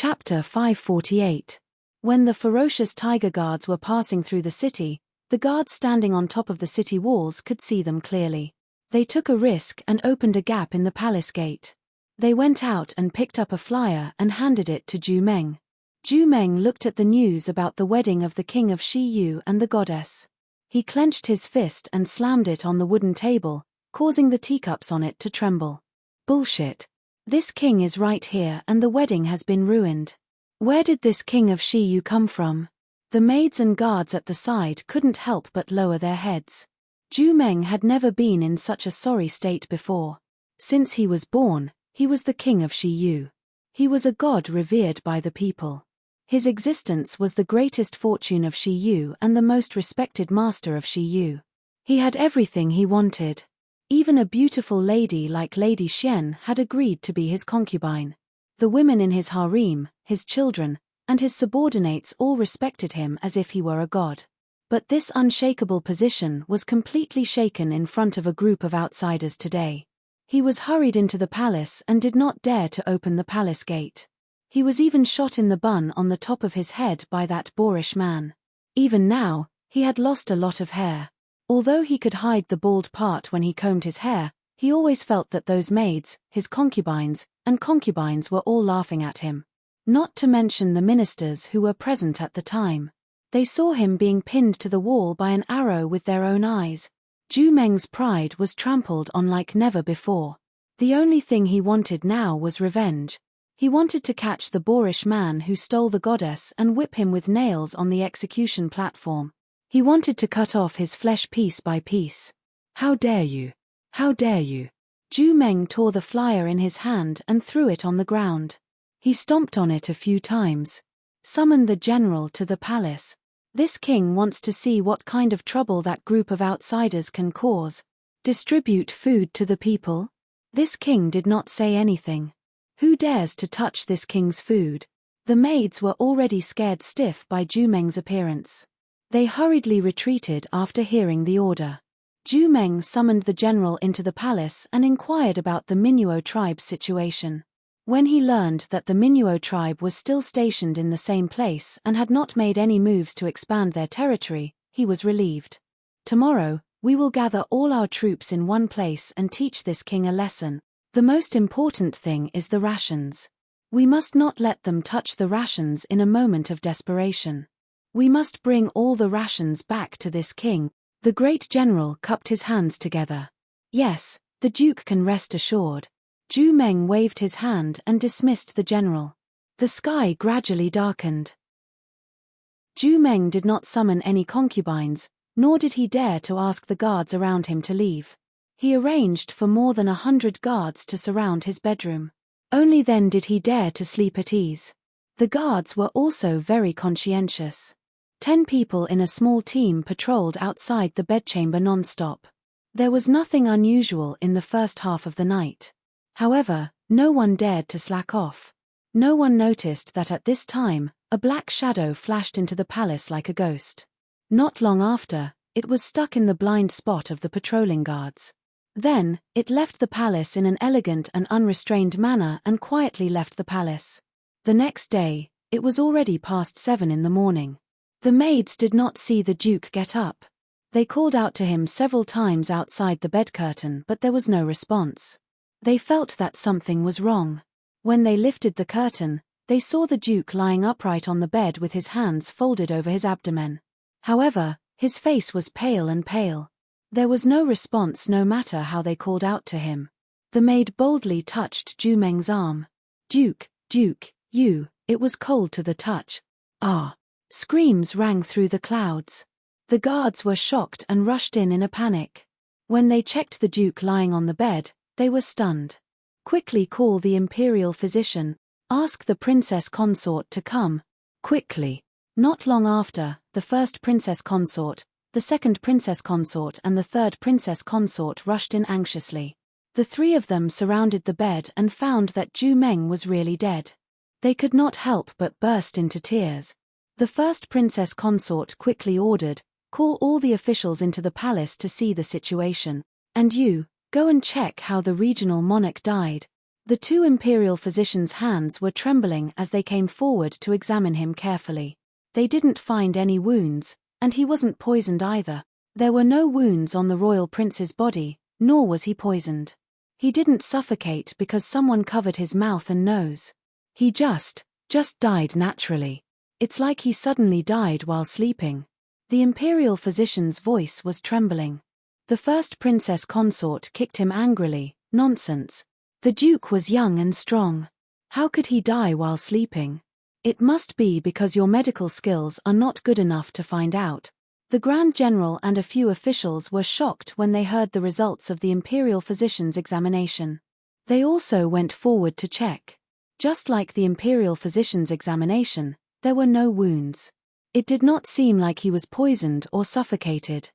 Chapter 548. When the ferocious tiger guards were passing through the city, the guards standing on top of the city walls could see them clearly. They took a risk and opened a gap in the palace gate. They went out and picked up a flyer and handed it to Zhu Meng. Zhu Meng looked at the news about the wedding of the king of Shi Yu and the goddess. He clenched his fist and slammed it on the wooden table, causing the teacups on it to tremble. Bullshit. This king is right here and the wedding has been ruined. Where did this king of Shi Yu come from? The maids and guards at the side couldn't help but lower their heads. Zhu Meng had never been in such a sorry state before. Since he was born, he was the king of Shi Yu. He was a god revered by the people. His existence was the greatest fortune of Shi Yu and the most respected master of Shi Yu. He had everything he wanted. Even a beautiful lady like Lady Xian had agreed to be his concubine. The women in his harem, his children, and his subordinates all respected him as if he were a god. But this unshakable position was completely shaken in front of a group of outsiders today. He was hurried into the palace and did not dare to open the palace gate. He was even shot in the bun on the top of his head by that boorish man. Even now, he had lost a lot of hair. Although he could hide the bald part when he combed his hair, he always felt that those maids, his concubines were all laughing at him. Not to mention the ministers who were present at the time. They saw him being pinned to the wall by an arrow with their own eyes. Zhu Meng's pride was trampled on like never before. The only thing he wanted now was revenge. He wanted to catch the boorish man who stole the goddess and whip him with nails on the execution platform. He wanted to cut off his flesh piece by piece. How dare you? How dare you? Zhu Meng tore the flyer in his hand and threw it on the ground. He stomped on it a few times. Summon the general to the palace. This king wants to see what kind of trouble that group of outsiders can cause. Distribute food to the people? This king did not say anything. Who dares to touch this king's food? The maids were already scared stiff by Zhu Meng's appearance. They hurriedly retreated after hearing the order. Zhu Meng summoned the general into the palace and inquired about the Minuo tribe's situation. When he learned that the Minuo tribe was still stationed in the same place and had not made any moves to expand their territory, he was relieved. Tomorrow, we will gather all our troops in one place and teach this king a lesson. The most important thing is the rations. We must not let them touch the rations in a moment of desperation. We must bring all the rations back to this king. The great general cupped his hands together. Yes, the duke can rest assured. Zhu Meng waved his hand and dismissed the general. The sky gradually darkened. Zhu Meng did not summon any concubines, nor did he dare to ask the guards around him to leave. He arranged for more than 100 guards to surround his bedroom. Only then did he dare to sleep at ease. The guards were also very conscientious. 10 people in a small team patrolled outside the bedchamber non-stop. There was nothing unusual in the first half of the night. However, no one dared to slack off. No one noticed that at this time, a black shadow flashed into the palace like a ghost. Not long after, it was stuck in the blind spot of the patrolling guards. Then, it left the palace in an elegant and unrestrained manner and quietly left the palace. The next day, it was already past 7 in the morning. The maids did not see the duke get up. They called out to him several times outside the bed curtain, but there was no response. They felt that something was wrong. When they lifted the curtain, they saw the duke lying upright on the bed with his hands folded over his abdomen. However, his face was pale and pale. There was no response no matter how they called out to him. The maid boldly touched Zhu Meng's arm. Duke, you, it was cold to the touch. Ah! Screams rang through the clouds. The guards were shocked and rushed in a panic. When they checked the duke lying on the bed, they were stunned. Quickly call the imperial physician. Ask the princess consort to come. Quickly. Not long after, the first princess consort, the second princess consort and the third princess consort rushed in anxiously. The 3 of them surrounded the bed and found that Zhu Meng was really dead. They could not help but burst into tears. The first princess consort quickly ordered, call all the officials into the palace to see the situation. And you, go and check how the regional monarch died. The two imperial physicians' hands were trembling as they came forward to examine him carefully. They didn't find any wounds, and he wasn't poisoned either. There were no wounds on the royal prince's body, nor was he poisoned. He didn't suffocate because someone covered his mouth and nose. He just died naturally. It's like he suddenly died while sleeping. The imperial physician's voice was trembling. The first princess consort kicked him angrily. Nonsense. The duke was young and strong. How could he die while sleeping? It must be because your medical skills are not good enough to find out. The Grand General and a few officials were shocked when they heard the results of the imperial physician's examination. They also went forward to check. Just like the imperial physician's examination, there were no wounds. It did not seem like he was poisoned or suffocated.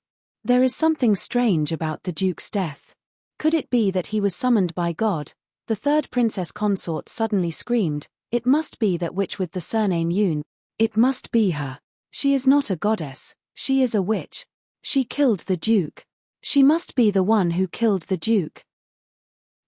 There is something strange about the duke's death. Could it be that he was summoned by God? The third princess consort suddenly screamed. It must be that witch with the surname Yoon. It must be her. She is not a goddess, she is a witch. She killed the duke. She must be the one who killed the duke.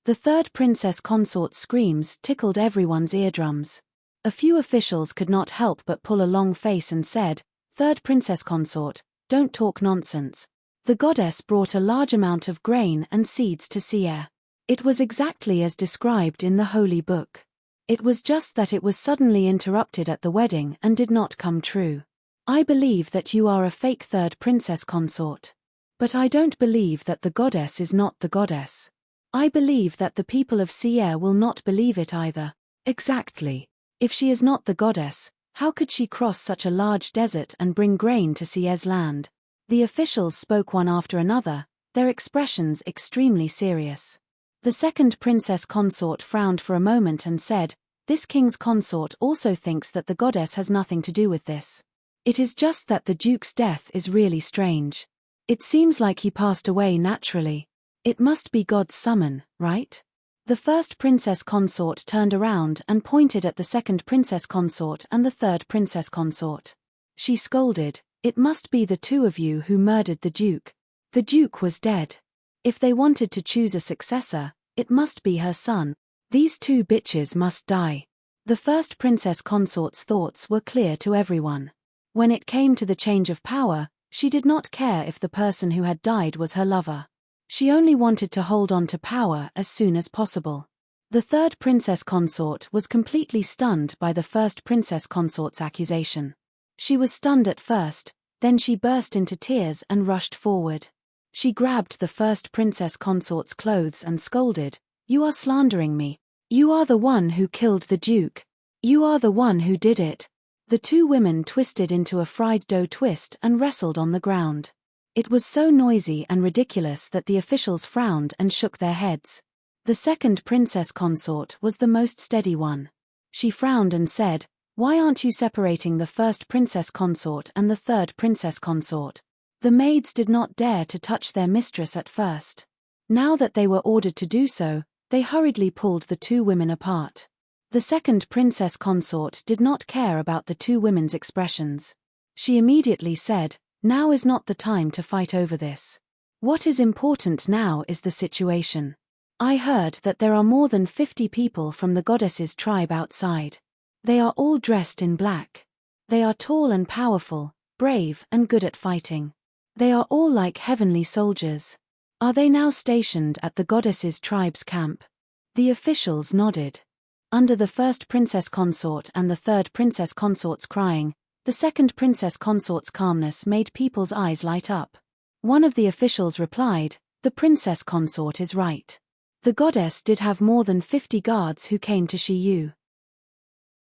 The third princess consort's screams tickled everyone's eardrums. A few officials could not help but pull a long face and said, "Third princess consort, don't talk nonsense." The goddess brought a large amount of grain and seeds to Seir. It was exactly as described in the Holy Book. It was just that it was suddenly interrupted at the wedding and did not come true. I believe that you are a fake third princess consort. But I don't believe that the goddess is not the goddess. I believe that the people of Seir will not believe it either. Exactly. If she is not the goddess, how could she cross such a large desert and bring grain to Seir's land? The officials spoke one after another, their expressions extremely serious. The second princess consort frowned for a moment and said, "This king's consort also thinks that the goddess has nothing to do with this. It is just that the duke's death is really strange. It seems like he passed away naturally. It must be God's summon, right?" The first princess consort turned around and pointed at the second princess consort and the third princess consort. She scolded, "It must be the two of you who murdered the duke. The duke was dead. If they wanted to choose a successor, it must be her son. These two bitches must die." The first princess consort's thoughts were clear to everyone. When it came to the change of power, she did not care if the person who had died was her lover. She only wanted to hold on to power as soon as possible. The third princess consort was completely stunned by the first princess consort's accusation. She was stunned at first, then she burst into tears and rushed forward. She grabbed the first princess consort's clothes and scolded, "You are slandering me. You are the one who killed the duke. You are the one who did it." The two women twisted into a fried dough twist and wrestled on the ground. It was so noisy and ridiculous that the officials frowned and shook their heads. The second princess consort was the most steady one. She frowned and said, "Why aren't you separating the first princess consort and the third princess consort?" The maids did not dare to touch their mistress at first. Now that they were ordered to do so, they hurriedly pulled the two women apart. The second princess consort did not care about the two women's expressions. She immediately said, "Now is not the time to fight over this. What is important now is the situation. I heard that there are more than 50 people from the goddess's tribe outside. They are all dressed in black. They are tall and powerful, brave and good at fighting. They are all like heavenly soldiers. Are they now stationed at the goddess's tribe's camp?" The officials nodded. Under the first princess consort and the third princess consort's crying, the second princess consort's calmness made people's eyes light up. One of the officials replied, "The princess consort is right. The goddess did have more than 50 guards who came to Shiyu.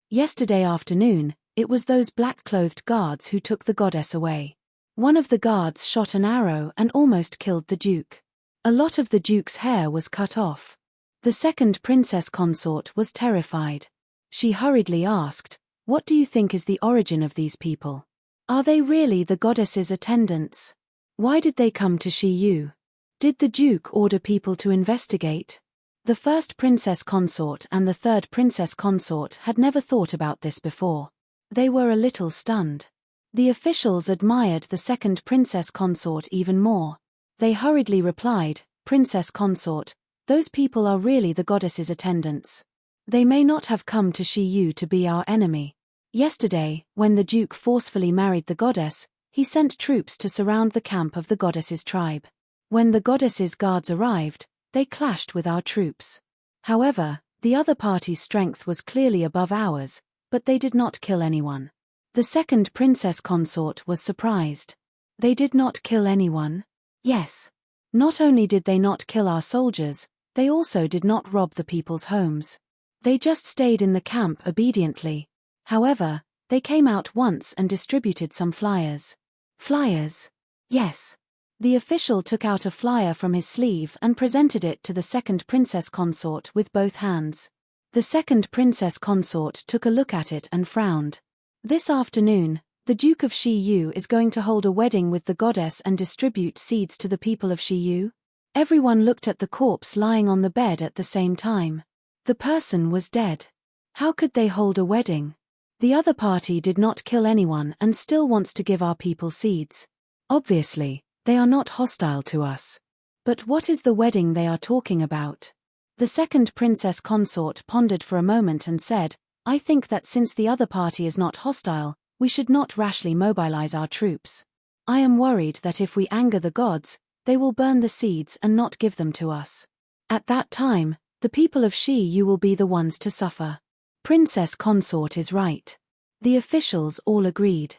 Yesterday afternoon, it was those black-clothed guards who took the goddess away. One of the guards shot an arrow and almost killed the duke. A lot of the duke's hair was cut off." The second princess consort was terrified. She hurriedly asked, "What do you think is the origin of these people? Are they really the goddess's attendants? Why did they come to Shiyu? Did the duke order people to investigate?" The first princess consort and the third princess consort had never thought about this before. They were a little stunned. The officials admired the second princess consort even more. They hurriedly replied, "Princess consort, Those people are really the goddess's attendants. They may not have come to Shiyu to be our enemy. Yesterday, when the Duke forcefully married the goddess, he sent troops to surround the camp of the goddess's tribe. When the goddess's guards arrived, they clashed with our troops. However, the other party's strength was clearly above ours, but they did not kill anyone. The second princess consort was surprised. They did not kill anyone? Yes. Not only did they not kill our soldiers, they also did not rob the people's homes. They just stayed in the camp obediently. However, they came out once and distributed some flyers. Flyers? Yes. The official took out a flyer from his sleeve and presented it to the second princess consort with both hands. The second princess consort took a look at it and frowned. This afternoon, the Duke of Shiyu is going to hold a wedding with the goddess and distribute seeds to the people of Shiyu? Everyone looked at the corpse lying on the bed at the same time. The person was dead. How could they hold a wedding? The other party did not kill anyone and still wants to give our people seeds. Obviously, they are not hostile to us. But what is the wedding they are talking about? The second princess consort pondered for a moment and said, I think that since the other party is not hostile, we should not rashly mobilize our troops. I am worried that if we anger the gods, they will burn the seeds and not give them to us. At that time, the people of Shiyu will be the ones to suffer. Princess consort is right. The officials all agreed.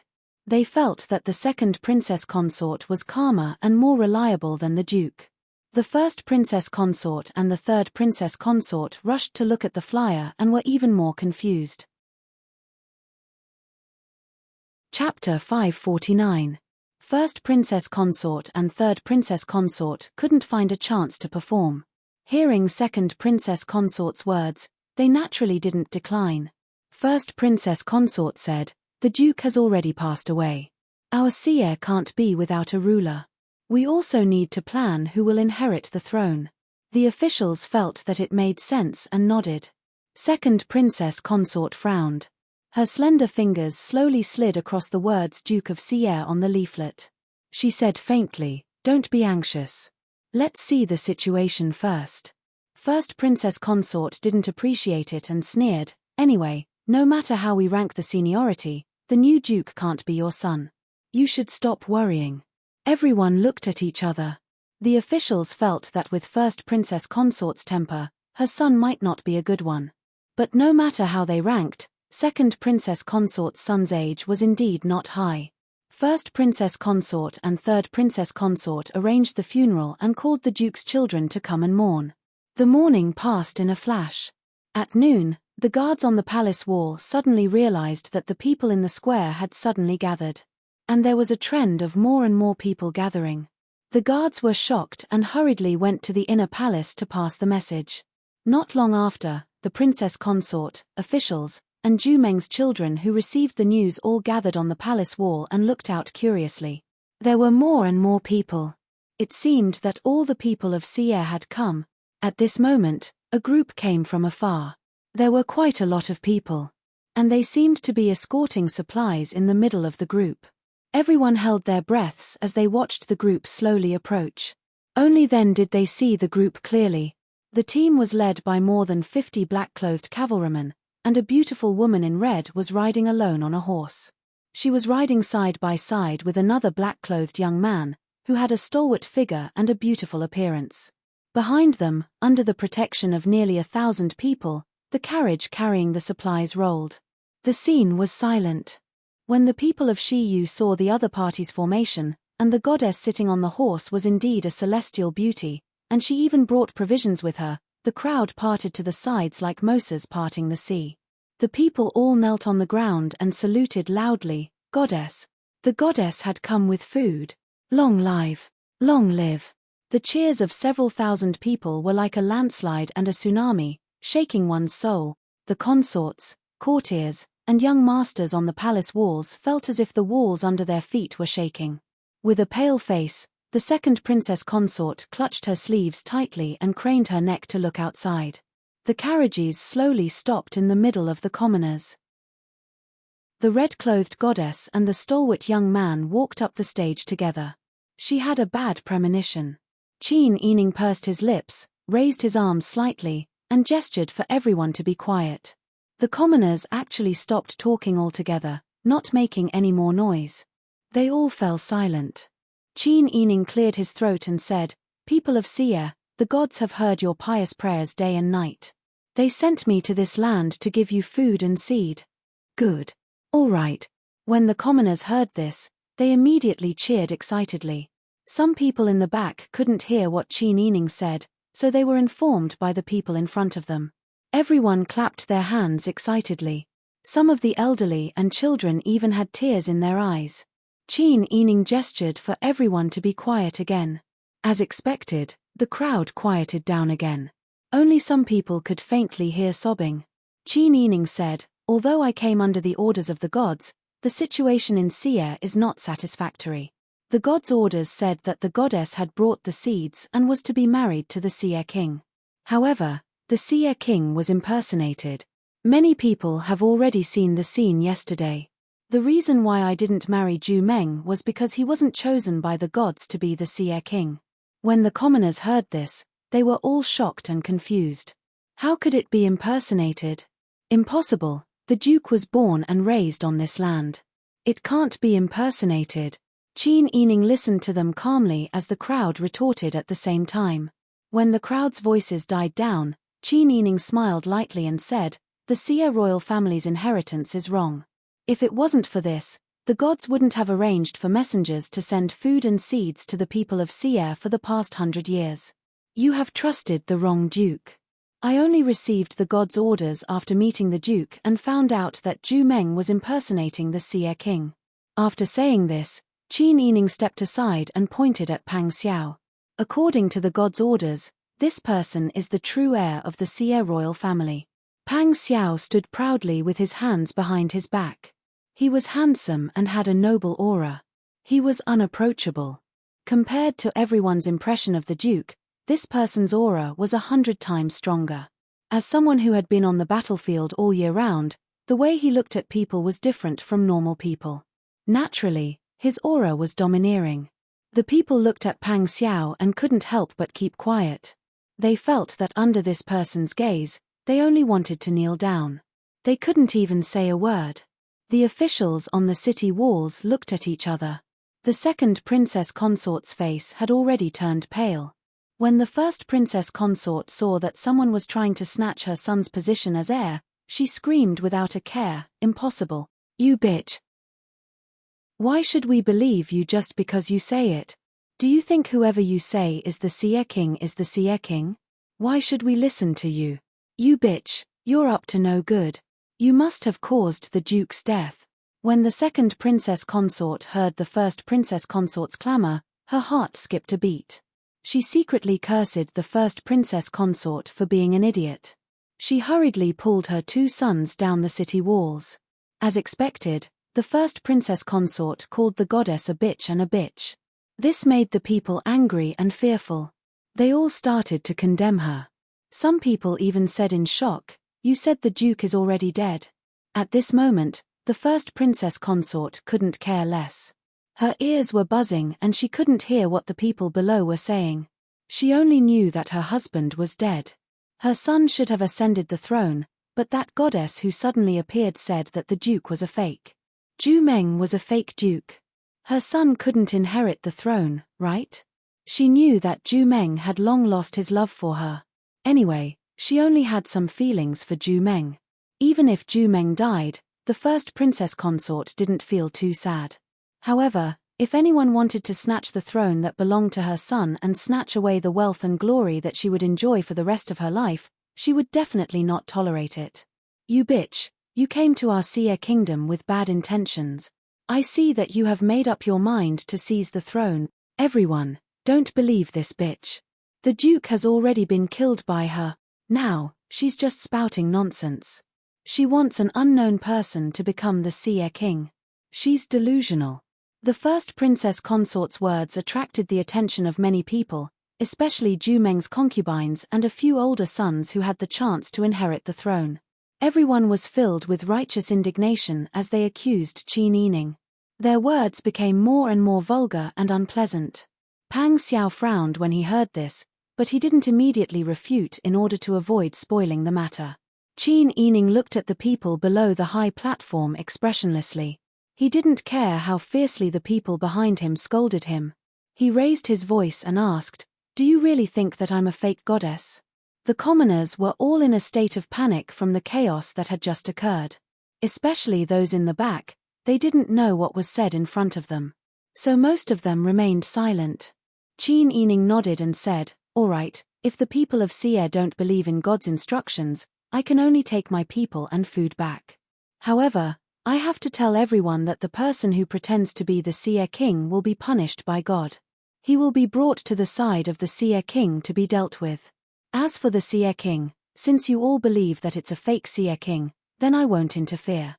They felt that the second princess consort was calmer and more reliable than the duke. The first princess consort and the third princess consort rushed to look at the flyer and were even more confused. Chapter 549. First princess consort and third princess consort couldn't find a chance to perform. Hearing second princess consort's words, they naturally didn't decline. First princess consort said, the Duke has already passed away. Our sea can't be without a ruler. We also need to plan who will inherit the throne. The officials felt that it made sense and nodded. Second princess consort frowned. Her slender fingers slowly slid across the words Duke of Sierre on the leaflet. She said faintly, don't be anxious. Let's see the situation first. First princess consort didn't appreciate it and sneered, anyway, no matter how we rank the seniority, the new duke can't be your son. You should stop worrying. Everyone looked at each other. The officials felt that with first princess consort's temper, her son might not be a good one. But no matter how they ranked, second princess consort's son's age was indeed not high. First princess consort and third princess consort arranged the funeral and called the duke's children to come and mourn. The mourning passed in a flash. At noon, the guards on the palace wall suddenly realized that the people in the square had suddenly gathered. And there was a trend of more and more people gathering. The guards were shocked and hurriedly went to the inner palace to pass the message. Not long after, the princess consort, officials, and Jumeng's children who received the news all gathered on the palace wall and looked out curiously. There were more and more people. It seemed that all the people of Sierre had come. At this moment, a group came from afar. There were quite a lot of people. And they seemed to be escorting supplies in the middle of the group. Everyone held their breaths as they watched the group slowly approach. Only then did they see the group clearly. The team was led by more than 50 black-clothed cavalrymen, and a beautiful woman in red was riding alone on a horse. She was riding side by side with another black-clothed young man, who had a stalwart figure and a beautiful appearance. Behind them, under the protection of nearly 1,000 people, the carriage carrying the supplies rolled. The scene was silent. When the people of Shiyu saw the other party's formation, and the goddess sitting on the horse was indeed a celestial beauty, and she even brought provisions with her, the crowd parted to the sides like Moses parting the sea. The people all knelt on the ground and saluted loudly, Goddess. The goddess had come with food. Long live. Long live. The cheers of several thousand people were like a landslide and a tsunami, shaking one's soul. The consorts, courtiers, and young masters on the palace walls felt as if the walls under their feet were shaking. With a pale face, the second princess consort clutched her sleeves tightly and craned her neck to look outside. The carriages slowly stopped in the middle of the commoners. The red-clothed goddess and the stalwart young man walked up the stage together. She had a bad premonition. Qin Yining pursed his lips, raised his arms slightly, and gestured for everyone to be quiet. The commoners actually stopped talking altogether, not making any more noise. They all fell silent. Qin Yining cleared his throat and said, "People of Xie, the gods have heard your pious prayers day and night. They sent me to this land to give you food and seed." "Good. All right." When the commoners heard this, they immediately cheered excitedly. Some people in the back couldn't hear what Qin Yining said, so they were informed by the people in front of them. Everyone clapped their hands excitedly. Some of the elderly and children even had tears in their eyes. Qin Yining gestured for everyone to be quiet again. As expected, the crowd quieted down again. Only some people could faintly hear sobbing. Qin Yining said, "Although I came under the orders of the gods, the situation in Xie is not satisfactory. The gods' orders said that the goddess had brought the seeds and was to be married to the Xie king. However, the Xie king was impersonated. Many people have already seen the scene yesterday. The reason why I didn't marry Zhu Meng was because he wasn't chosen by the gods to be the Xie king." When the commoners heard this, they were all shocked and confused. How could it be impersonated? Impossible, the Duke was born and raised on this land. It can't be impersonated. Qin Yining listened to them calmly as the crowd retorted at the same time. When the crowd's voices died down, Qin Yining smiled lightly and said, "The Xie royal family's inheritance is wrong. If it wasn't for this, the gods wouldn't have arranged for messengers to send food and seeds to the people of Xie for the past 100 years. You have trusted the wrong duke. I only received the gods' orders after meeting the duke and found out that Zhu Meng was impersonating the Xie king." After saying this, Qin Yining stepped aside and pointed at Pang Xiao. "According to the gods' orders, this person is the true heir of the Xie royal family." Pang Xiao stood proudly with his hands behind his back. He was handsome and had a noble aura. He was unapproachable. Compared to everyone's impression of the duke, this person's aura was 100 times stronger. As someone who had been on the battlefield all year round, the way he looked at people was different from normal people. Naturally, his aura was domineering. The people looked at Pang Xiao and couldn't help but keep quiet. They felt that under this person's gaze, they only wanted to kneel down. They couldn't even say a word. The officials on the city walls looked at each other. The second princess consort's face had already turned pale. When the first princess consort saw that someone was trying to snatch her son's position as heir, she screamed without a care, "Impossible. You bitch. Why should we believe you just because you say it? Do you think whoever you say is the Xie king is the Xie king? Why should we listen to you? You bitch, you're up to no good. You must have caused the duke's death." When the second princess consort heard the first princess consort's clamor, her heart skipped a beat. She secretly cursed the first princess consort for being an idiot. She hurriedly pulled her 2 sons down the city walls. As expected, the first princess consort called the goddess a bitch and a bitch. This made the people angry and fearful. They all started to condemn her. Some people even said in shock, "You said the duke is already dead." At this moment, the first princess consort couldn't care less. Her ears were buzzing and she couldn't hear what the people below were saying. She only knew that her husband was dead. Her son should have ascended the throne, but that goddess who suddenly appeared said that the duke was a fake. Zhu Meng was a fake duke. Her son couldn't inherit the throne, right? She knew that Zhu Meng had long lost his love for her. Anyway, she only had some feelings for Zhu Meng. Even if Zhu Meng died, the first princess consort didn't feel too sad. However, if anyone wanted to snatch the throne that belonged to her son and snatch away the wealth and glory that she would enjoy for the rest of her life, she would definitely not tolerate it. "You bitch, you came to our Xie kingdom with bad intentions. I see that you have made up your mind to seize the throne. Everyone, don't believe this bitch. The duke has already been killed by her. Now, she's just spouting nonsense. She wants an unknown person to become the Xie king. She's delusional." The first princess consort's words attracted the attention of many people, especially Zhu Meng's concubines and a few older sons who had the chance to inherit the throne. Everyone was filled with righteous indignation as they accused Qin Yining. Their words became more and more vulgar and unpleasant. Pang Xiao frowned when he heard this, but he didn't immediately refute in order to avoid spoiling the matter. Qin Yining looked at the people below the high platform expressionlessly. He didn't care how fiercely the people behind him scolded him. He raised his voice and asked, "Do you really think that I'm a fake goddess?" The commoners were all in a state of panic from the chaos that had just occurred. Especially those in the back, they didn't know what was said in front of them. So most of them remained silent. Qin Yining nodded and said, "All right, if the people of Seer don't believe in God's instructions, I can only take my people and food back. However, I have to tell everyone that the person who pretends to be the Seer King will be punished by God. He will be brought to the side of the Seer King to be dealt with. As for the Seer King, since you all believe that it's a fake Seer King, then I won't interfere.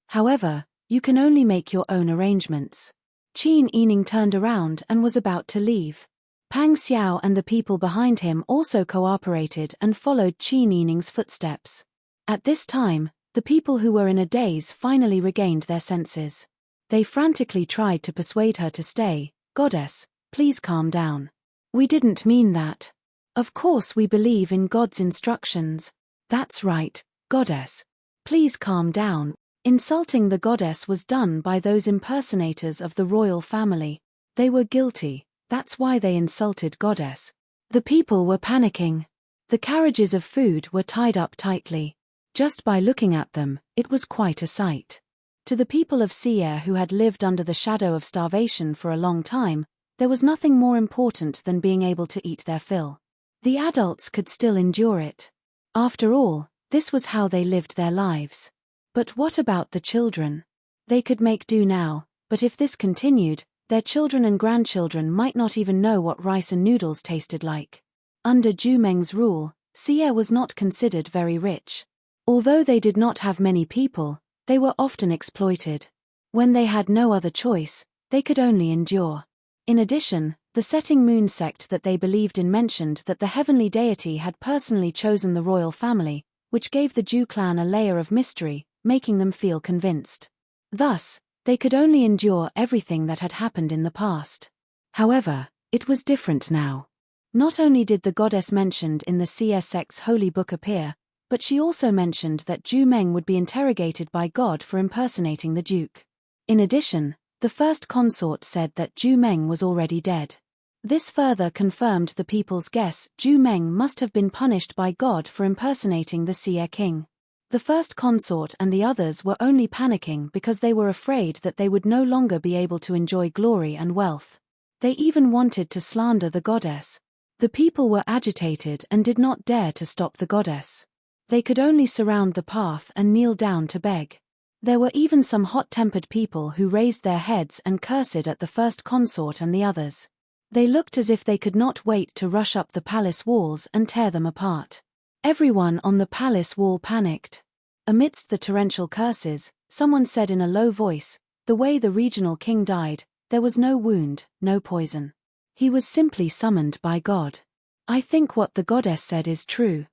However, you can only make your own arrangements." Qin Yining turned around and was about to leave. Pang Xiao and the people behind him also cooperated and followed Qin Yining's footsteps. At this time, the people who were in a daze finally regained their senses. They frantically tried to persuade her to stay. "Goddess, please calm down. We didn't mean that. Of course we believe in God's instructions." "That's right, Goddess. Please calm down." Insulting the goddess was done by those impersonators of the royal family. They were guilty, that's why they insulted Goddess. The people were panicking. The carriages of food were tied up tightly. Just by looking at them, it was quite a sight. To the people of Seer who had lived under the shadow of starvation for a long time, there was nothing more important than being able to eat their fill. The adults could still endure it. After all, this was how they lived their lives. But what about the children? They could make do now, but if this continued, their children and grandchildren might not even know what rice and noodles tasted like. Under Zhu Meng's rule, Seer was not considered very rich. Although they did not have many people, they were often exploited. When they had no other choice, they could only endure. In addition, the setting moon sect that they believed in mentioned that the heavenly deity had personally chosen the royal family, which gave the Zhu clan a layer of mystery, making them feel convinced. Thus, they could only endure everything that had happened in the past. However, it was different now. Not only did the goddess mentioned in the Seer sect's holy book appear, but she also mentioned that Zhu Meng would be interrogated by God for impersonating the duke. In addition, the first consort said that Zhu Meng was already dead. This further confirmed the people's guess. Zhu Meng must have been punished by God for impersonating the Seer King. The first consort and the others were only panicking because they were afraid that they would no longer be able to enjoy glory and wealth. They even wanted to slander the goddess. The people were agitated and did not dare to stop the goddess. They could only surround the path and kneel down to beg. There were even some hot-tempered people who raised their heads and cursed at the first consort and the others. They looked as if they could not wait to rush up the palace walls and tear them apart. Everyone on the palace wall panicked. Amidst the torrential curses, someone said in a low voice, "The way the regional king died, there was no wound, no poison. He was simply summoned by God. I think what the goddess said is true."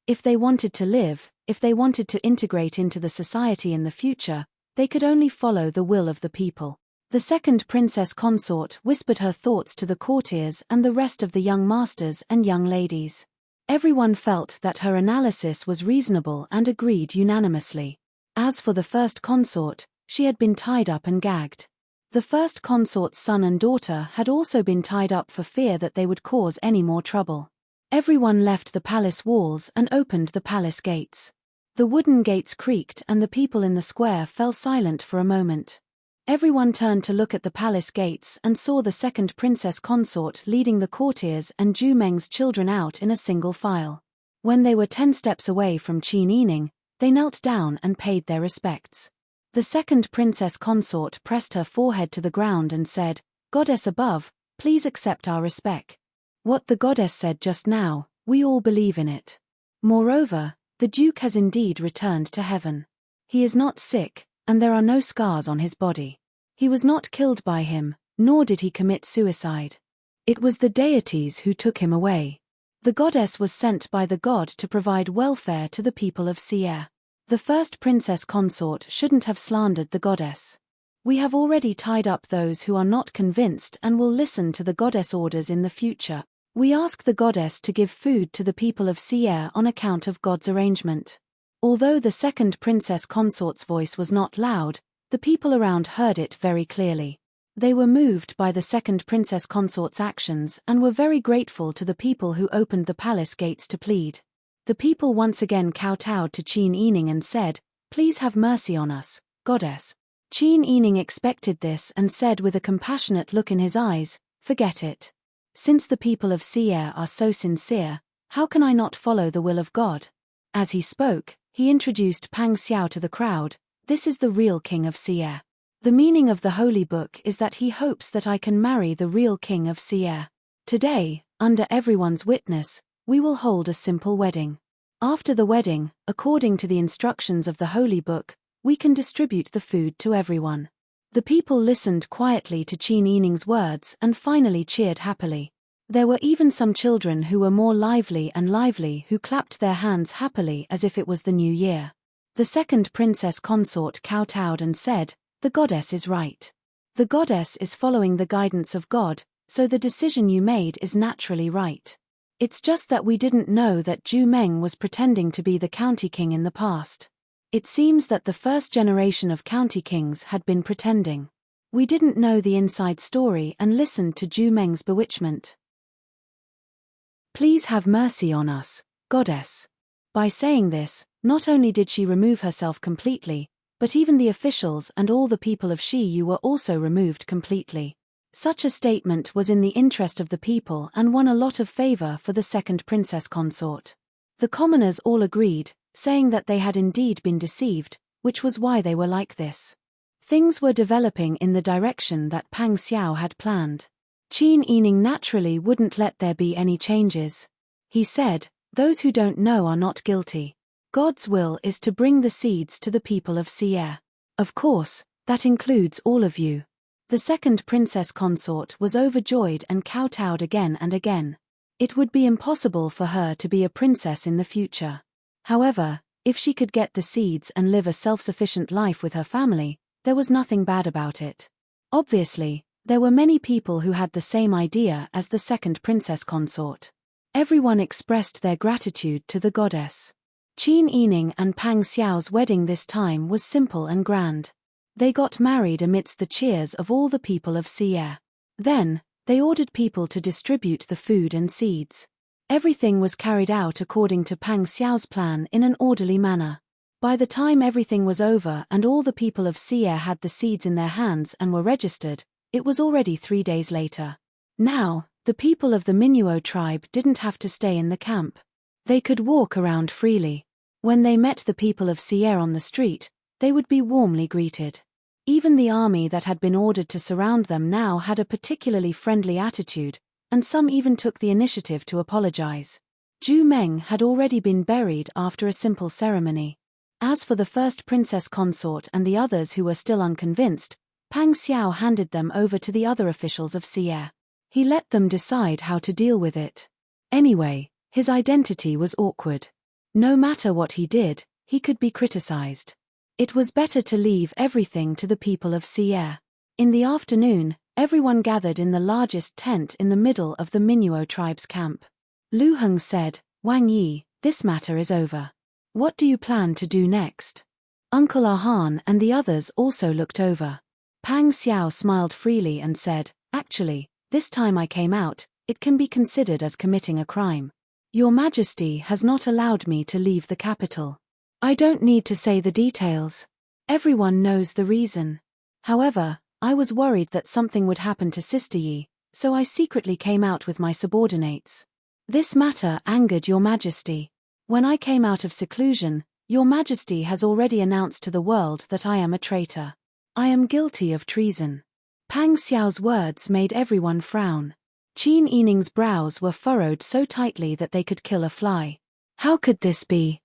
If they wanted to live, if they wanted to integrate into the society in the future, they could only follow the will of the people. The second princess consort whispered her thoughts to the courtiers and the rest of the young masters and young ladies. Everyone felt that her analysis was reasonable and agreed unanimously. As for the first consort, she had been tied up and gagged. The first consort's son and daughter had also been tied up for fear that they would cause any more trouble. Everyone left the palace walls and opened the palace gates. The wooden gates creaked and the people in the square fell silent for a moment. Everyone turned to look at the palace gates and saw the second princess consort leading the courtiers and Zhu Meng's children out in a single file. When they were 10 steps away from Qin Yining, they knelt down and paid their respects. The second princess consort pressed her forehead to the ground and said, "Goddess above, please accept our respect. What the goddess said just now, we all believe in it. Moreover, the Duke has indeed returned to heaven. He is not sick, and there are no scars on his body. He was not killed by him, nor did he commit suicide. It was the deities who took him away. The goddess was sent by the god to provide welfare to the people of Seer. The first princess consort shouldn't have slandered the goddess. We have already tied up those who are not convinced and will listen to the goddess orders in the future. We ask the goddess to give food to the people of Sierre on account of God's arrangement. Although the second princess consort's voice was not loud, the people around heard it very clearly. They were moved by the second princess consort's actions and were very grateful to the people who opened the palace gates to plead. The people once again kowtowed to Qin Yining and said, "Please have mercy on us, goddess." Qin Yining expected this and said with a compassionate look in his eyes, "Forget it. Since the people of Sierre are so sincere, how can I not follow the will of God?" As he spoke, he introduced Pang Xiao to the crowd. "This is the real king of Sierre. The meaning of the holy book is that he hopes that I can marry the real king of Sierre. Today, under everyone's witness, we will hold a simple wedding. After the wedding, according to the instructions of the holy book, we can distribute the food to everyone." The people listened quietly to Qin Yining's words and finally cheered happily. There were even some children who were more lively who clapped their hands happily as if it was the new year. The second princess consort kowtowed and said, "The goddess is right. The goddess is following the guidance of God, so the decision you made is naturally right. It's just that we didn't know that Zhu Meng was pretending to be the county king in the past. It seems that the first generation of county kings had been pretending. We didn't know the inside story and listened to Zhu Meng's bewitchment. Please have mercy on us, goddess." By saying this, not only did she remove herself completely, but even the officials and all the people of Shiyu were also removed completely. Such a statement was in the interest of the people and won a lot of favor for the second princess consort. The commoners all agreed, saying that they had indeed been deceived, which was why they were like this. Things were developing in the direction that Pang Xiao had planned. Qin Yining naturally wouldn't let there be any changes. He said, "Those who don't know are not guilty. God's will is to bring the seeds to the people of Sierre. Of course, that includes all of you." The second princess consort was overjoyed and kowtowed again and again. It would be impossible for her to be a princess in the future. However, if she could get the seeds and live a self-sufficient life with her family, there was nothing bad about it. Obviously, there were many people who had the same idea as the second princess consort. Everyone expressed their gratitude to the goddess. Qin Yining and Pang Xiao's wedding this time was simple and grand. They got married amidst the cheers of all the people of Sierre. Then, they ordered people to distribute the food and seeds. Everything was carried out according to Pang Xiao's plan in an orderly manner. By the time everything was over and all the people of Sierre had the seeds in their hands and were registered, it was already 3 days later. Now, the people of the Minuo tribe didn't have to stay in the camp. They could walk around freely. When they met the people of Sierre on the street, they would be warmly greeted. Even the army that had been ordered to surround them now had a particularly friendly attitude, and some even took the initiative to apologize. Zhu Meng had already been buried after a simple ceremony. As for the first princess consort and the others who were still unconvinced, Pang Xiao handed them over to the other officials of Sierre. He let them decide how to deal with it. Anyway, his identity was awkward. No matter what he did, he could be criticized. It was better to leave everything to the people of Sierre. In the afternoon, everyone gathered in the largest tent in the middle of the Minuo tribe's camp. Lu Heng said, "Wang Yi, this matter is over. What do you plan to do next?" Uncle Ahan and the others also looked over. Pang Xiao smiled freely and said, "Actually, this time I came out, it can be considered as committing a crime. Your Majesty has not allowed me to leave the capital. I don't need to say the details. Everyone knows the reason. However, I was worried that something would happen to Sister Yi, so I secretly came out with my subordinates. This matter angered Your Majesty. When I came out of seclusion, Your Majesty has already announced to the world that I am a traitor. I am guilty of treason." Pang Xiao's words made everyone frown. Qin Yining's brows were furrowed so tightly that they could kill a fly. How could this be?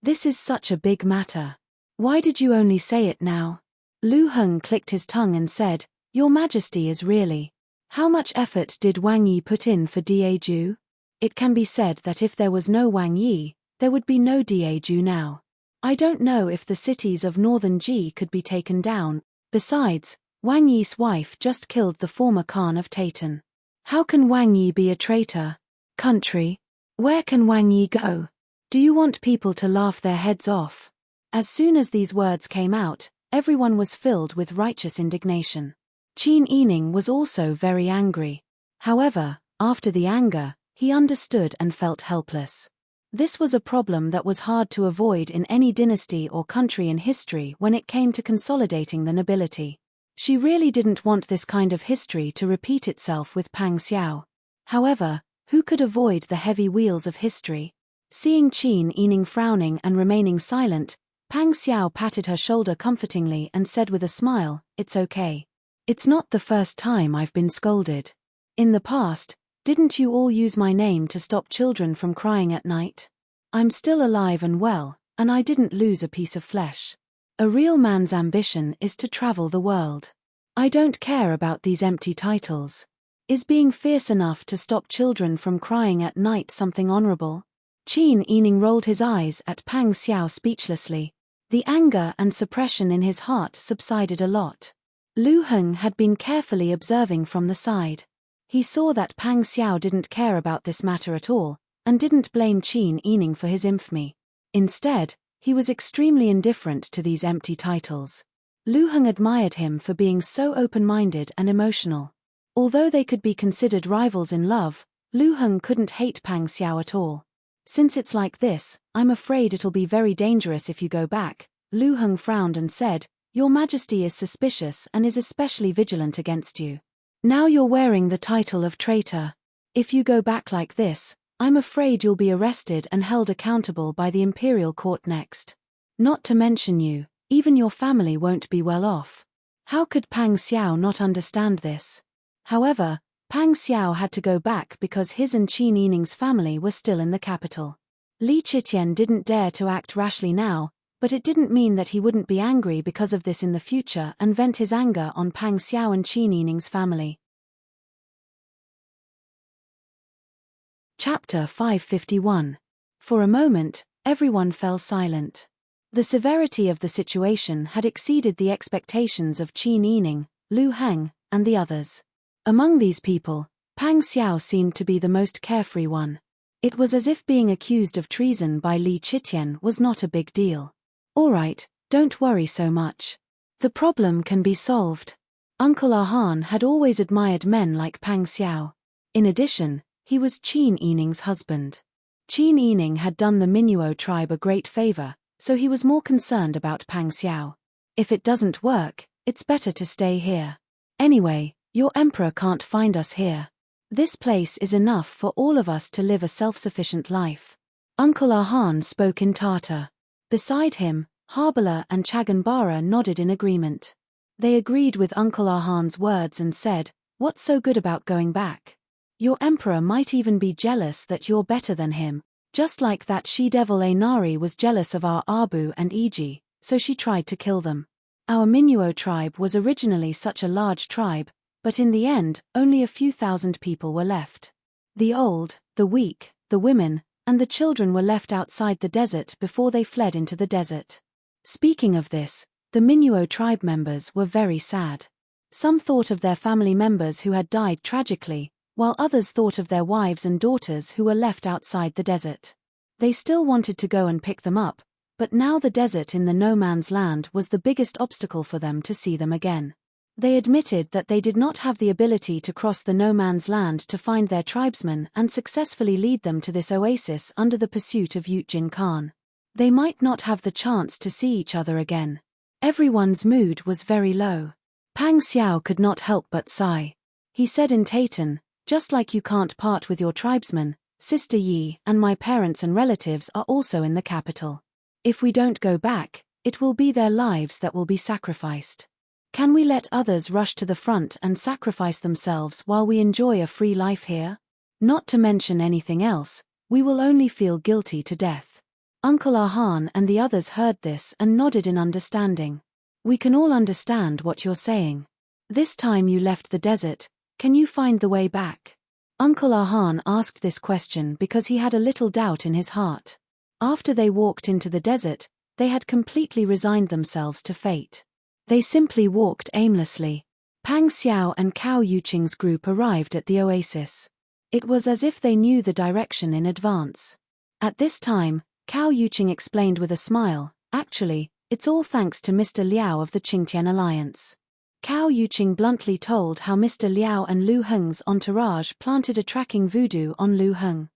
This is such a big matter. Why did you only say it now? Lu Heng clicked his tongue and said, "Your Majesty is really. How much effort did Wang Yi put in for Daeju? It can be said that if there was no Wang Yi, there would be no Daeju now. I don't know if the cities of northern Ji could be taken down. Besides, Wang Yi's wife just killed the former Khan of Taitan. How can Wang Yi be a traitor? Country. Where can Wang Yi go? Do you want people to laugh their heads off? As soon as these words came out, everyone was filled with righteous indignation. Qin Yining was also very angry. However, after the anger, he understood and felt helpless. This was a problem that was hard to avoid in any dynasty or country in history when it came to consolidating the nobility. She really didn't want this kind of history to repeat itself with Pang Xiao. However, who could avoid the heavy wheels of history? Seeing Qin Yining frowning and remaining silent, Pang Xiao patted her shoulder comfortingly and said with a smile, "It's okay. It's not the first time I've been scolded. In the past, didn't you all use my name to stop children from crying at night? I'm still alive and well, and I didn't lose a piece of flesh. A real man's ambition is to travel the world. I don't care about these empty titles. Is being fierce enough to stop children from crying at night something honorable?" Qin Yining rolled his eyes at Pang Xiao speechlessly. The anger and suppression in his heart subsided a lot. Lu Heng had been carefully observing from the side. He saw that Pang Xiao didn't care about this matter at all, and didn't blame Qin Yining for his infamy. Instead, he was extremely indifferent to these empty titles. Lu Heng admired him for being so open-minded and emotional. Although they could be considered rivals in love, Lu Heng couldn't hate Pang Xiao at all. "Since it's like this, I'm afraid it'll be very dangerous if you go back," Lu Heng frowned and said, "Your Majesty is suspicious and is especially vigilant against you. Now you're wearing the title of traitor. If you go back like this, I'm afraid you'll be arrested and held accountable by the imperial court next. Not to mention you, even your family won't be well off." How could Pang Xiao not understand this? However, Pang Xiao had to go back because his and Qin Yining's family were still in the capital. Li Qitian didn't dare to act rashly now, but it didn't mean that he wouldn't be angry because of this in the future and vent his anger on Pang Xiao and Qin Yining's family. Chapter 551. For a moment, everyone fell silent. The severity of the situation had exceeded the expectations of Qin Yining, Lu Heng, and the others. Among these people, Pang Xiao seemed to be the most carefree one. It was as if being accused of treason by Li Qitian was not a big deal. "All right, don't worry so much. The problem can be solved." Uncle Ahan had always admired men like Pang Xiao. In addition, he was Qin Yining's husband. Qin Yining had done the Minuo tribe a great favor, so he was more concerned about Pang Xiao. "If it doesn't work, it's better to stay here. Anyway, your emperor can't find us here. This place is enough for all of us to live a self-sufficient life." Uncle Ahan spoke in Tatar. Beside him, Harbala and Chaganbara nodded in agreement. They agreed with Uncle Ahan's words and said, "What's so good about going back? Your emperor might even be jealous that you're better than him, just like that she-devil Ainari was jealous of our Abu and Iji, so she tried to kill them. Our Minuo tribe was originally such a large tribe, but in the end, only a few thousand people were left. The old, the weak, the women, and the children were left outside the desert before they fled into the desert." Speaking of this, the Minuo tribe members were very sad. Some thought of their family members who had died tragically, while others thought of their wives and daughters who were left outside the desert. They still wanted to go and pick them up, but now the desert in the no man's land was the biggest obstacle for them to see them again. They admitted that they did not have the ability to cross the no man's land to find their tribesmen and successfully lead them to this oasis under the pursuit of Yutjin Khan. They might not have the chance to see each other again. Everyone's mood was very low. Pang Xiao could not help but sigh. He said in Taitan, "Just like you can't part with your tribesmen, Sister Yi and my parents and relatives are also in the capital. If we don't go back, it will be their lives that will be sacrificed. Can we let others rush to the front and sacrifice themselves while we enjoy a free life here? Not to mention anything else, we will only feel guilty to death." Uncle Ahan and the others heard this and nodded in understanding. "We can all understand what you're saying. This time you left the desert, can you find the way back?" Uncle Ahan asked this question because he had a little doubt in his heart. After they walked into the desert, they had completely resigned themselves to fate. They simply walked aimlessly. Pang Xiao and Cao Yuqing's group arrived at the oasis. It was as if they knew the direction in advance. At this time, Cao Yuqing explained with a smile, "Actually, it's all thanks to Mr. Liao of the Qingtian Alliance." Cao Yuqing bluntly told how Mr. Liao and Lu Heng's entourage planted a tracking voodoo on Lu Heng.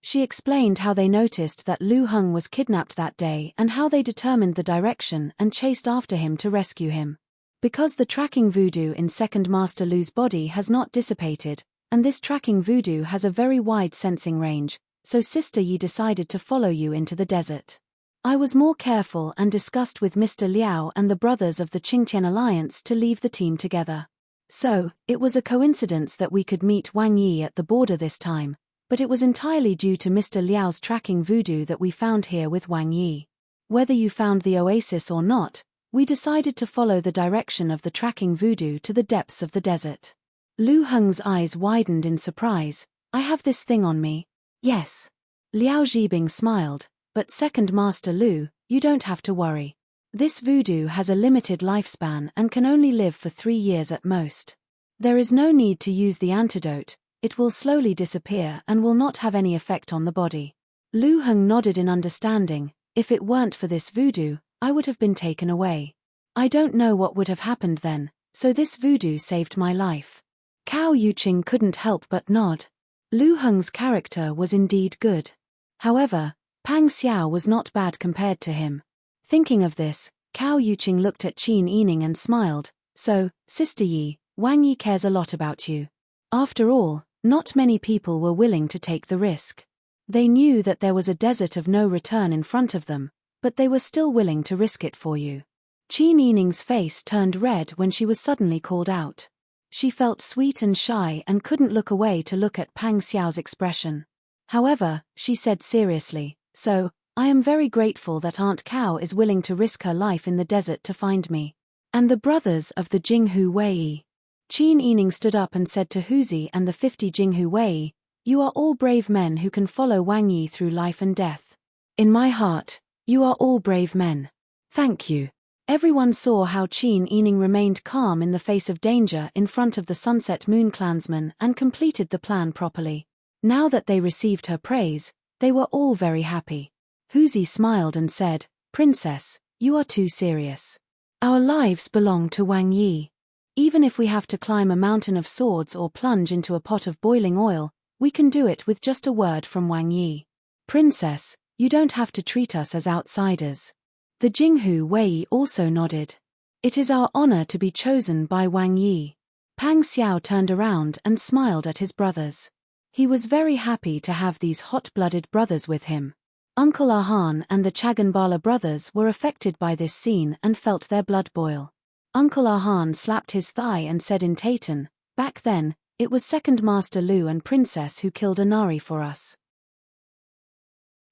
She explained how they noticed that Lu Heng was kidnapped that day and how they determined the direction and chased after him to rescue him. Because the tracking voodoo in Second Master Lu's body has not dissipated, and this tracking voodoo has a very wide sensing range, so Sister Yi decided to follow you into the desert. I was more careful and discussed with Mr. Liao and the brothers of the Qingtian Alliance to leave the team together. So, it was a coincidence that we could meet Wang Yi at the border this time, but it was entirely due to Mr. Liao's tracking voodoo that we found here with Wang Yi. Whether you found the oasis or not, we decided to follow the direction of the tracking voodoo to the depths of the desert. Lu Heng's eyes widened in surprise. "I have this thing on me." "Yes." Liao Zhibing smiled, "But Second Master Lu, you don't have to worry. This voodoo has a limited lifespan and can only live for 3 years at most. There is no need to use the antidote, it will slowly disappear and will not have any effect on the body." Lu Heng nodded in understanding. "If it weren't for this voodoo, I would have been taken away. I don't know what would have happened then, so this voodoo saved my life." Cao Yuqing couldn't help but nod. Lu Heng's character was indeed good. However, Pang Xiao was not bad compared to him. Thinking of this, Cao Yuqing looked at Qin Yining and smiled. "So, Sister Yi, Wang Yi cares a lot about you." After all, not many people were willing to take the risk. They knew that there was a desert of no return in front of them, but they were still willing to risk it for you. Qin Yining's face turned red when she was suddenly called out. She felt sweet and shy and couldn't look away to look at Pang Xiao's expression. However, she said seriously, "So, I am very grateful that Aunt Cao is willing to risk her life in the desert to find me. And the brothers of the Jinghu Wei." Qin Yining stood up and said to Huzi and the 50 Jinghu Wei, "You are all brave men who can follow Wang Yi through life and death. In my heart, you are all brave men. Thank you." Everyone saw how Qin Yining remained calm in the face of danger in front of the Sunset Moon clansmen and completed the plan properly. Now that they received her praise, they were all very happy. Huzi smiled and said, "Princess, you are too serious. Our lives belong to Wang Yi. Even if we have to climb a mountain of swords or plunge into a pot of boiling oil, we can do it with just a word from Wang Yi. Princess, you don't have to treat us as outsiders." The Jinghu Wei also nodded. "It is our honor to be chosen by Wang Yi." Pang Xiao turned around and smiled at his brothers. He was very happy to have these hot-blooded brothers with him. Uncle Ahan and the Chaganbala brothers were affected by this scene and felt their blood boil. Uncle Ahan slapped his thigh and said in Taitan, "Back then, it was Second Master Lu and Princess who killed Anari for us.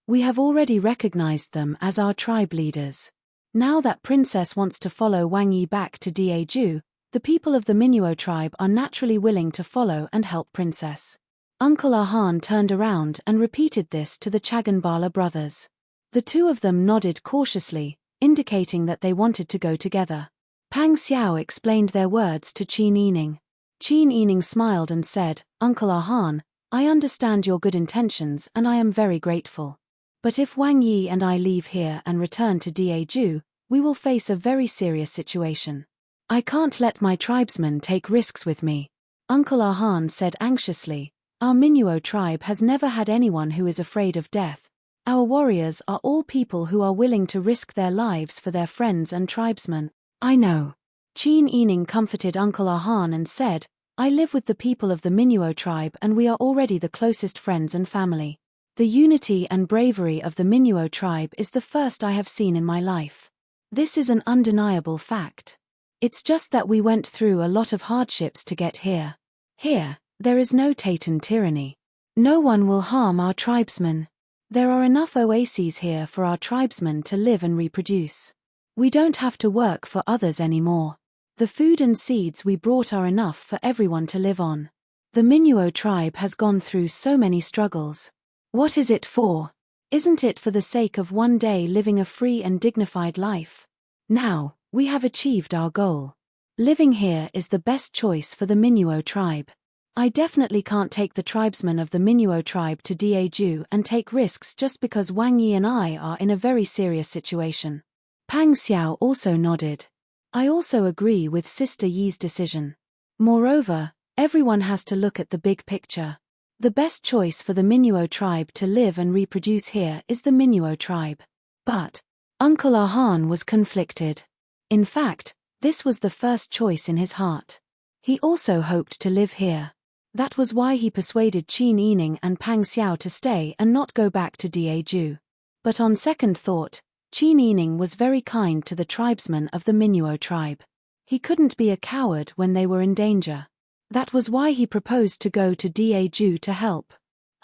We have already recognized them as our tribe leaders. Now that Princess wants to follow Wang Yi back to Daeju, the people of the Minuo tribe are naturally willing to follow and help Princess." Uncle Ahan turned around and repeated this to the Chaganbala brothers. The two of them nodded cautiously, indicating that they wanted to go together. Pang Xiao explained their words to Qin Yining. Qin Yining smiled and said, "Uncle Ahan, I understand your good intentions and I am very grateful. But if Wang Yi and I leave here and return to Daeju, we will face a very serious situation. I can't let my tribesmen take risks with me." Uncle Ahan said anxiously, "Our Minuo tribe has never had anyone who is afraid of death. Our warriors are all people who are willing to risk their lives for their friends and tribesmen." "I know." Qin Yining comforted Uncle Ahan and said, "I live with the people of the Minuo tribe and we are already the closest friends and family. The unity and bravery of the Minuo tribe is the first I have seen in my life. This is an undeniable fact. It's just that we went through a lot of hardships to get here. Here, there is no Taitan tyranny. No one will harm our tribesmen. There are enough oases here for our tribesmen to live and reproduce. We don't have to work for others anymore. The food and seeds we brought are enough for everyone to live on. The Minuo tribe has gone through so many struggles. What is it for?" Isn't it for the sake of one day living a free and dignified life? Now, we have achieved our goal. Living here is the best choice for the Minuo tribe. I definitely can't take the tribesmen of the Minuo tribe to Daeju and take risks just because Wang Yi and I are in a very serious situation. Pang Xiao also nodded. I also agree with Sister Yi's decision. Moreover, everyone has to look at the big picture. The best choice for the Minuo tribe to live and reproduce here is the Minuo tribe. But Uncle Ahan was conflicted. In fact, this was the first choice in his heart. He also hoped to live here. That was why he persuaded Qin Yining and Pang Xiao to stay and not go back to Daeju. But on second thought, Qin Yining was very kind to the tribesmen of the Minuo tribe. He couldn't be a coward when they were in danger. That was why he proposed to go to Daeju to help.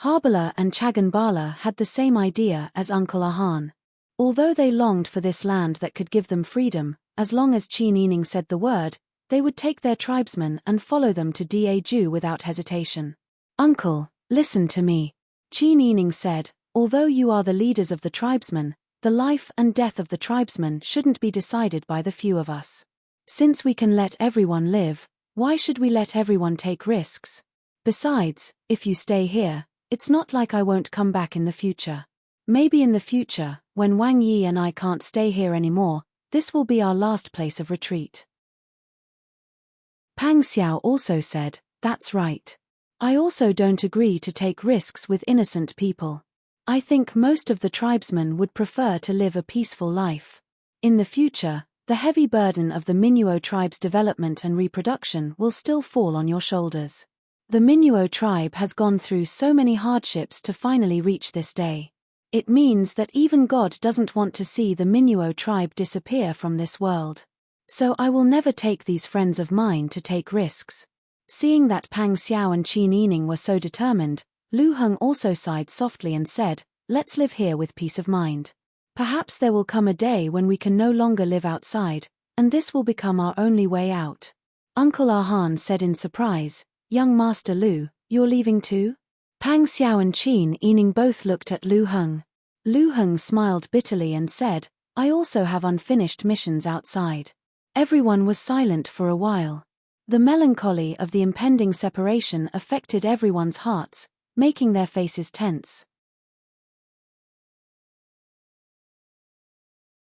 Harbala and Chaganbala had the same idea as Uncle Ahan. Although they longed for this land that could give them freedom, as long as Qin Yining said the word, they would take their tribesmen and follow them to Daeju without hesitation. Uncle, listen to me. Qin Yining said, although you are the leaders of the tribesmen, the life and death of the tribesmen shouldn't be decided by the few of us. Since we can let everyone live, why should we let everyone take risks? Besides, if you stay here, it's not like I won't come back in the future. Maybe in the future, when Wang Yi and I can't stay here anymore, this will be our last place of retreat. Pang Xiao also said, that's right. I also don't agree to take risks with innocent people. I think most of the tribesmen would prefer to live a peaceful life. In the future, the heavy burden of the Minuo tribe's development and reproduction will still fall on your shoulders. The Minuo tribe has gone through so many hardships to finally reach this day. It means that even God doesn't want to see the Minuo tribe disappear from this world. So I will never take these friends of mine to take risks. Seeing that Pang Xiao and Qin Yining were so determined, Lu Heng also sighed softly and said, let's live here with peace of mind. Perhaps there will come a day when we can no longer live outside, and this will become our only way out. Uncle Ahan said in surprise, young Master Lu, you're leaving too? Pang Xiao and Qin Yining both looked at Lu Heng. Lu Heng smiled bitterly and said, I also have unfinished missions outside. Everyone was silent for a while. The melancholy of the impending separation affected everyone's hearts, making their faces tense.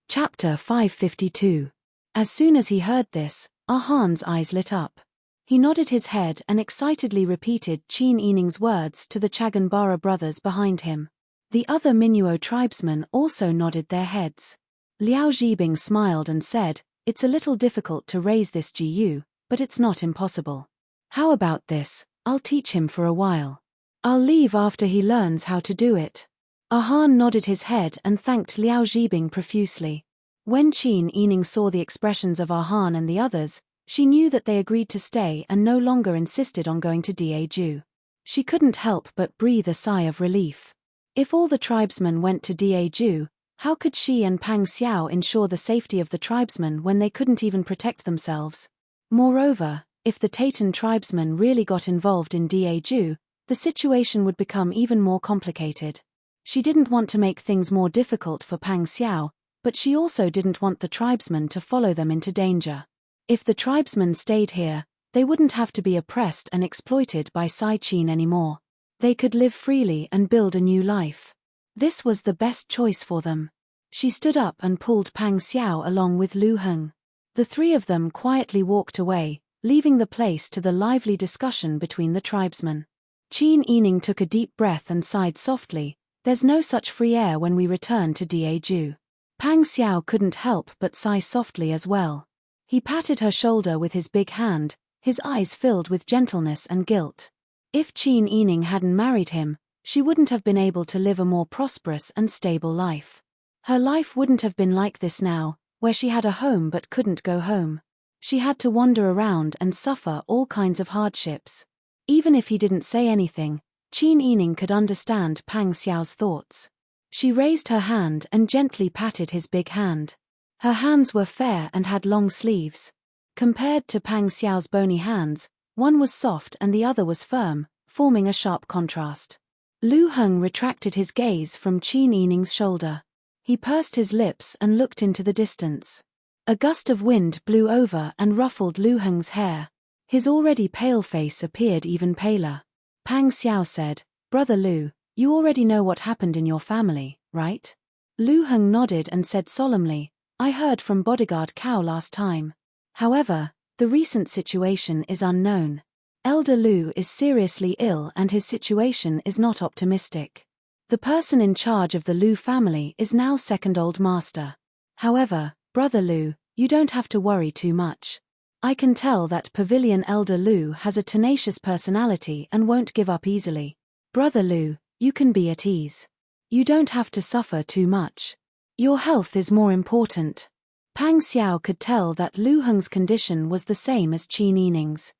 Chapter 552. As soon as he heard this, Ahan's eyes lit up. He nodded his head and excitedly repeated Qin Yining's words to the Chaganbara brothers behind him. The other Minuo tribesmen also nodded their heads. Liao Zhibing smiled and said, it's a little difficult to raise this Gu, but it's not impossible. How about this? I'll teach him for a while. I'll leave after he learns how to do it. Ahan nodded his head and thanked Liao Zhibing profusely. When Qin Yining saw the expressions of Ahan and the others, she knew that they agreed to stay and no longer insisted on going to Daeju. She couldn't help but breathe a sigh of relief. If all the tribesmen went to Daeju, how could she and Pang Xiao ensure the safety of the tribesmen when they couldn't even protect themselves? Moreover, if the Taytan tribesmen really got involved in Daeju, the situation would become even more complicated. She didn't want to make things more difficult for Pang Xiao, but she also didn't want the tribesmen to follow them into danger. If the tribesmen stayed here, they wouldn't have to be oppressed and exploited by Sai Qin anymore. They could live freely and build a new life. This was the best choice for them. She stood up and pulled Pang Xiao along with Lu Heng. The three of them quietly walked away, leaving the place to the lively discussion between the tribesmen. Qin Yining took a deep breath and sighed softly, there's no such free air when we return to Daeju. Pang Xiao couldn't help but sigh softly as well. He patted her shoulder with his big hand, his eyes filled with gentleness and guilt. If Qin Yining hadn't married him, she wouldn't have been able to live a more prosperous and stable life. Her life wouldn't have been like this now, where she had a home but couldn't go home. She had to wander around and suffer all kinds of hardships. Even if he didn't say anything, Qin Yining could understand Pang Xiao's thoughts. She raised her hand and gently patted his big hand. Her hands were fair and had long sleeves. Compared to Pang Xiao's bony hands, one was soft and the other was firm, forming a sharp contrast. Lu Heng retracted his gaze from Qin Yining's shoulder. He pursed his lips and looked into the distance. A gust of wind blew over and ruffled Lu Heng's hair. His already pale face appeared even paler. Pang Xiao said, "Brother Lu, you already know what happened in your family, right?" Lu Heng nodded and said solemnly, "I heard from bodyguard Cao last time. However, the recent situation is unknown. Elder Lu is seriously ill and his situation is not optimistic. The person in charge of the Lu family is now second old master. However, Brother Lu, you don't have to worry too much. I can tell that Pavilion Elder Lu has a tenacious personality and won't give up easily. Brother Lu, you can be at ease. You don't have to suffer too much. Your health is more important." Pang Xiao could tell that Lu Heng's condition was the same as Qin Yining's.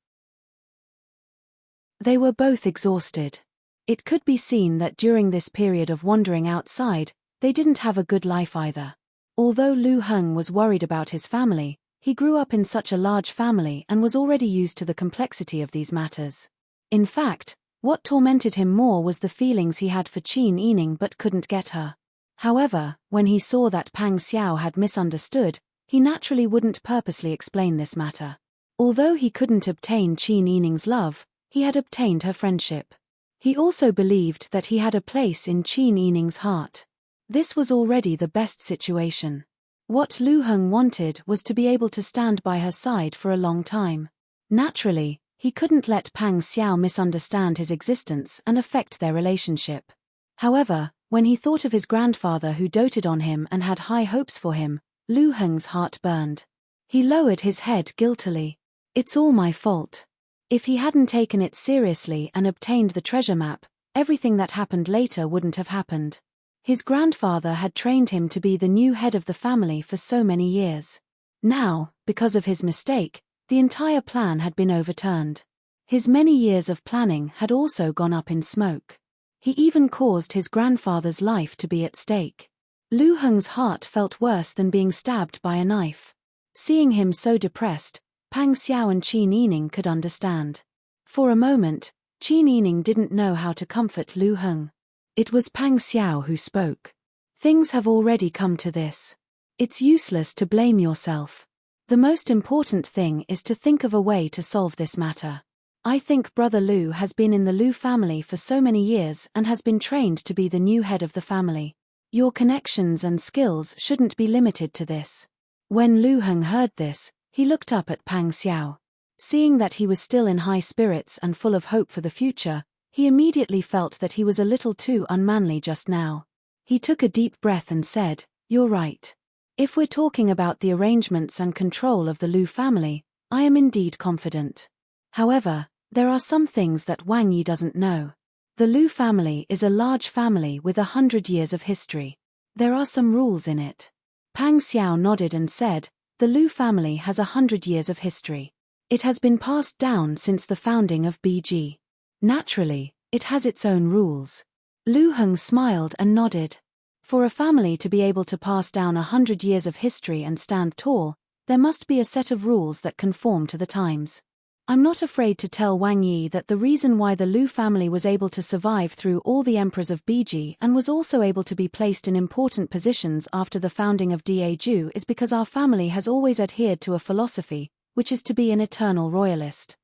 They were both exhausted. It could be seen that during this period of wandering outside, they didn't have a good life either. Although Lu Heng was worried about his family, he grew up in such a large family and was already used to the complexity of these matters. In fact, what tormented him more was the feelings he had for Qin Yining but couldn't get her. However, when he saw that Pang Xiao had misunderstood, he naturally wouldn't purposely explain this matter. Although he couldn't obtain Qin Yining's love, he had obtained her friendship. He also believed that he had a place in Qin Yining's heart. This was already the best situation. What Lu Heng wanted was to be able to stand by her side for a long time. Naturally, he couldn't let Pang Xiao misunderstand his existence and affect their relationship. However, when he thought of his grandfather who doted on him and had high hopes for him, Lu Heng's heart burned. He lowered his head guiltily. "It's all my fault." If he hadn't taken it seriously and obtained the treasure map, everything that happened later wouldn't have happened. His grandfather had trained him to be the new head of the family for so many years. Now, because of his mistake, the entire plan had been overturned. His many years of planning had also gone up in smoke. He even caused his grandfather's life to be at stake. Lu Heng's heart felt worse than being stabbed by a knife. Seeing him so depressed, Pang Xiao and Qin Yining could understand. For a moment, Qin Yining didn't know how to comfort Lu Heng. It was Pang Xiao who spoke. "Things have already come to this. It's useless to blame yourself. The most important thing is to think of a way to solve this matter. I think Brother Lu has been in the Lu family for so many years and has been trained to be the new head of the family. Your connections and skills shouldn't be limited to this." When Lu Heng heard this, he looked up at Pang Xiao. Seeing that he was still in high spirits and full of hope for the future, he immediately felt that he was a little too unmanly just now. He took a deep breath and said, "You're right. If we're talking about the arrangements and control of the Lu family, I am indeed confident. However, there are some things that Wang Yi doesn't know. The Lu family is a large family with 100 years of history. There are some rules in it." Pang Xiao nodded and said, "The Lu family has 100 years of history. It has been passed down since the founding of BG. Naturally, it has its own rules." Lu Heng smiled and nodded. For a family to be able to pass down 100 years of history and stand tall, there must be a set of rules that conform to the times. I'm not afraid to tell Wang Yi that the reason why the Lu family was able to survive through all the emperors of BG and was also able to be placed in important positions after the founding of Daju is because our family has always adhered to a philosophy, which is to be an eternal royalist.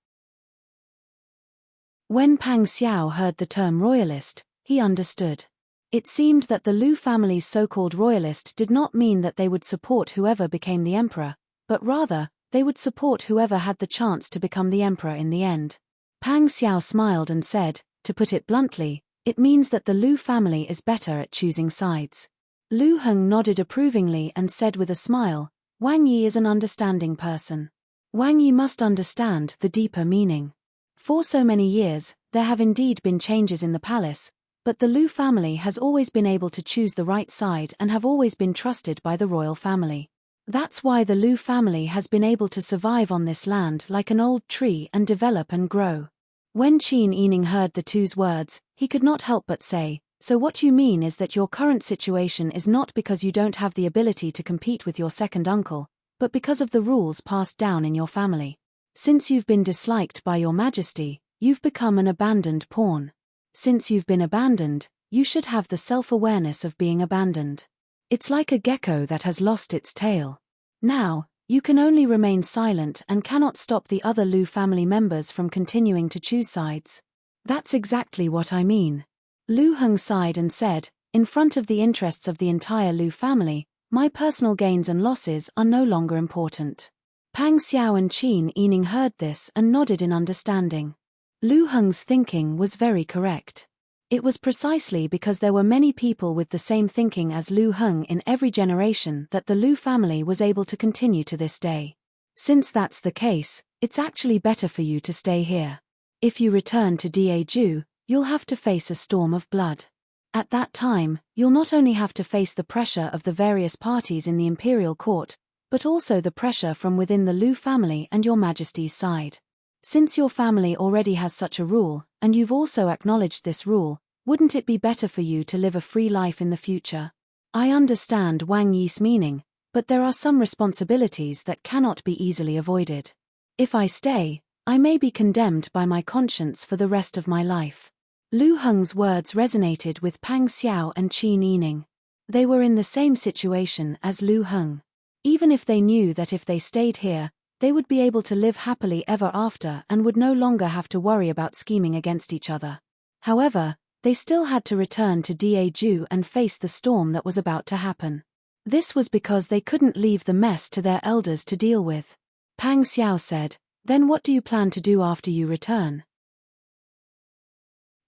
When Pang Xiao heard the term royalist, he understood. It seemed that the Lu family's so-called royalist did not mean that they would support whoever became the emperor, but rather, they would support whoever had the chance to become the emperor in the end. Pang Xiao smiled and said, "To put it bluntly, it means that the Lu family is better at choosing sides." Lu Heng nodded approvingly and said with a smile, "Wang Yi is an understanding person. Wang Yi must understand the deeper meaning. For so many years, there have indeed been changes in the palace, but the Lu family has always been able to choose the right side and have always been trusted by the royal family. That's why the Lu family has been able to survive on this land like an old tree and develop and grow." When Qin Yining heard the two's words, he could not help but say, "So what you mean is that your current situation is not because you don't have the ability to compete with your second uncle, but because of the rules passed down in your family. Since you've been disliked by your majesty, you've become an abandoned pawn. Since you've been abandoned, you should have the self-awareness of being abandoned. It's like a gecko that has lost its tail. Now, you can only remain silent and cannot stop the other Lu family members from continuing to choose sides. That's exactly what I mean. Lu Heng sighed and said, in front of the interests of the entire Lu family, my personal gains and losses are no longer important. Pang Xiao and Qin Yining heard this and nodded in understanding. Lu Heng's thinking was very correct. It was precisely because there were many people with the same thinking as Lu Heng in every generation that the Lu family was able to continue to this day. Since that's the case, it's actually better for you to stay here. If you return to Daeju, you'll have to face a storm of blood. At that time, you'll not only have to face the pressure of the various parties in the imperial court, but also the pressure from within the Lu family and your majesty's side. Since your family already has such a rule, and you've also acknowledged this rule, wouldn't it be better for you to live a free life in the future? I understand Wang Yi's meaning, but there are some responsibilities that cannot be easily avoided. If I stay, I may be condemned by my conscience for the rest of my life. Lu Heng's words resonated with Pang Xiao and Qin Yining. They were in the same situation as Lu Heng. Even if they knew that if they stayed here, they would be able to live happily ever after and would no longer have to worry about scheming against each other. However, they still had to return to Daeju and face the storm that was about to happen. This was because they couldn't leave the mess to their elders to deal with. Pang Xiao said, "Then what do you plan to do after you return?"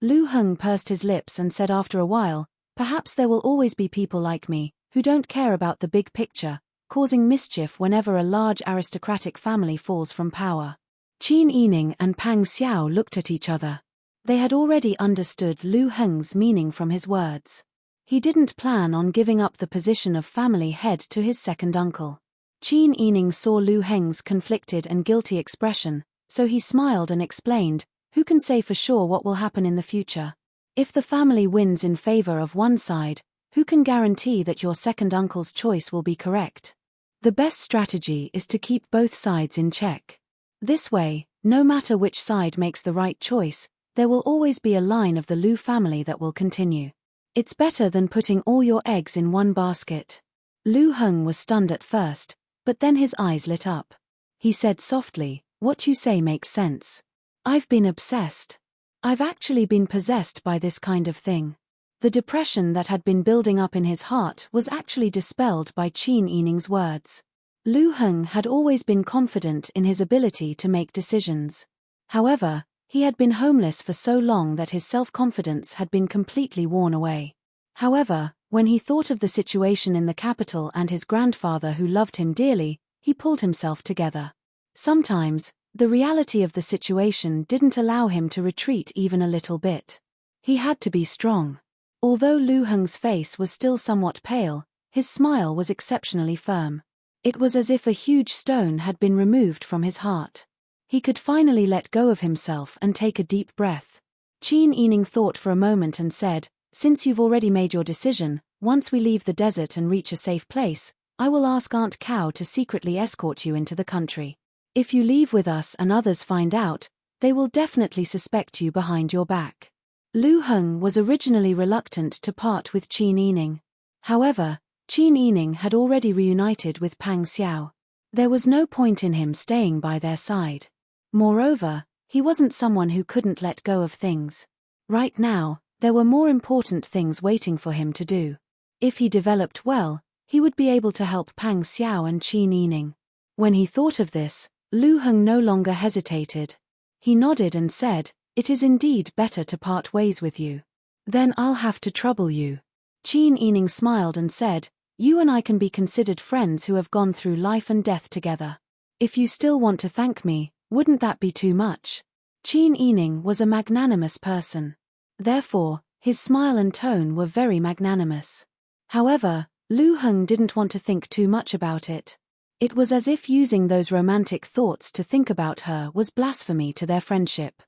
Lu Heng pursed his lips and said after a while, "Perhaps there will always be people like me, who don't care about the big picture, causing mischief whenever a large aristocratic family falls from power." Qin Yining and Pang Xiao looked at each other. They had already understood Lu Heng's meaning from his words. He didn't plan on giving up the position of family head to his second uncle. Qin Yining saw Lu Heng's conflicted and guilty expression, so he smiled and explained, "Who can say for sure what will happen in the future? If the family wins in favor of one side, who can guarantee that your second uncle's choice will be correct? The best strategy is to keep both sides in check. This way, no matter which side makes the right choice, there will always be a line of the Lu family that will continue. It's better than putting all your eggs in one basket." Lu Heng was stunned at first, but then his eyes lit up. He said softly, "What you say makes sense. I've been obsessed. I've actually been possessed by this kind of thing." The depression that had been building up in his heart was actually dispelled by Qin Yining's words. Lu Heng had always been confident in his ability to make decisions. However, he had been homeless for so long that his self-confidence had been completely worn away. However, when he thought of the situation in the capital and his grandfather who loved him dearly, he pulled himself together. Sometimes, the reality of the situation didn't allow him to retreat even a little bit. He had to be strong. Although Lu Heng's face was still somewhat pale, his smile was exceptionally firm. It was as if a huge stone had been removed from his heart. He could finally let go of himself and take a deep breath. Qin Yining thought for a moment and said, "Since you've already made your decision, once we leave the desert and reach a safe place, I will ask Aunt Cow to secretly escort you into the country. If you leave with us and others find out, they will definitely suspect you behind your back." Lu Heng was originally reluctant to part with Qin Yining. However, Qin Yining had already reunited with Pang Xiao. There was no point in him staying by their side. Moreover, he wasn't someone who couldn't let go of things. Right now, there were more important things waiting for him to do. If he developed well, he would be able to help Pang Xiao and Qin Yining. When he thought of this, Lu Heng no longer hesitated. He nodded and said, "It is indeed better to part ways with you. Then I'll have to trouble you." Qin Yining smiled and said, "You and I can be considered friends who have gone through life and death together. If you still want to thank me, wouldn't that be too much?" Qin Yining was a magnanimous person. Therefore, his smile and tone were very magnanimous. However, Lu Heng didn't want to think too much about it. It was as if using those romantic thoughts to think about her was blasphemy to their friendship.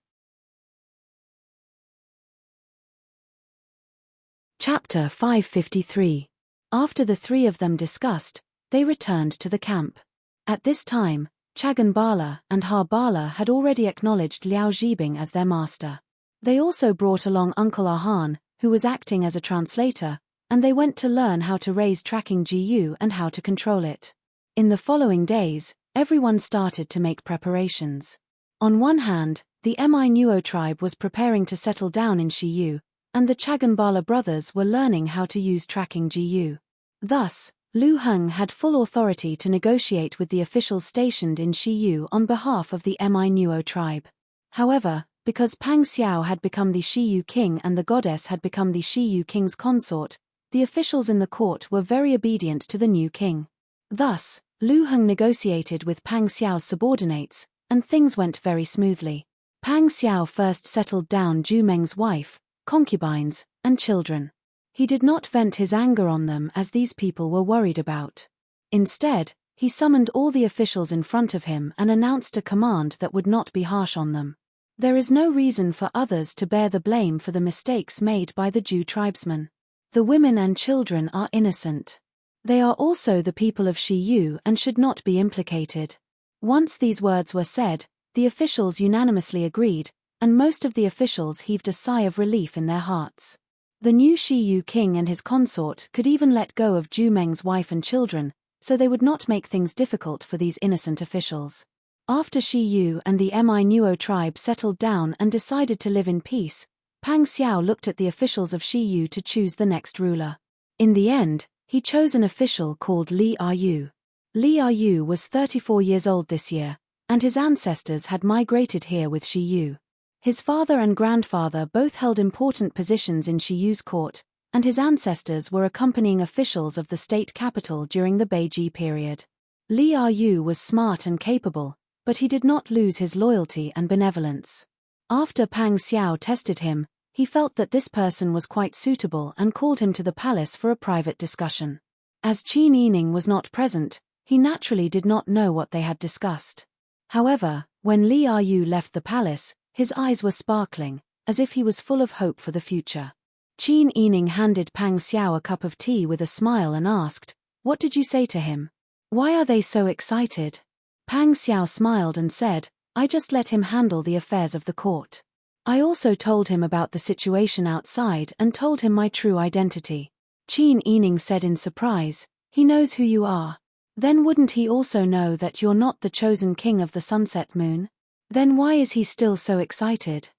Chapter 553. After the three of them discussed, they returned to the camp. At this time, Chagan Bala and Har Bala had already acknowledged Liao Zhibing as their master. They also brought along Uncle Arhan, who was acting as a translator, and they went to learn how to raise tracking GU and how to control it. In the following days, everyone started to make preparations. On one hand, the Mi Nuo tribe was preparing to settle down in Shiyu, and the Chaganbala brothers were learning how to use tracking GU. Thus, Lu Heng had full authority to negotiate with the officials stationed in Shiyu on behalf of the Mi Nuo tribe. However, because Pang Xiao had become the Shiyu king and the goddess had become the Shiyu king's consort, the officials in the court were very obedient to the new king. Thus, Lu Heng negotiated with Pang Xiao's subordinates, and things went very smoothly. Pang Xiao first settled down Zhu Meng's wife, concubines, and children. He did not vent his anger on them as these people were worried about. Instead, he summoned all the officials in front of him and announced a command that would not be harsh on them. There is no reason for others to bear the blame for the mistakes made by the Zhu tribesmen. The women and children are innocent. They are also the people of Shiyu and should not be implicated. Once these words were said, the officials unanimously agreed, and most of the officials heaved a sigh of relief in their hearts. The new Shiyu king and his consort could even let go of Zhu Meng's wife and children, so they would not make things difficult for these innocent officials. After Shiyu and the Mi Nuo tribe settled down and decided to live in peace, Pang Xiao looked at the officials of Shiyu to choose the next ruler. In the end, he chose an official called Li Ayu. Li Ayu was 34 years old this year, and his ancestors had migrated here with Shiyu. His father and grandfather both held important positions in Shiyu's court, and his ancestors were accompanying officials of the state capital during the Beiji period. Li Ayu was smart and capable, but he did not lose his loyalty and benevolence. After Pang Xiao tested him, he felt that this person was quite suitable and called him to the palace for a private discussion. As Qin Yining was not present, he naturally did not know what they had discussed. However, when Li Ayu left the palace, his eyes were sparkling, as if he was full of hope for the future. Qin Yining handed Pang Xiao a cup of tea with a smile and asked, "What did you say to him? Why are they so excited?" Pang Xiao smiled and said, "I just let him handle the affairs of the court. I also told him about the situation outside and told him my true identity." Qin Yining said in surprise, "He knows who you are. Then wouldn't he also know that you're not the chosen king of the sunset moon? Then why is he still so excited?"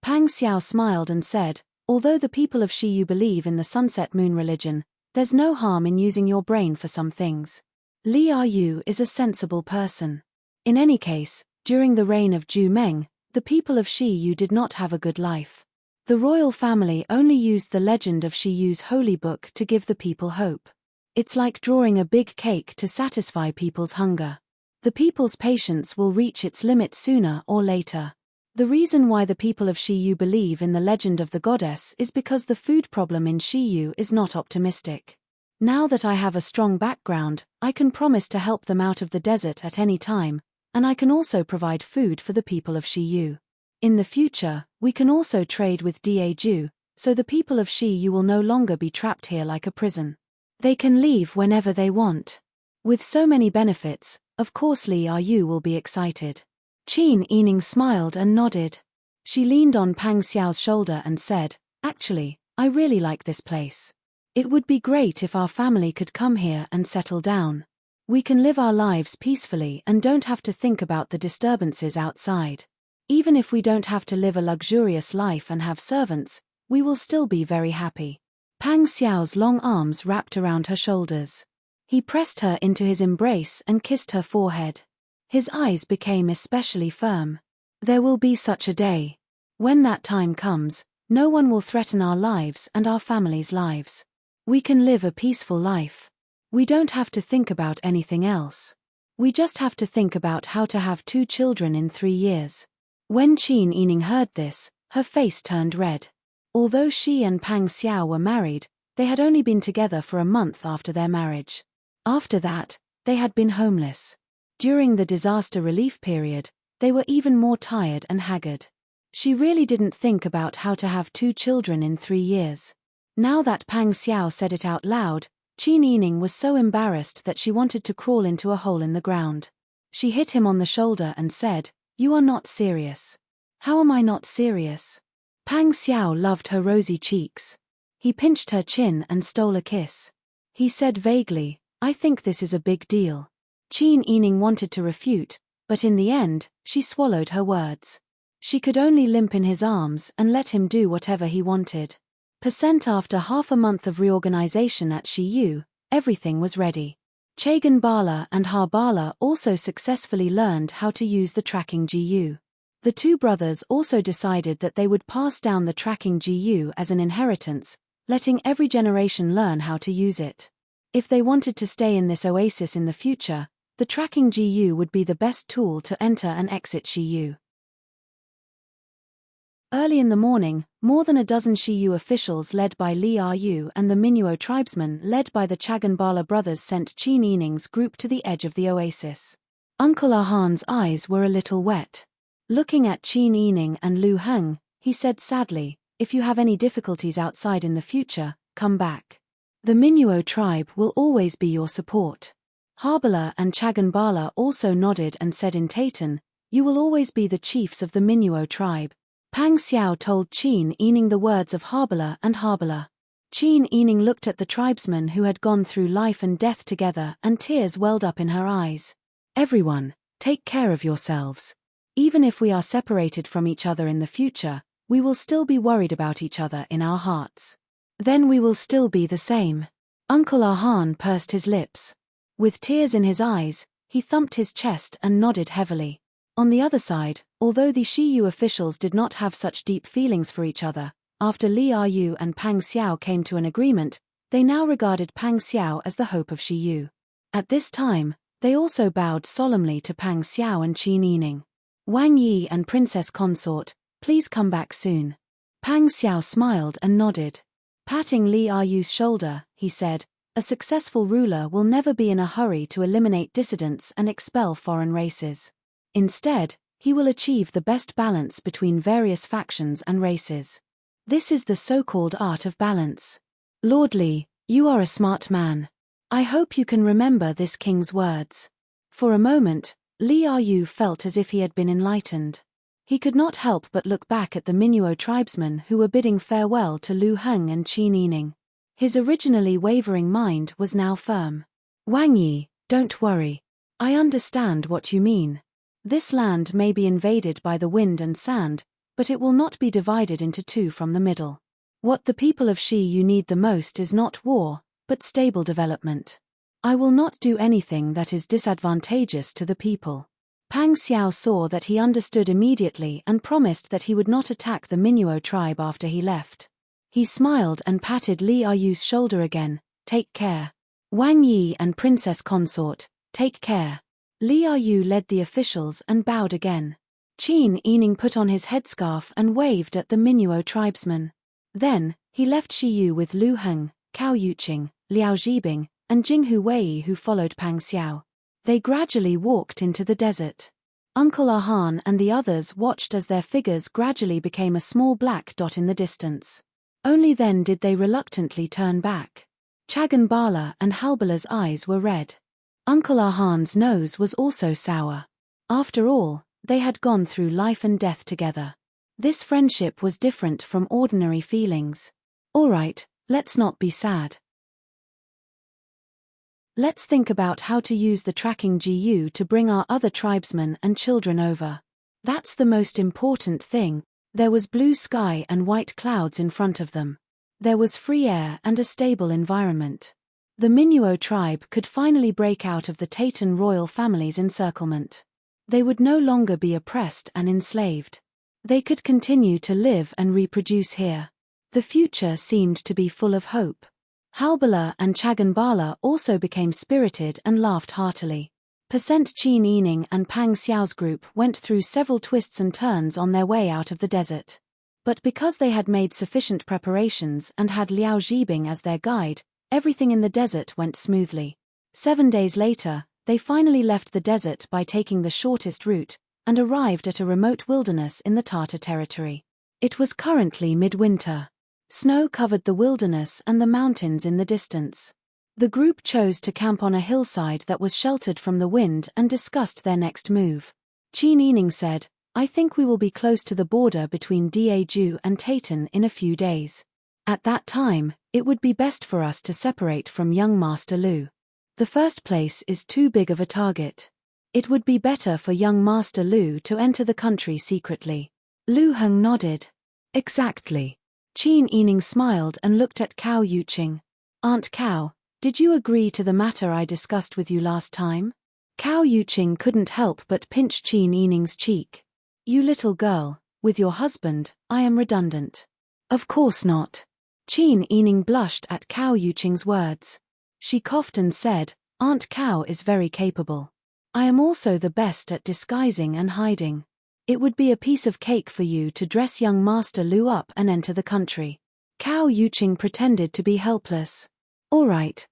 Pang Xiao smiled and said, "Although the people of Shiyu believe in the sunset moon religion, there's no harm in using your brain for some things. Li Ayu is a sensible person. In any case, during the reign of Zhu Meng, the people of Shiyu did not have a good life. The royal family only used the legend of Shiyu's holy book to give the people hope. It's like drawing a big cake to satisfy people's hunger. The people's patience will reach its limit sooner or later. The reason why the people of Shiyu believe in the legend of the goddess is because the food problem in Shiyu is not optimistic. Now that I have a strong background, I can promise to help them out of the desert at any time, and I can also provide food for the people of Shiyu. In the future, we can also trade with Daeju, so the people of Shiyu will no longer be trapped here like a prison. They can leave whenever they want. With so many benefits, of course Li Ayu will be excited." Qin Yining smiled and nodded. She leaned on Pang Xiao's shoulder and said, "Actually, I really like this place. It would be great if our family could come here and settle down. We can live our lives peacefully and don't have to think about the disturbances outside. Even if we don't have to live a luxurious life and have servants, we will still be very happy." Pang Xiao's long arms wrapped around her shoulders. He pressed her into his embrace and kissed her forehead. His eyes became especially firm. "There will be such a day. When that time comes, no one will threaten our lives and our families' lives. We can live a peaceful life. We don't have to think about anything else. We just have to think about how to have 2 children in 3 years." When Qin Yining heard this, her face turned red. Although she and Pang Xiao were married, they had only been together for a month after their marriage. After that, they had been homeless. During the disaster relief period, they were even more tired and haggard. She really didn't think about how to have 2 children in 3 years. Now that Pang Xiao said it out loud, Qin Yining was so embarrassed that she wanted to crawl into a hole in the ground. She hit him on the shoulder and said, "You are not serious. How am I not serious? Pang Xiao loved her rosy cheeks. He pinched her chin and stole a kiss. He said vaguely, I think this is a big deal. Qin Yining wanted to refute, but in the end, she swallowed her words. She could only limp in his arms and let him do whatever he wanted. After half a month of reorganization at Shiyu, everything was ready. Chagan Bala and Har Bala also successfully learned how to use the tracking GU. The two brothers also decided that they would pass down the tracking GU as an inheritance, letting every generation learn how to use it. If they wanted to stay in this oasis in the future, the tracking GU would be the best tool to enter and exit Shiyu. Early in the morning, more than a dozen Shiyu officials led by Li Yu and the Minuo tribesmen led by the Chagan Bala brothers sent Qin Yining's group to the edge of the oasis. Uncle Ahan's eyes were a little wet. Looking at Qin Yining and Lu Heng, he said sadly, if you have any difficulties outside in the future, come back. The Minuo tribe will always be your support. Harbala and Chagan Bala also nodded and said in Taitan, you will always be the chiefs of the Minuo tribe. Pang Xiao told Qin Yining the words of Harbala and Harbala. Qin Yining looked at the tribesmen who had gone through life and death together and tears welled up in her eyes. Everyone, take care of yourselves. Even if we are separated from each other in the future, we will still be worried about each other in our hearts. Then we will still be the same. Uncle Ahan pursed his lips. With tears in his eyes, he thumped his chest and nodded heavily. On the other side, although the Shiyu officials did not have such deep feelings for each other, after Li Yu and Pang Xiao came to an agreement, they now regarded Pang Xiao as the hope of Shiyu. At this time, they also bowed solemnly to Pang Xiao and Qin Yining. Wang Yi and Princess Consort, please come back soon. Pang Xiao smiled and nodded. Patting Li Yu's shoulder, he said, a successful ruler will never be in a hurry to eliminate dissidents and expel foreign races. Instead, he will achieve the best balance between various factions and races. This is the so-called art of balance. Lord Li, you are a smart man. I hope you can remember this king's words. For a moment, Li Yu felt as if he had been enlightened. He could not help but look back at the Minuo tribesmen who were bidding farewell to Lu Heng and Qin Yining. His originally wavering mind was now firm. Wang Yi, don't worry. I understand what you mean. This land may be invaded by the wind and sand, but it will not be divided into two from the middle. What the people of Shiyu need the most is not war, but stable development. I will not do anything that is disadvantageous to the people. Pang Xiao saw that he understood immediately and promised that he would not attack the Minuo tribe after he left. He smiled and patted Li Yu's shoulder again, take care. Wang Yi and Princess Consort, take care. Li Yu led the officials and bowed again. Qin Yining put on his headscarf and waved at the Minuo tribesmen. Then, he left Shiyu with Lu Heng, Cao Yuqing, Liao Zhibing, and Jinghu Wei who followed Pang Xiao. They gradually walked into the desert. Uncle Ahan and the others watched as their figures gradually became a small black dot in the distance. Only then did they reluctantly turn back. Chagan Bala and Halbala's eyes were red. Uncle Ahan's nose was also sour. After all, they had gone through life and death together. This friendship was different from ordinary feelings. All right, let's not be sad. Let's think about how to use the tracking GU to bring our other tribesmen and children over. That's the most important thing. There was blue sky and white clouds in front of them. There was free air and a stable environment. The Minuo tribe could finally break out of the Taitan royal family's encirclement. They would no longer be oppressed and enslaved. They could continue to live and reproduce here. The future seemed to be full of hope. Halbala and Chagan Bala also became spirited and laughed heartily. Qin Yining and Pang Xiao's group went through several twists and turns on their way out of the desert. But because they had made sufficient preparations and had Liao Zhibing as their guide, everything in the desert went smoothly. 7 days later, they finally left the desert by taking the shortest route, and arrived at a remote wilderness in the Tartar territory. It was currently midwinter. Snow covered the wilderness and the mountains in the distance. The group chose to camp on a hillside that was sheltered from the wind and discussed their next move. Qin Yining said, I think we will be close to the border between Daju and Tayton in a few days. At that time, it would be best for us to separate from young Master Lu. The first place is too big of a target. It would be better for young Master Lu to enter the country secretly. Lu Heng nodded. Exactly. Qin Yining smiled and looked at Cao Yuqing. Aunt Cao, did you agree to the matter I discussed with you last time? Cao Yuqing couldn't help but pinch Qin Yining's cheek. You little girl, with your husband, I am redundant. Of course not. Qin Yining blushed at Cao Yuqing's words. She coughed and said, Aunt Cao is very capable. I am also the best at disguising and hiding. It would be a piece of cake for you to dress young Master Lu up and enter the country. Cao Yuqing pretended to be helpless. All right.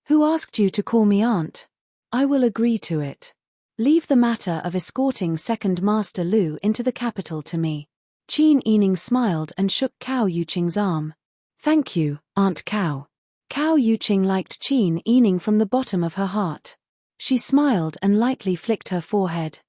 Who asked you to call me aunt? I will agree to it. Leave the matter of escorting second Master Lu into the capital to me. Qin Yining smiled and shook Cao Yuqing's arm. Thank you, Aunt Cao. Cao Yuqing liked Qin Yining from the bottom of her heart. She smiled and lightly flicked her forehead.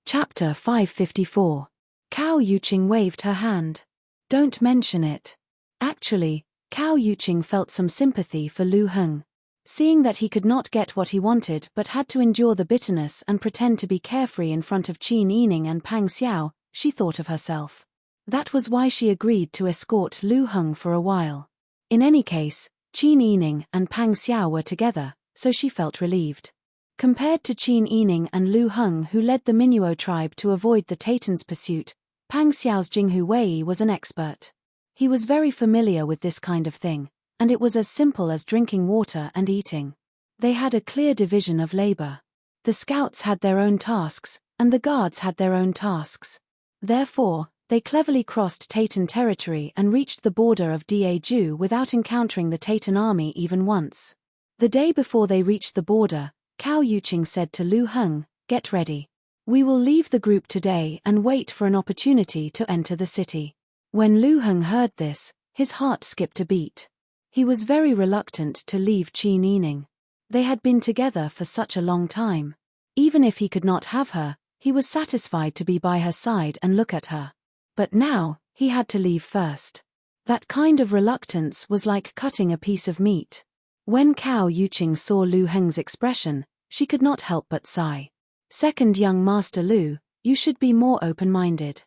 Chapter 554. Cao Yuqing waved her hand. Don't mention it. Actually, Cao Yuqing felt some sympathy for Lu Heng. Seeing that he could not get what he wanted but had to endure the bitterness and pretend to be carefree in front of Qin Yining and Pang Xiao, she thought of herself. That was why she agreed to escort Lu Heng for a while. In any case, Qin Yining and Pang Xiao were together, so she felt relieved. Compared to Qin Yining and Lu Heng, who led the Minuo tribe to avoid the Tayton's pursuit, Pang Xiao's Jinghu Wei was an expert. He was very familiar with this kind of thing, and it was as simple as drinking water and eating. They had a clear division of labor. The scouts had their own tasks, and the guards had their own tasks. Therefore, they cleverly crossed Tayton territory and reached the border of Daju without encountering the Tayton army even once. The day before they reached the border, Cao Yuqing said to Lu Heng, "Get ready. We will leave the group today and wait for an opportunity to enter the city." When Lu Heng heard this, his heart skipped a beat. He was very reluctant to leave Qin Yining. They had been together for such a long time. Even if he could not have her, he was satisfied to be by her side and look at her. But now, he had to leave first. That kind of reluctance was like cutting a piece of meat. When Cao Yuqing saw Lu Heng's expression, she could not help but sigh. Second young Master Lu, you should be more open-minded.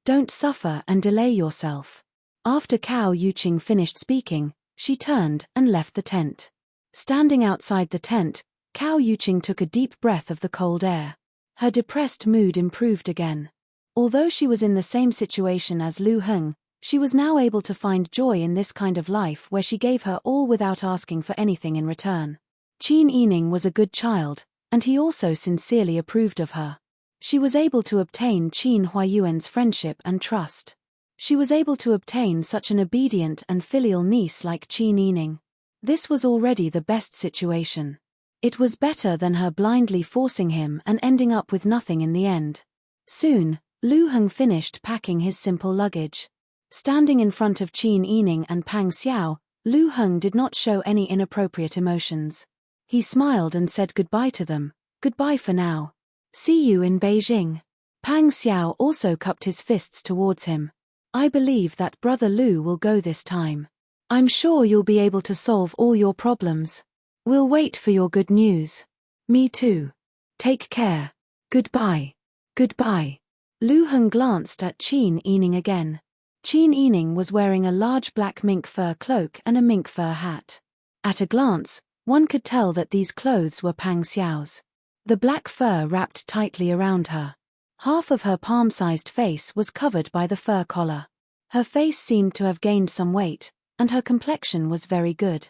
Don't suffer and delay yourself. After Cao Yuqing finished speaking, she turned and left the tent. Standing outside the tent, Cao Yuqing took a deep breath of the cold air. Her depressed mood improved again. Although she was in the same situation as Lu Heng, she was now able to find joy in this kind of life where she gave her all without asking for anything in return. Qin Yining was a good child, and he also sincerely approved of her. She was able to obtain Qin Huayuan's friendship and trust. She was able to obtain such an obedient and filial niece like Qin Yining. This was already the best situation. It was better than her blindly forcing him and ending up with nothing in the end. Soon, Lu Heng finished packing his simple luggage. Standing in front of Qin Yining and Pang Xiao, Lu Heng did not show any inappropriate emotions. He smiled and said goodbye to them. Goodbye for now. See you in Beijing. Pang Xiao also cupped his fists towards him. I believe that Brother Lu will go this time. I'm sure you'll be able to solve all your problems. We'll wait for your good news. Me too. Take care. Goodbye. Goodbye. Lu Heng glanced at Qin Yining again. Qin Yining was wearing a large black mink fur cloak and a mink fur hat. At a glance, one could tell that these clothes were Pang Xiao's. The black fur wrapped tightly around her. Half of her palm-sized face was covered by the fur collar. Her face seemed to have gained some weight, and her complexion was very good.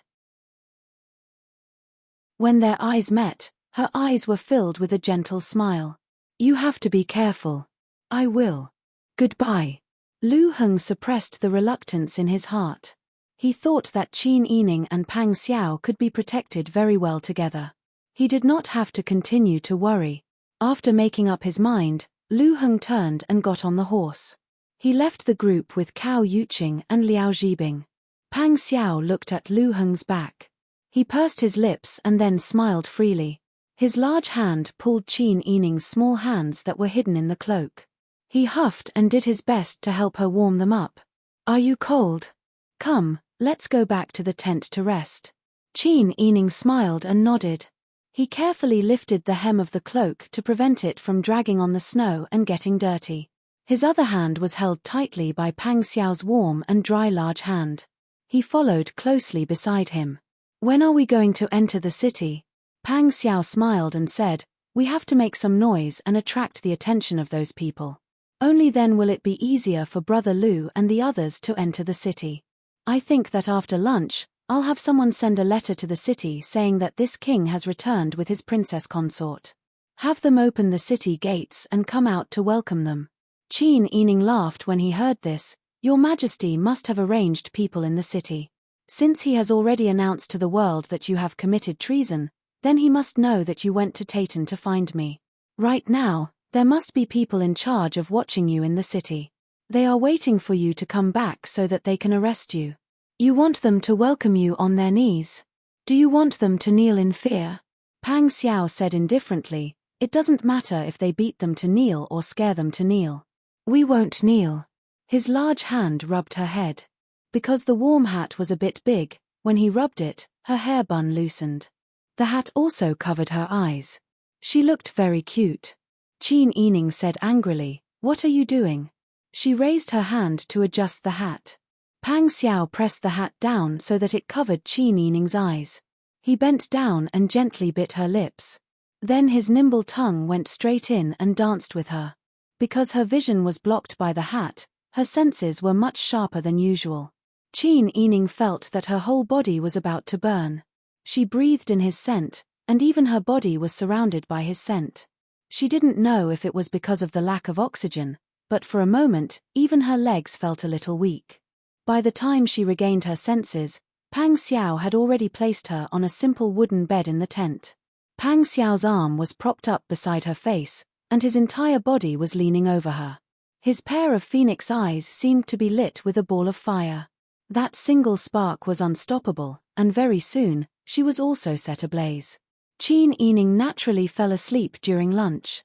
When their eyes met, her eyes were filled with a gentle smile. You have to be careful. I will. Goodbye. Lu Heng suppressed the reluctance in his heart. He thought that Qin Yining and Pang Xiao could be protected very well together. He did not have to continue to worry. After making up his mind, Lu Heng turned and got on the horse. He left the group with Cao Yuqing and Liao Zhibing. Pang Xiao looked at Lu Heng's back. He pursed his lips and then smiled freely. His large hand pulled Qin Yining's small hands that were hidden in the cloak. He huffed and did his best to help her warm them up. Are you cold? Come, let's go back to the tent to rest. Qin Yining smiled and nodded. He carefully lifted the hem of the cloak to prevent it from dragging on the snow and getting dirty. His other hand was held tightly by Pang Xiao's warm and dry large hand. He followed closely beside him. When are we going to enter the city? Pang Xiao smiled and said, we have to make some noise and attract the attention of those people. Only then will it be easier for Brother Lu and the others to enter the city. I think that after lunch, I'll have someone send a letter to the city saying that this king has returned with his princess consort. Have them open the city gates and come out to welcome them. Qin Yining laughed when he heard this. Your Majesty must have arranged people in the city. Since he has already announced to the world that you have committed treason, then he must know that you went to Tayton to find me. Right now, there must be people in charge of watching you in the city. They are waiting for you to come back so that they can arrest you. You want them to welcome you on their knees. Do you want them to kneel in fear? Pang Xiao said indifferently, it doesn't matter if they beat them to kneel or scare them to kneel. We won't kneel. His large hand rubbed her head. Because the warm hat was a bit big, when he rubbed it, her hair bun loosened. The hat also covered her eyes. She looked very cute. Qin Yining said angrily, what are you doing? She raised her hand to adjust the hat. Pang Xiao pressed the hat down so that it covered Qin Yining's eyes. He bent down and gently bit her lips. Then his nimble tongue went straight in and danced with her. Because her vision was blocked by the hat, her senses were much sharper than usual. Qin Yining felt that her whole body was about to burn. She breathed in his scent, and even her body was surrounded by his scent. She didn't know if it was because of the lack of oxygen, but for a moment, even her legs felt a little weak. By the time she regained her senses, Pang Xiao had already placed her on a simple wooden bed in the tent. Pang Xiao's arm was propped up beside her face, and his entire body was leaning over her. His pair of phoenix eyes seemed to be lit with a ball of fire. That single spark was unstoppable, and very soon, she was also set ablaze. Qin Yining naturally fell asleep during lunch.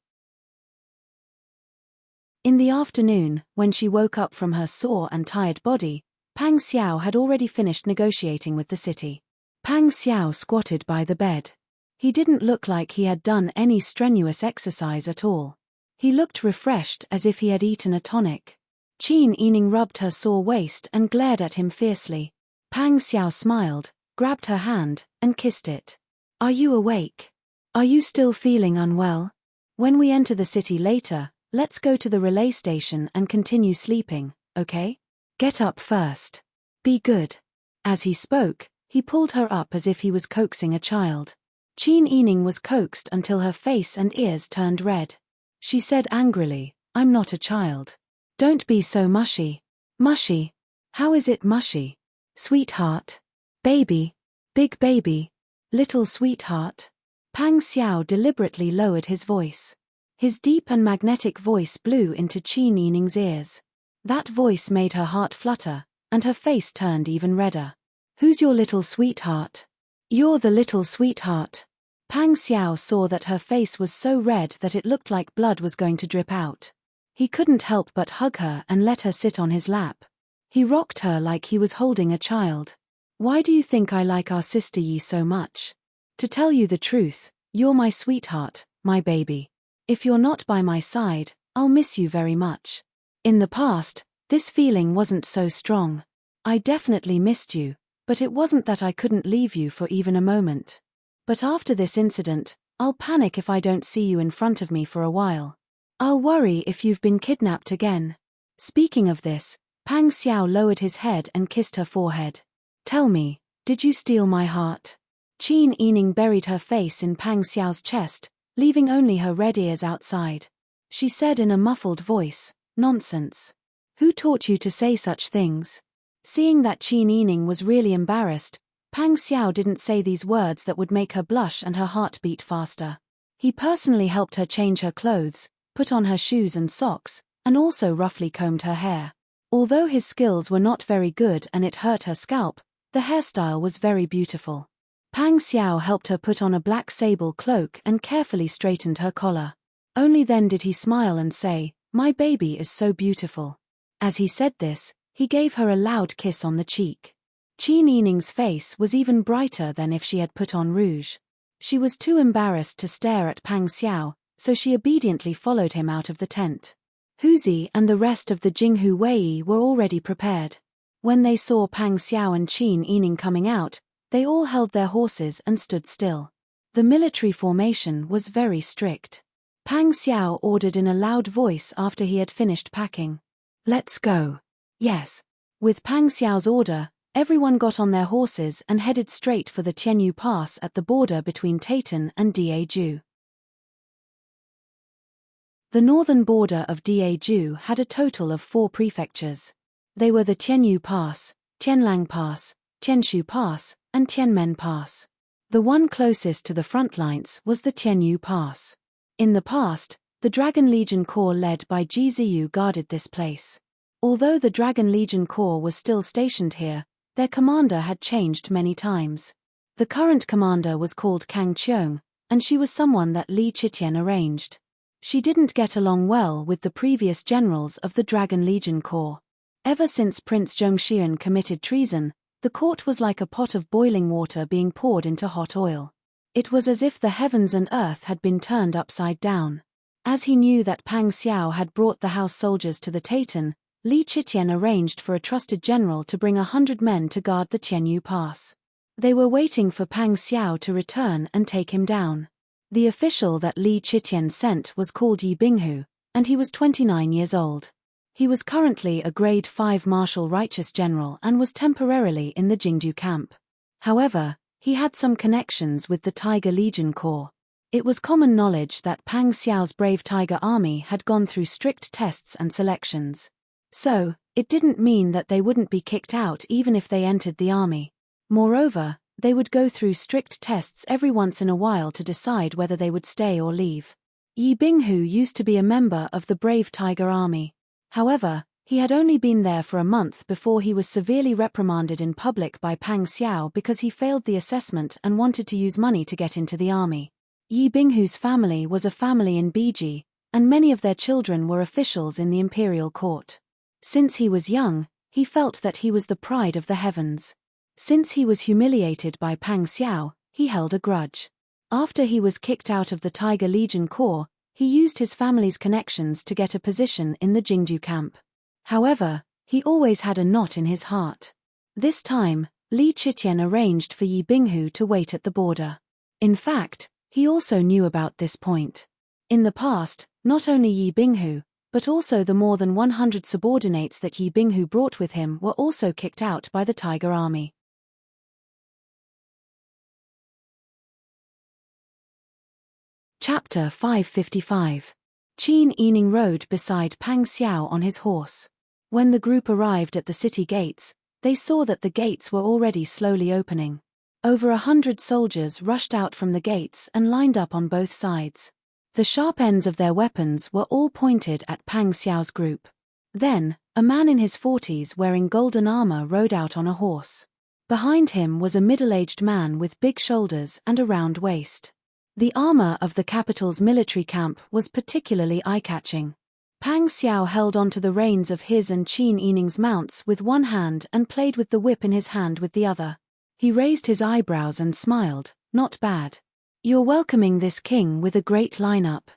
In the afternoon, when she woke up from her sore and tired body, Pang Xiao had already finished negotiating with the city. Pang Xiao squatted by the bed. He didn't look like he had done any strenuous exercise at all. He looked refreshed as if he had eaten a tonic. Qin Yining rubbed her sore waist and glared at him fiercely. Pang Xiao smiled, grabbed her hand, and kissed it. Are you awake? Are you still feeling unwell? When we enter the city later, let's go to the relay station and continue sleeping, okay? Get up first. Be good. As he spoke, he pulled her up as if he was coaxing a child. Qin Yining was coaxed until her face and ears turned red. She said angrily, I'm not a child. Don't be so mushy. Mushy? How is it mushy? Sweetheart. Baby. Big baby. Little sweetheart. Pang Xiao deliberately lowered his voice. His deep and magnetic voice blew into Qin Yining's ears. That voice made her heart flutter, and her face turned even redder. Who's your little sweetheart? You're the little sweetheart. Pang Xiao saw that her face was so red that it looked like blood was going to drip out. He couldn't help but hug her and let her sit on his lap. He rocked her like he was holding a child. Why do you think I like our sister Yi so much? To tell you the truth, you're my sweetheart, my baby. If you're not by my side, I'll miss you very much. In the past, this feeling wasn't so strong. I definitely missed you, but it wasn't that I couldn't leave you for even a moment. But after this incident, I'll panic if I don't see you in front of me for a while. I'll worry if you've been kidnapped again. Speaking of this, Pang Xiao lowered his head and kissed her forehead. Tell me, did you steal my heart? Qin Yining buried her face in Pang Xiao's chest, leaving only her red ears outside. She said in a muffled voice, nonsense. Who taught you to say such things? Seeing that Qin Yining was really embarrassed, Pang Xiao didn't say these words that would make her blush and her heart beat faster. He personally helped her change her clothes, put on her shoes and socks, and also roughly combed her hair. Although his skills were not very good and it hurt her scalp, the hairstyle was very beautiful. Pang Xiao helped her put on a black sable cloak and carefully straightened her collar. Only then did he smile and say, "My baby is so beautiful." As he said this, he gave her a loud kiss on the cheek. Qin Yining's face was even brighter than if she had put on rouge. She was too embarrassed to stare at Pang Xiao, so she obediently followed him out of the tent. Huzi and the rest of the Jinghu Wei were already prepared. When they saw Pang Xiao and Qin Yining coming out, they all held their horses and stood still. The military formation was very strict. Pang Xiao ordered in a loud voice after he had finished packing. "Let's go." Yes. With Pang Xiao's order, everyone got on their horses and headed straight for the Tianyu Pass at the border between Taitan and Daeju. The northern border of Daeju had a total of 4 prefectures. They were the Tianyu Pass, Tianlang Pass, Tianshu Pass, and Tianmen Pass. The one closest to the front lines was the Tianyu Pass. In the past, the Dragon Legion Corps led by Ji Ziyu guarded this place. Although the Dragon Legion Corps was still stationed here, their commander had changed many times. The current commander was called Kang Cheong, and she was someone that Li Chitian arranged. She didn't get along well with the previous generals of the Dragon Legion Corps. Ever since Prince Zhongxian committed treason, the court was like a pot of boiling water being poured into hot oil. It was as if the heavens and earth had been turned upside down. As he knew that Pang Xiao had brought the house soldiers to the Taitan, Li Chitian arranged for a trusted general to bring 100 men to guard the Tianyu Pass. They were waiting for Pang Xiao to return and take him down. The official that Li Chitian sent was called Yi Binghu, and he was 29 years old. He was currently a grade 5 martial righteous general and was temporarily in the Jingju camp. However, he had some connections with the Tiger Legion Corps. It was common knowledge that Pang Xiao's brave Tiger Army had gone through strict tests and selections. So, it didn't mean that they wouldn't be kicked out even if they entered the army. Moreover, they would go through strict tests every once in a while to decide whether they would stay or leave. Yi Binghu used to be a member of the brave Tiger Army. However, he had only been there for a month before he was severely reprimanded in public by Pang Xiao because he failed the assessment and wanted to use money to get into the army. Yi Binghu's family was a family in Beiji, and many of their children were officials in the imperial court. Since he was young, he felt that he was the pride of the heavens. Since he was humiliated by Pang Xiao, he held a grudge. After he was kicked out of the Tiger Legion Corps, he used his family's connections to get a position in the Jingju camp. However, he always had a knot in his heart. This time, Li Chitian arranged for Yi Binghu to wait at the border. In fact, he also knew about this point. In the past, not only Yi Binghu, but also the more than 100 subordinates that Yi Binghu brought with him were also kicked out by the Tiger Army. Chapter 555. Qin Yining rode beside Pang Xiao on his horse. When the group arrived at the city gates, they saw that the gates were already slowly opening. Over 100 soldiers rushed out from the gates and lined up on both sides. The sharp ends of their weapons were all pointed at Pang Xiao's group. Then, a man in his 40s wearing golden armor rode out on a horse. Behind him was a middle-aged man with big shoulders and a round waist. The armor of the capital's military camp was particularly eye-catching. Pang Xiao held onto the reins of his and Qin Yining's mounts with one hand and played with the whip in his hand with the other. He raised his eyebrows and smiled. "Not bad. You're welcoming this king with a great lineup.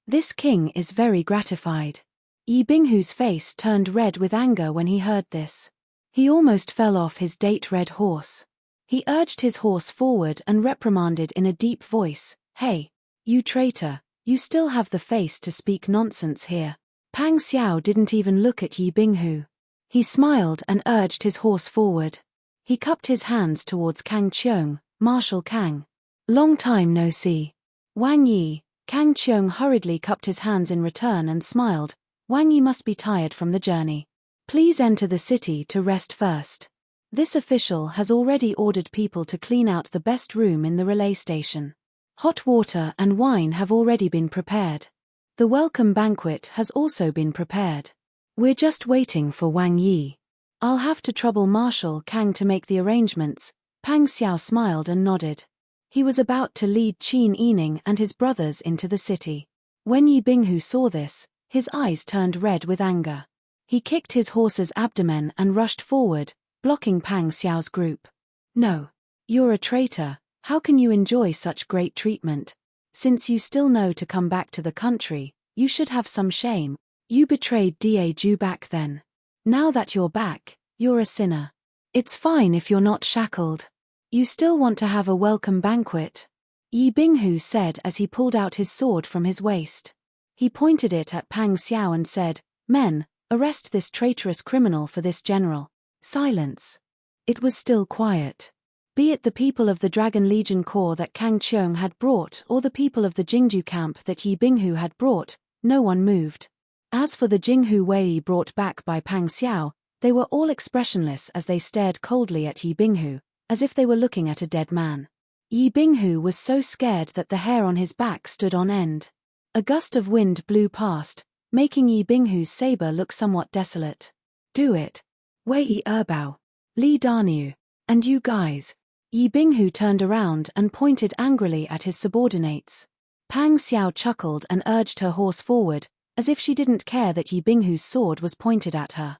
This king is very gratified." Yi Binghu's face turned red with anger when he heard this. He almost fell off his date-red horse. He urged his horse forward and reprimanded in a deep voice, "Hey, you traitor, you still have the face to speak nonsense here." Pang Xiao didn't even look at Yi Binghu. He smiled and urged his horse forward. He cupped his hands towards Kang Cheong, Marshal Kang. "Long time no see." Wang Yi. Kang Cheong hurriedly cupped his hands in return and smiled. "Wang Yi must be tired from the journey. Please enter the city to rest first. This official has already ordered people to clean out the best room in the relay station. Hot water and wine have already been prepared. The welcome banquet has also been prepared. We're just waiting for Wang Yi. I'll have to trouble Marshal Kang to make the arrangements." Pang Xiao smiled and nodded. He was about to lead Qin Yining and his brothers into the city. When Yi Binghu saw this, his eyes turned red with anger. He kicked his horse's abdomen and rushed forward, blocking Pang Xiao's group. No. You're a traitor. How can you enjoy such great treatment? Since you still know to come back to the country, you should have some shame. You betrayed Da Ju back then. Now that you're back, you're a sinner. It's fine if you're not shackled. You still want to have a welcome banquet? Yi Binghu said as he pulled out his sword from his waist. He pointed it at Pang Xiao and said, "Men, arrest this traitorous criminal for this general." Silence. It was still quiet. Be it the people of the Dragon Legion Corps that Kang Cheung had brought or the people of the Jingju camp that Yi Binghu had brought, no one moved. As for the Jinghu Wei brought back by Pang Xiao, they were all expressionless as they stared coldly at Yi Binghu, as if they were looking at a dead man. Yi Binghu was so scared that the hair on his back stood on end. A gust of wind blew past, making Yi Binghu's saber look somewhat desolate. Do it. Wei Erbao. Li Daniu. And you guys. Yi Binghu turned around and pointed angrily at his subordinates. Pang Xiao chuckled and urged her horse forward, as if she didn't care that Yi Binghu's sword was pointed at her.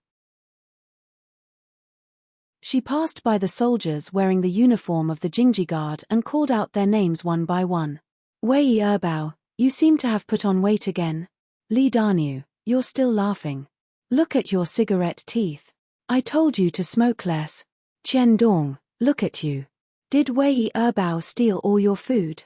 She passed by the soldiers wearing the uniform of the Jingji Guard and called out their names one by one. Wei Erbao, you seem to have put on weight again. Li Daniu, you're still laughing. Look at your cigarette teeth. I told you to smoke less. Qian Dong, look at you. Did Wei Erbao steal all your food?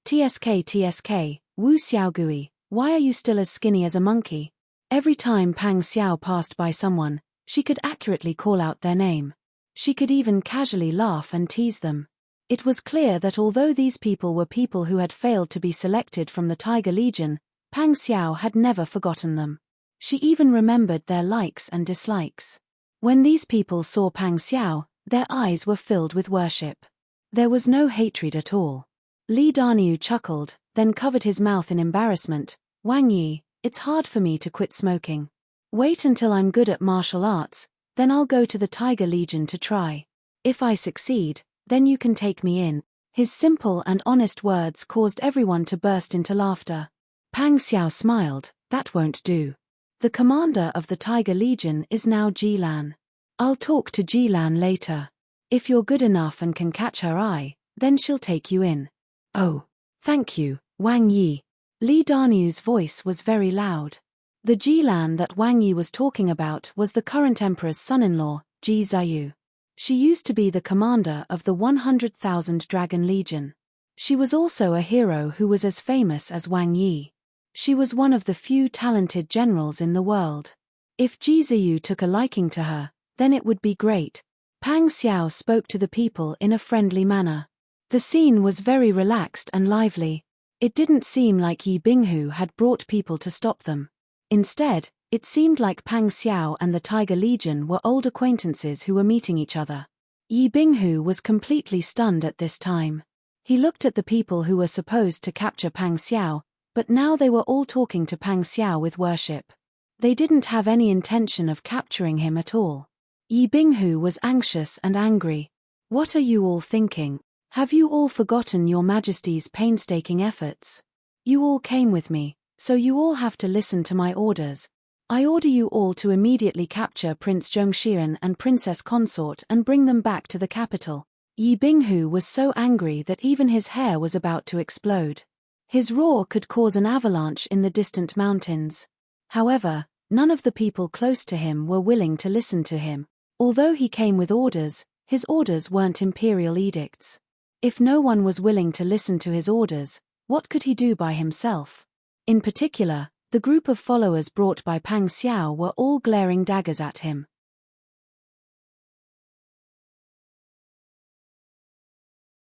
TSK, Wu Xiaogui, why are you still as skinny as a monkey? Every time Pang Xiao passed by someone, she could accurately call out their name. She could even casually laugh and tease them. It was clear that although these people were people who had failed to be selected from the Tiger Legion, Pang Xiao had never forgotten them. She even remembered their likes and dislikes. When these people saw Pang Xiao, their eyes were filled with worship. There was no hatred at all. Li Daniu chuckled, then covered his mouth in embarrassment. Wang Yi, it's hard for me to quit smoking. Wait until I'm good at martial arts, then I'll go to the Tiger Legion to try. If I succeed, then you can take me in. His simple and honest words caused everyone to burst into laughter. Pang Xiao smiled, that won't do. The commander of the Tiger Legion is now Jilan. I'll talk to Jilan later. If you're good enough and can catch her eye, then she'll take you in. Oh, thank you, Wang Yi. Li Daniu's voice was very loud. The Jilan that Wang Yi was talking about was the current emperor's son-in-law, Ji Ziyu. She used to be the commander of the 100,000 Dragon Legion. She was also a hero who was as famous as Wang Yi. She was one of the few talented generals in the world. If Ji Ziyu took a liking to her, then it would be great. Pang Xiao spoke to the people in a friendly manner. The scene was very relaxed and lively. It didn't seem like Yi Binghu had brought people to stop them. Instead, it seemed like Pang Xiao and the Tiger Legion were old acquaintances who were meeting each other. Yi Binghu was completely stunned at this time. He looked at the people who were supposed to capture Pang Xiao, but now they were all talking to Pang Xiao with worship. They didn't have any intention of capturing him at all. Yi Binghu was anxious and angry. What are you all thinking? Have you all forgotten your Majesty's painstaking efforts? You all came with me, so you all have to listen to my orders. I order you all to immediately capture Prince Zhongxian and Princess Consort and bring them back to the capital. Yi Binghu was so angry that even his hair was about to explode. His roar could cause an avalanche in the distant mountains. However, none of the people close to him were willing to listen to him. Although he came with orders, his orders weren't imperial edicts. If no one was willing to listen to his orders, what could he do by himself? In particular, the group of followers brought by Pang Xiao were all glaring daggers at him.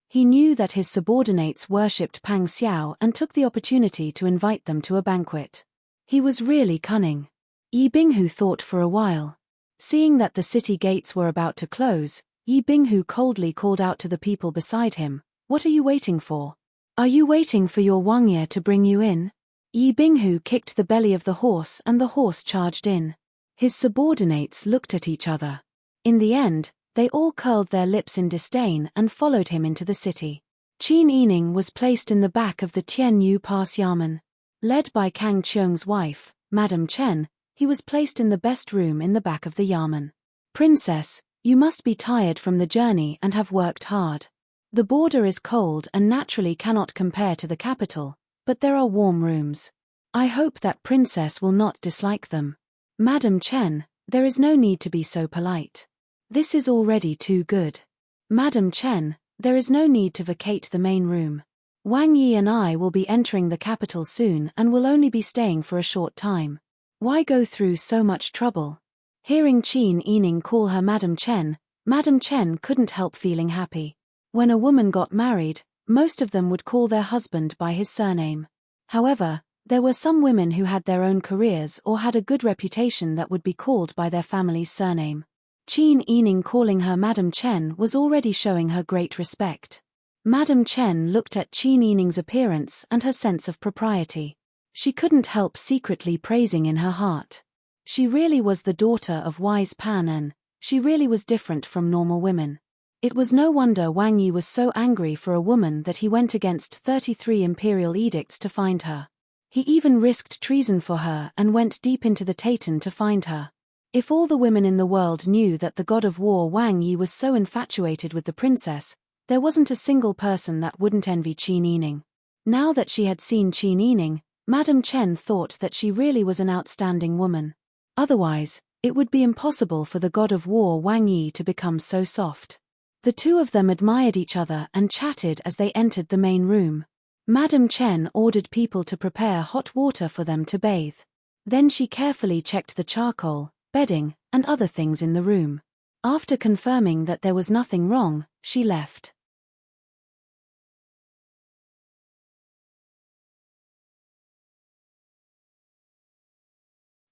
He knew that his subordinates worshipped Pang Xiao and took the opportunity to invite them to a banquet. He was really cunning. Yi Binghu thought for a while. Seeing that the city gates were about to close, Yi Binghu coldly called out to the people beside him, "What are you waiting for? Are you waiting for your Wangye to bring you in?" Yi Binghu kicked the belly of the horse and the horse charged in. His subordinates looked at each other. In the end, They all curled their lips in disdain and followed him into the city. Qin Yining was placed in the back of the Tianyu Pass Yamen. Led by Kang Qiong's wife, Madame Chen, he was placed in the best room in the back of the Yamen. "Princess, you must be tired from the journey and have worked hard. The border is cold and naturally cannot compare to the capital, but there are warm rooms. I hope that Princess will not dislike them. Madame Chen, there is no need to be so polite. This is already too good. Madame Chen, there is no need to vacate the main room. Wang Yi and I will be entering the capital soon and will only be staying for a short time. Why go through so much trouble?" Hearing Qin Yining call her Madame Chen couldn't help feeling happy. When a woman got married, most of them would call their husband by his surname. However, there were some women who had their own careers or had a good reputation that would be called by their family's surname. Qin Yining calling her Madame Chen was already showing her great respect. Madame Chen looked at Qin Yining's appearance and her sense of propriety. She couldn't help secretly praising in her heart. She really was the daughter of wise Pan and she really was different from normal women. It was no wonder Wang Yi was so angry for a woman that he went against 33 imperial edicts to find her. He even risked treason for her and went deep into the Taitan to find her. If all the women in the world knew that the god of war Wang Yi was so infatuated with the princess, there wasn't a single person that wouldn't envy Qin Yining. Now that she had seen Qin Yining, Madame Chen thought that she really was an outstanding woman. Otherwise, it would be impossible for the god of war Wang Yi to become so soft. The two of them admired each other and chatted as they entered the main room. Madame Chen ordered people to prepare hot water for them to bathe. Then she carefully checked the charcoal, bedding, and other things in the room. After confirming that there was nothing wrong, she left.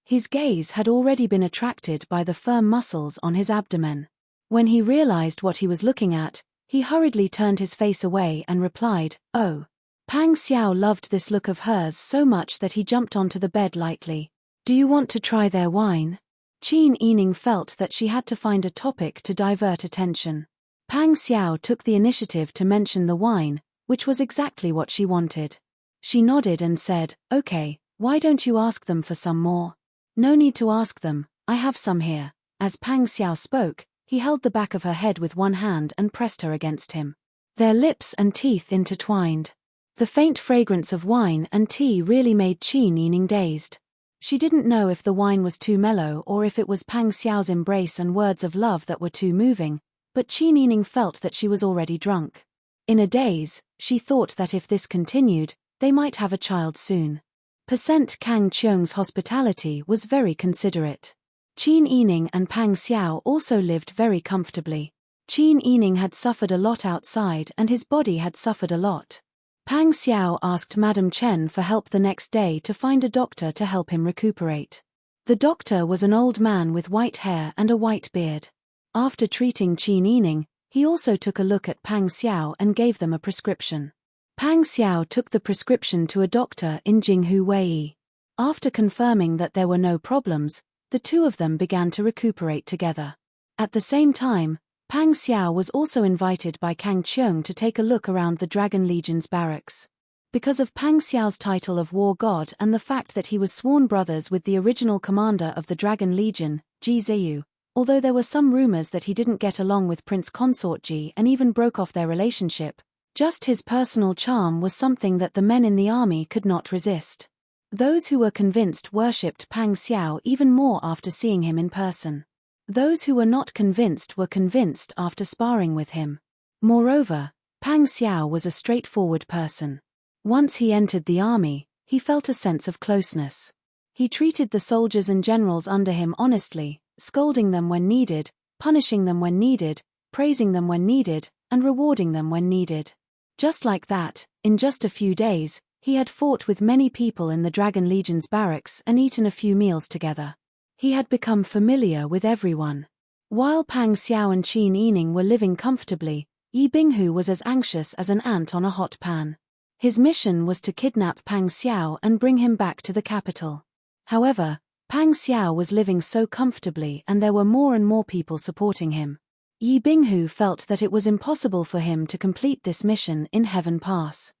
His gaze had already been attracted by the firm muscles on his abdomen. When he realized what he was looking at, he hurriedly turned his face away and replied, "Oh." Pang Xiao loved this look of hers so much that he jumped onto the bed lightly. "Do you want to try their wine?" Qin Yining felt that she had to find a topic to divert attention. Pang Xiao took the initiative to mention the wine, which was exactly what she wanted. She nodded and said, "Okay, why don't you ask them for some more?" "No need to ask them, I have some here." As Pang Xiao spoke, he held the back of her head with one hand and pressed her against him. Their lips and teeth intertwined. The faint fragrance of wine and tea really made Qin Yining dazed. She didn't know if the wine was too mellow or if it was Pang Xiao's embrace and words of love that were too moving, but Qin Yining felt that she was already drunk. In a daze, she thought that if this continued, they might have a child soon. Kang Qiong's hospitality was very considerate. Qin Yining and Pang Xiao also lived very comfortably. Qin Yining had suffered a lot outside and his body had suffered a lot. Pang Xiao asked Madame Chen for help the next day to find a doctor to help him recuperate. The doctor was an old man with white hair and a white beard. After treating Qin Yining, he also took a look at Pang Xiao and gave them a prescription. Pang Xiao took the prescription to a doctor in Jinghu Wei. After confirming that there were no problems, the two of them began to recuperate together. At the same time, Pang Xiao was also invited by Kang Qiong to take a look around the Dragon Legion's barracks. Because of Pang Xiao's title of war god and the fact that he was sworn brothers with the original commander of the Dragon Legion, Ji Ziyu, although there were some rumors that he didn't get along with Prince Consort Ji and even broke off their relationship, just his personal charm was something that the men in the army could not resist. Those who were convinced worshipped Pang Xiao even more after seeing him in person. Those who were not convinced were convinced after sparring with him. Moreover, Pang Xiao was a straightforward person. Once he entered the army, he felt a sense of closeness. He treated the soldiers and generals under him honestly, scolding them when needed, punishing them when needed, praising them when needed, and rewarding them when needed. Just like that, in just a few days, he had fought with many people in the Dragon Legion's barracks and eaten a few meals together. He had become familiar with everyone. While Pang Xiao and Qin Yining were living comfortably, Yi Binghu was as anxious as an ant on a hot pan. His mission was to kidnap Pang Xiao and bring him back to the capital. However, Pang Xiao was living so comfortably and there were more and more people supporting him. Yi Binghu felt that it was impossible for him to complete this mission in Heaven Pass.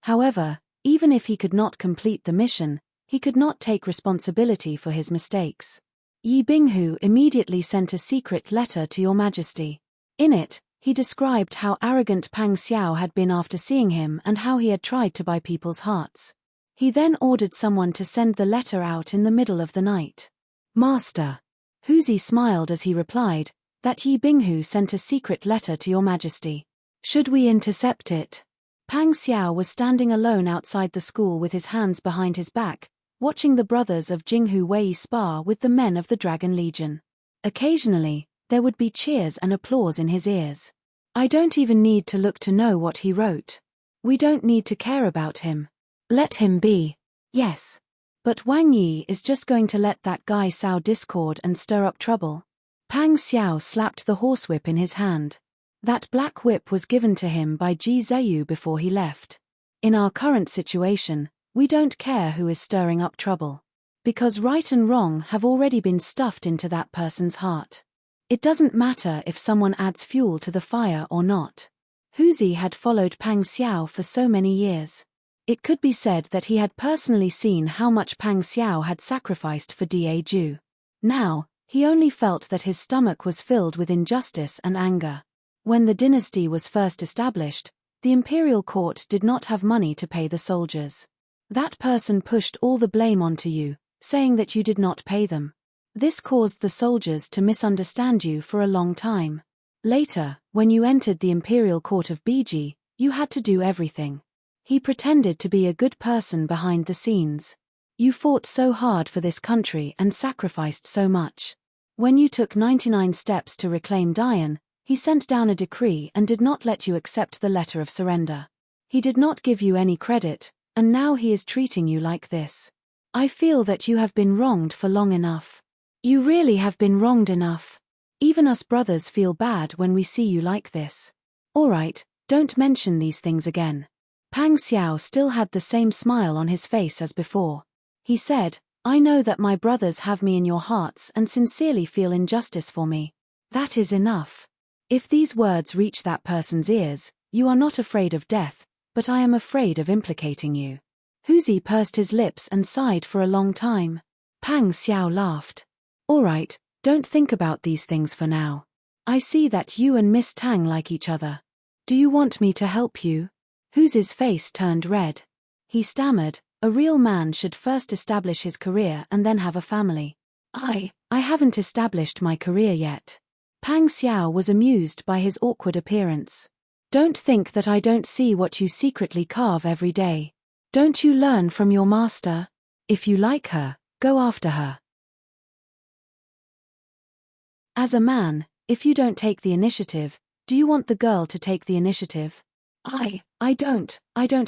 However, even if he could not complete the mission, he could not take responsibility for his mistakes. Yi Binghu immediately sent a secret letter to Your Majesty. In it, he described how arrogant Pang Xiao had been after seeing him and how he had tried to buy people's hearts. He then ordered someone to send the letter out in the middle of the night. Master. Huzi smiled as he replied, that Yi Binghu sent a secret letter to Your Majesty. Should we intercept it? Pang Xiao was standing alone outside the school with his hands behind his back, watching the brothers of Jinghu Wei spar with the men of the Dragon Legion. Occasionally, there would be cheers and applause in his ears. I don't even need to look to know what he wrote. We don't need to care about him. Let him be. Yes. But Wang Yi is just going to let that guy sow discord and stir up trouble. Pang Xiao slapped the horsewhip in his hand. That black whip was given to him by Ji Zheyu before he left. In our current situation, we don't care who is stirring up trouble. Because right and wrong have already been stuffed into that person's heart. It doesn't matter if someone adds fuel to the fire or not. Huzi had followed Pang Xiao for so many years. It could be said that he had personally seen how much Pang Xiao had sacrificed for Da Ju. Now, he only felt that his stomach was filled with injustice and anger. When the dynasty was first established, the imperial court did not have money to pay the soldiers. That person pushed all the blame onto you, saying that you did not pay them. This caused the soldiers to misunderstand you for a long time. Later, when you entered the imperial court of Biji, you had to do everything. He pretended to be a good person behind the scenes. You fought so hard for this country and sacrificed so much. When you took 99 steps to reclaim Dian, he sent down a decree and did not let you accept the letter of surrender. He did not give you any credit, and now he is treating you like this. I feel that you have been wronged for long enough. You really have been wronged enough. Even us brothers feel bad when we see you like this. Alright, don't mention these things again. Pang Xiao still had the same smile on his face as before. He said, I know that my brothers have me in your hearts and sincerely feel injustice for me. That is enough. If these words reach that person's ears, you are not afraid of death, but I am afraid of implicating you. Huzi pursed his lips and sighed for a long time. Pang Xiao laughed. Alright, don't think about these things for now. I see that you and Miss Tang like each other. Do you want me to help you? Huzi's face turned red. He stammered, a real man should first establish his career and then have a family. I haven't established my career yet. Pang Xiao was amused by his awkward appearance. Don't think that I don't see what you secretly carve every day. Don't you learn from your master? If you like her, go after her. As a man, if you don't take the initiative, do you want the girl to take the initiative? I don't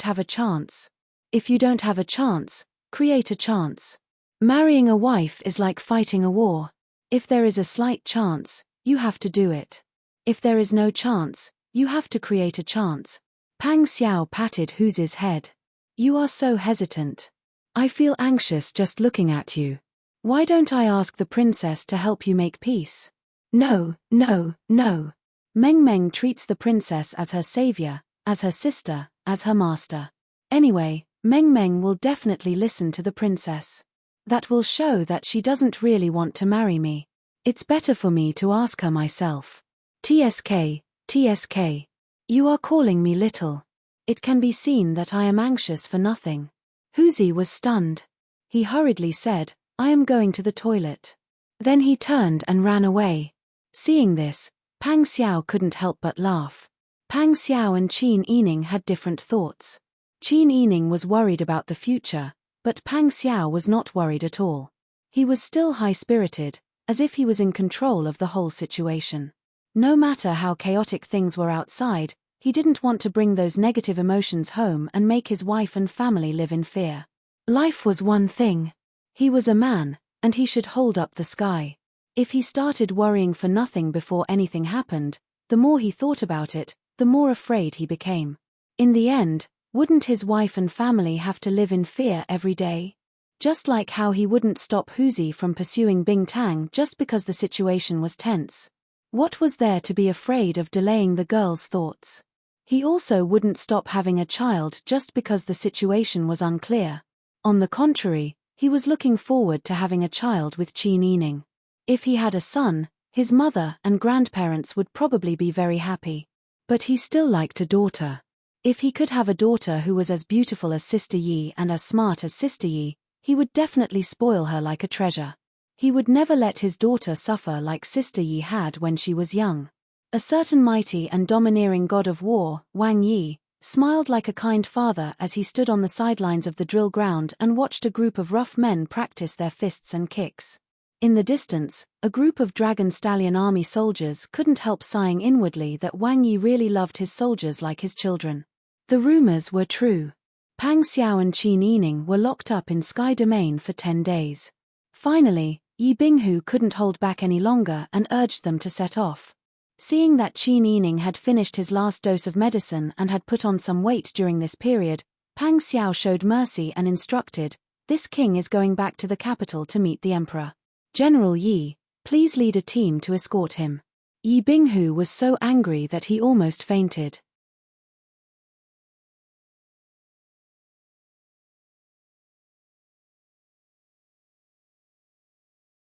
have a chance. If you don't have a chance, create a chance. Marrying a wife is like fighting a war. If there is a slight chance, you have to do it. If there is no chance, you have to create a chance. Pang Xiao patted Huzi's head. You are so hesitant. I feel anxious just looking at you. Why don't I ask the princess to help you make peace? No. Meng Meng treats the princess as her savior, as her sister, as her master. Anyway, Meng Meng will definitely listen to the princess. That will show that she doesn't really want to marry me. It's better for me to ask her myself. TSK. You are calling me little. It can be seen that I am anxious for nothing. Huzi was stunned. He hurriedly said, I am going to the toilet. Then he turned and ran away. Seeing this, Pang Xiao couldn't help but laugh. Pang Xiao and Qin Yining had different thoughts. Qin Yining was worried about the future, but Pang Xiao was not worried at all. He was still high-spirited, as if he was in control of the whole situation. No matter how chaotic things were outside, he didn't want to bring those negative emotions home and make his wife and family live in fear. Life was one thing. He was a man, and he should hold up the sky. If he started worrying for nothing before anything happened, the more he thought about it, the more afraid he became. In the end, wouldn't his wife and family have to live in fear every day? Just like how he wouldn't stop Huzi from pursuing Bing Tang just because the situation was tense. What was there to be afraid of delaying the girl's thoughts? He also wouldn't stop having a child just because the situation was unclear. On the contrary, he was looking forward to having a child with Qin Yining. If he had a son, his mother and grandparents would probably be very happy. But he still liked a daughter. If he could have a daughter who was as beautiful as Sister Yi and as smart as Sister Yi, he would definitely spoil her like a treasure. He would never let his daughter suffer like Sister Yi had when she was young. A certain mighty and domineering god of war, Wang Yi, smiled like a kind father as he stood on the sidelines of the drill ground and watched a group of rough men practice their fists and kicks. In the distance, a group of Dragon Stallion army soldiers couldn't help sighing inwardly that Wang Yi really loved his soldiers like his children. The rumors were true. Pang Xiao and Qin Yining were locked up in Sky Domain for 10 days. Finally, Yi Binghu couldn't hold back any longer and urged them to set off. Seeing that Qin Yining had finished his last dose of medicine and had put on some weight during this period, Pang Xiao showed mercy and instructed, "This king is going back to the capital to meet the emperor. General Yi, please lead a team to escort him." Yi Binghu was so angry that he almost fainted.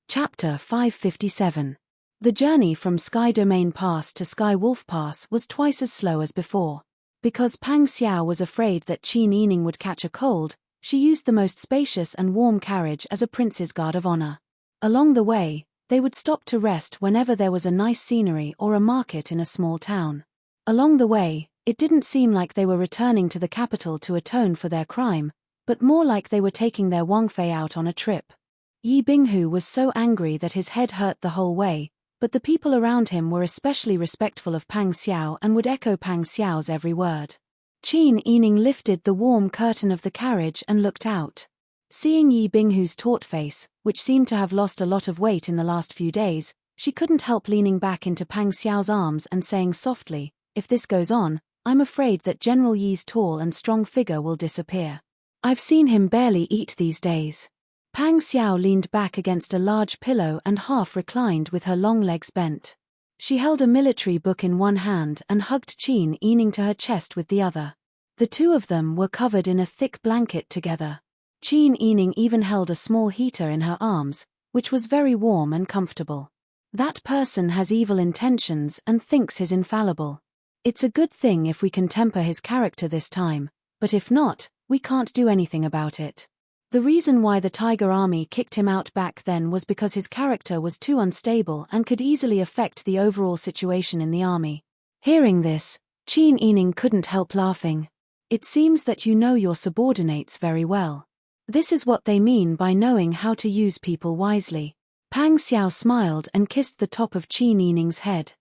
Chapter 557. The journey from Sky Domain Pass to Sky Wolf Pass was twice as slow as before. Because Pang Xiao was afraid that Qin Yining would catch a cold, she used the most spacious and warm carriage as a prince's guard of honor. Along the way, they would stop to rest whenever there was a nice scenery or a market in a small town. Along the way, it didn't seem like they were returning to the capital to atone for their crime, but more like they were taking their Wangfei out on a trip. Yi Binghu was so angry that his head hurt the whole way, but the people around him were especially respectful of Pang Xiao and would echo Pang Xiao's every word. Qin Yining lifted the warm curtain of the carriage and looked out. Seeing Yi Binghu's taut face, which seemed to have lost a lot of weight in the last few days, she couldn't help leaning back into Pang Xiao's arms and saying softly, "If this goes on, I'm afraid that General Yi's tall and strong figure will disappear. I've seen him barely eat these days." Pang Xiao leaned back against a large pillow and half reclined with her long legs bent. She held a military book in one hand and hugged Qin Yining to her chest with the other. The two of them were covered in a thick blanket together. Qin Yining even held a small heater in her arms, which was very warm and comfortable. That person has evil intentions and thinks he's infallible. It's a good thing if we can temper his character this time, but if not, we can't do anything about it. The reason why the Tiger Army kicked him out back then was because his character was too unstable and could easily affect the overall situation in the army. Hearing this, Qin Yining couldn't help laughing. "It seems that you know your subordinates very well. This is what they mean by knowing how to use people wisely." Pang Xiao smiled and kissed the top of Qin Yining's head.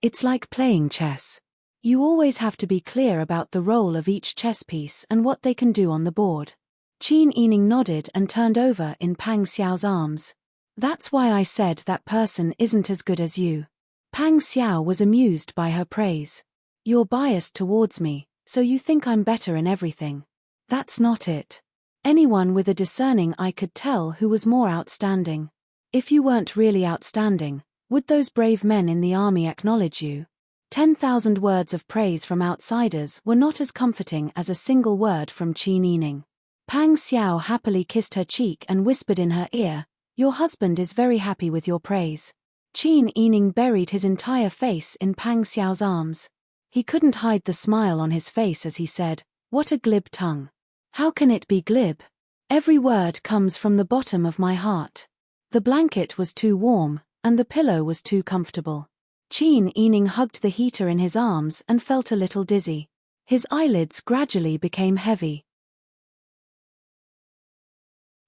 "It's like playing chess. You always have to be clear about the role of each chess piece and what they can do on the board." Qin Yining nodded and turned over in Pang Xiao's arms. "That's why I said that person isn't as good as you." Pang Xiao was amused by her praise. "You're biased towards me, so you think I'm better in everything. That's not it. Anyone with a discerning eye could tell who was more outstanding. If you weren't really outstanding, would those brave men in the army acknowledge you?" 10,000 words of praise from outsiders were not as comforting as a single word from Qin Yining. Pang Xiao happily kissed her cheek and whispered in her ear, "Your husband is very happy with your praise." Qin Yining buried his entire face in Pang Xiao's arms. He couldn't hide the smile on his face as he said, "What a glib tongue. How can it be glib? Every word comes from the bottom of my heart." The blanket was too warm, and the pillow was too comfortable. Qin Yining hugged the heater in his arms and felt a little dizzy. His eyelids gradually became heavy.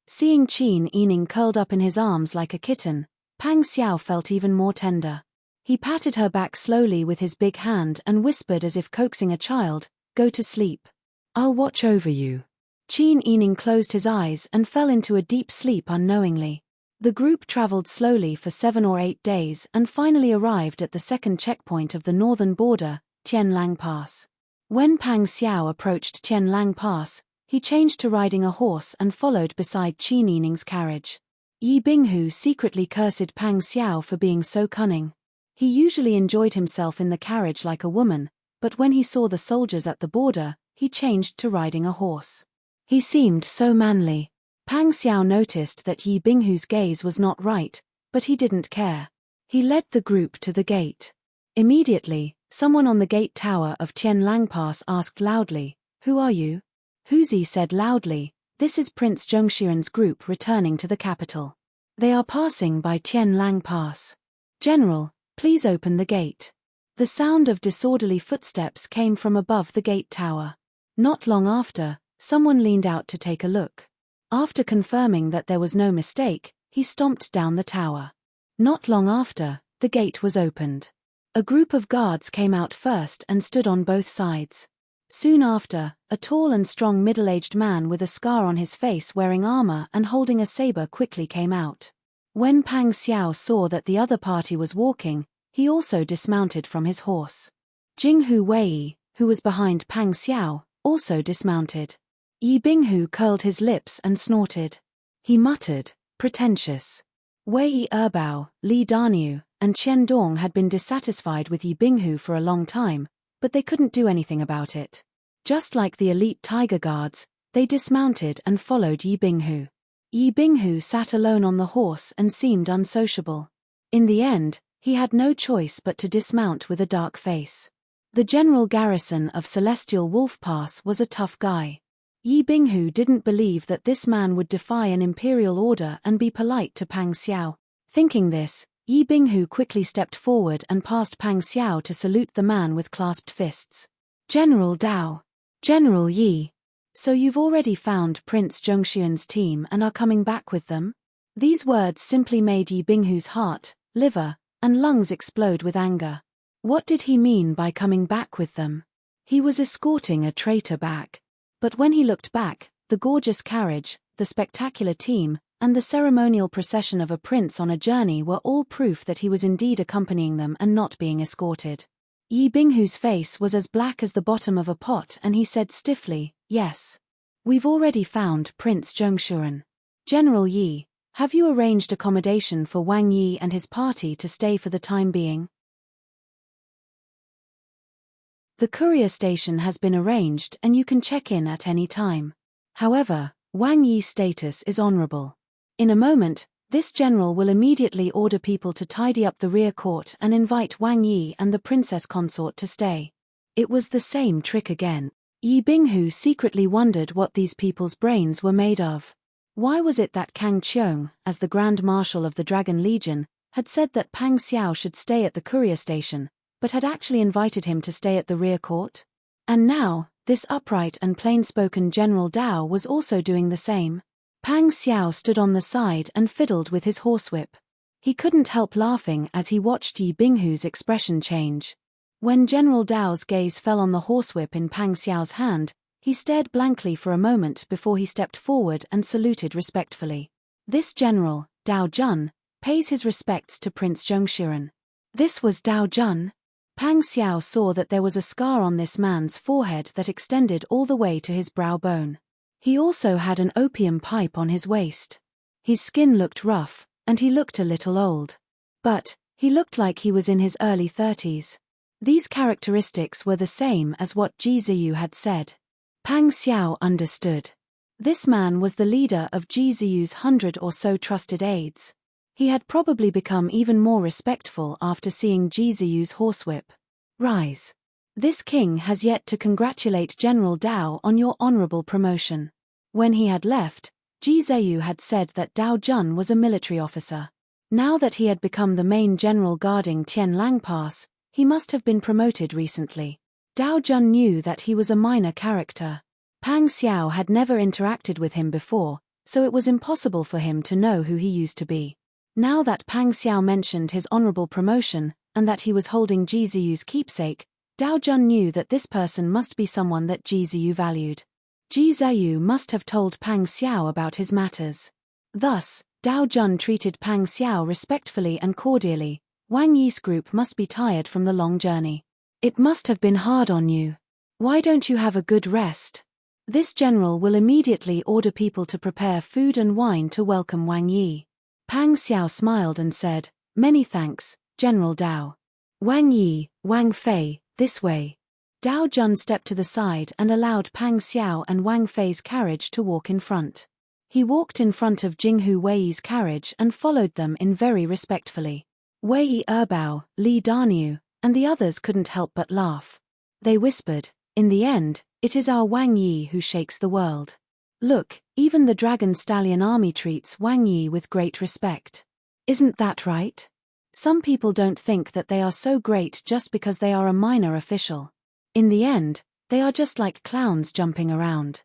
Seeing Qin Yining curled up in his arms like a kitten, Pang Xiao felt even more tender. He patted her back slowly with his big hand and whispered as if coaxing a child, "Go to sleep. I'll watch over you." Qin Yining closed his eyes and fell into a deep sleep unknowingly. The group traveled slowly for 7 or 8 days and finally arrived at the second checkpoint of the northern border, Tianlang Pass. When Pang Xiao approached Tianlang Pass, He changed to riding a horse and followed beside Qi Nining's carriage. Yi Binghu secretly cursed Pang Xiao for being so cunning. He usually enjoyed himself in the carriage like a woman, but when he saw the soldiers at the border, he changed to riding a horse. He seemed so manly. Pang Xiao noticed that Yi Binghu's gaze was not right, but he didn't care. He led the group to the gate. Immediately, someone on the gate tower of Tianlang Pass asked loudly, "Who are you?" Huzi said loudly, "This is Prince Zhongshuren's group returning to the capital. They are passing by Tianlang Pass. General, please open the gate." The sound of disorderly footsteps came from above the gate tower. Not long after, someone leaned out to take a look. After confirming that there was no mistake, he stomped down the tower. Not long after, the gate was opened. A group of guards came out first and stood on both sides. Soon after, a tall and strong middle-aged man with a scar on his face wearing armor and holding a saber quickly came out. When Pang Xiao saw that the other party was walking, he also dismounted from his horse. Jinghu Wei, who was behind Pang Xiao, also dismounted. Yi Binghu curled his lips and snorted. He muttered, "Pretentious." Wei Erbao, Li Daniu, and Qian Dong had been dissatisfied with Yi Binghu for a long time, but they couldn't do anything about it. Just like the elite tiger guards, they dismounted and followed Yi Binghu. Yi Binghu sat alone on the horse and seemed unsociable. In the end, he had no choice but to dismount with a dark face. The general garrison of Celestial Wolf Pass was a tough guy. Yi Binghu didn't believe that this man would defy an imperial order and be polite to Pang Xiao. Thinking this, Yi Binghu quickly stepped forward and passed Pang Xiao to salute the man with clasped fists. "General Dao. General Yi. So you've already found Prince Zhongshuren's team and are coming back with them?" These words simply made Yi Binghu's heart, liver, and lungs explode with anger. What did he mean by coming back with them? He was escorting a traitor back. But when he looked back, the gorgeous carriage, the spectacular team, and the ceremonial procession of a prince on a journey were all proof that he was indeed accompanying them and not being escorted. Yi Binghu's face was as black as the bottom of a pot and he said stiffly, "Yes. We've already found Prince Zhongshuren. General Yi, have you arranged accommodation for Wang Yi and his party to stay for the time being?" The courier station has been arranged and you can check in at any time. However, Wang Yi's status is honorable. In a moment, this general will immediately order people to tidy up the rear court and invite Wang Yi and the princess consort to stay. It was the same trick again. Yi Binghu secretly wondered what these people's brains were made of. Why was it that Kang Qiong, as the Grand Marshal of the Dragon Legion, had said that Pang Xiao should stay at the courier station, but had actually invited him to stay at the rear court? And now, this upright and plain-spoken General Dao was also doing the same. Pang Xiao stood on the side and fiddled with his horsewhip. He couldn't help laughing as he watched Yi Binghu's expression change. When General Dao's gaze fell on the horsewhip in Pang Xiao's hand, he stared blankly for a moment before he stepped forward and saluted respectfully. This general, Dao Jun, pays his respects to Prince Zhongshuren. This was Dao Jun. Pang Xiao saw that there was a scar on this man's forehead that extended all the way to his brow bone. He also had an opium pipe on his waist. His skin looked rough, and he looked a little old. But, he looked like he was in his early 30s. These characteristics were the same as what Ji Ziyu had said. Pang Xiao understood. This man was the leader of Ji Ziyu's 100 or so trusted aides. He had probably become even more respectful after seeing Ji Ziyu's horsewhip. "Rise. This king has yet to congratulate General Dao on your honorable promotion." When he had left, Ji Ziyu had said that Dao Jun was a military officer. Now that he had become the main general guarding Tianlang Pass, he must have been promoted recently. Dao Jun knew that he was a minor character. Pang Xiao had never interacted with him before, so it was impossible for him to know who he used to be. Now that Pang Xiao mentioned his honorable promotion, and that he was holding Ji Ziyu's keepsake, Dao Jun knew that this person must be someone that Ji Ziyu valued. Ji Ziyu must have told Pang Xiao about his matters. Thus, Dao Jun treated Pang Xiao respectfully and cordially. "Wang Yi's group must be tired from the long journey. It must have been hard on you. Why don't you have a good rest?" This general will immediately order people to prepare food and wine to welcome Wang Yi. Pang Xiao smiled and said, "Many thanks, General Dao." "Wang Yi, Wang Fei, this way." Dao Jun stepped to the side and allowed Pang Xiao and Wang Fei's carriage to walk in front. He walked in front of Jinghu Wei's carriage and followed them in very respectfully. Wei Erbao, Li Daniu, and the others couldn't help but laugh. They whispered, "In the end, it is our Wang Yi who shakes the world. Look, even the Dragon Stallion army treats Wang Yi with great respect. Isn't that right? Some people don't think that they are so great just because they are a minor official. In the end, they are just like clowns jumping around.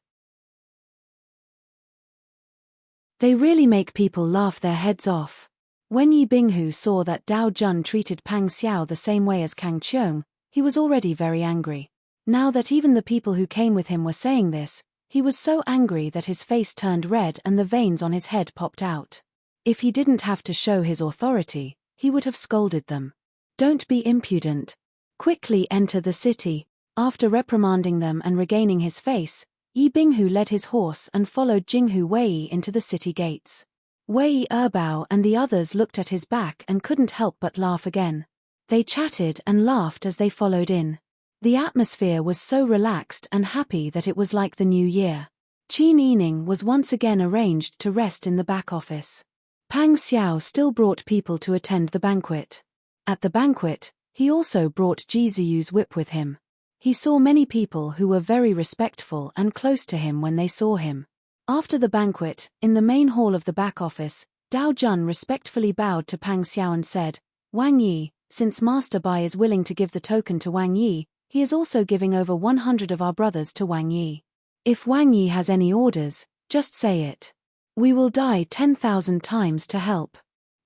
They really make people laugh their heads off." When Yi Binghu saw that Dao Jun treated Pang Xiao the same way as Kang Cheung, he was already very angry. Now that even the people who came with him were saying this, he was so angry that his face turned red and the veins on his head popped out. If he didn't have to show his authority, he would have scolded them. "Don't be impudent. Quickly enter the city." After reprimanding them and regaining his face, Yi Binghu led his horse and followed Jinghu Wei into the city gates. Wei Erbao and the others looked at his back and couldn't help but laugh again. They chatted and laughed as they followed in. The atmosphere was so relaxed and happy that it was like the new year. Qin Yining was once again arranged to rest in the back office. Pang Xiao still brought people to attend the banquet. At the banquet, he also brought Ji Ziyu's whip with him. He saw many people who were very respectful and close to him when they saw him. After the banquet, in the main hall of the back office, Dao Jun respectfully bowed to Pang Xiao and said, "Wang Yi, since Master Bai is willing to give the token to Wang Yi, he is also giving over 100 of our brothers to Wang Yi. If Wang Yi has any orders, just say it. We will die 10,000 times to help."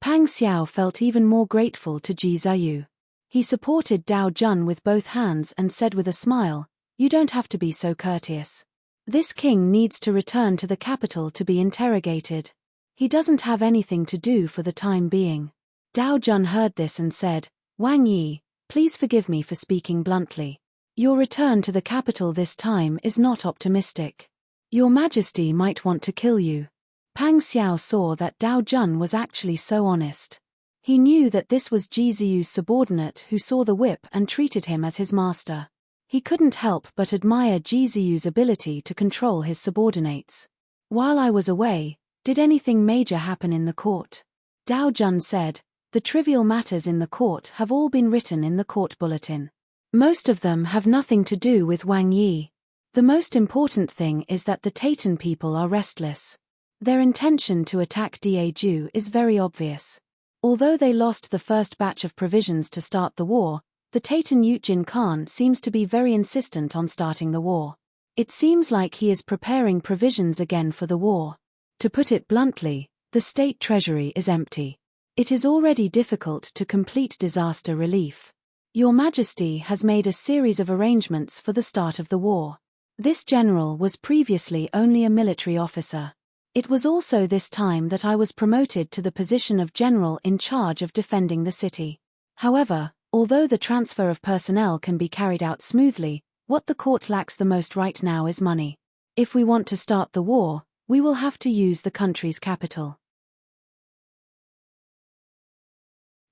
Pang Xiao felt even more grateful to Ji Ziyu. He supported Dao Jun with both hands and said with a smile, "You don't have to be so courteous. This king needs to return to the capital to be interrogated. He doesn't have anything to do for the time being." Dao Jun heard this and said, "Wang Yi, please forgive me for speaking bluntly. Your return to the capital this time is not optimistic. Your Majesty might want to kill you." Pang Xiao saw that Dao Jun was actually so honest. He knew that this was Ji Ziyu's subordinate who saw the whip and treated him as his master. He couldn't help but admire Ji Ziyu's ability to control his subordinates. "While I was away, did anything major happen in the court?" Dao Jun said, "The trivial matters in the court have all been written in the court bulletin. Most of them have nothing to do with Wang Yi. The most important thing is that the Taitan people are restless. Their intention to attack Daeju is very obvious. Although they lost the first batch of provisions to start the war, the Taitan Yujin Khan seems to be very insistent on starting the war. It seems like he is preparing provisions again for the war. To put it bluntly, the state treasury is empty. It is already difficult to complete disaster relief. Your Majesty has made a series of arrangements for the start of the war. This general was previously only a military officer. It was also this time that I was promoted to the position of general in charge of defending the city. However, although the transfer of personnel can be carried out smoothly, what the court lacks the most right now is money. If we want to start the war, we will have to use the country's capital."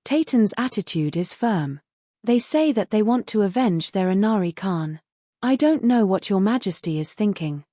Taitan's attitude is firm. They say that they want to avenge their Anari Khan. I don't know what your Majesty is thinking.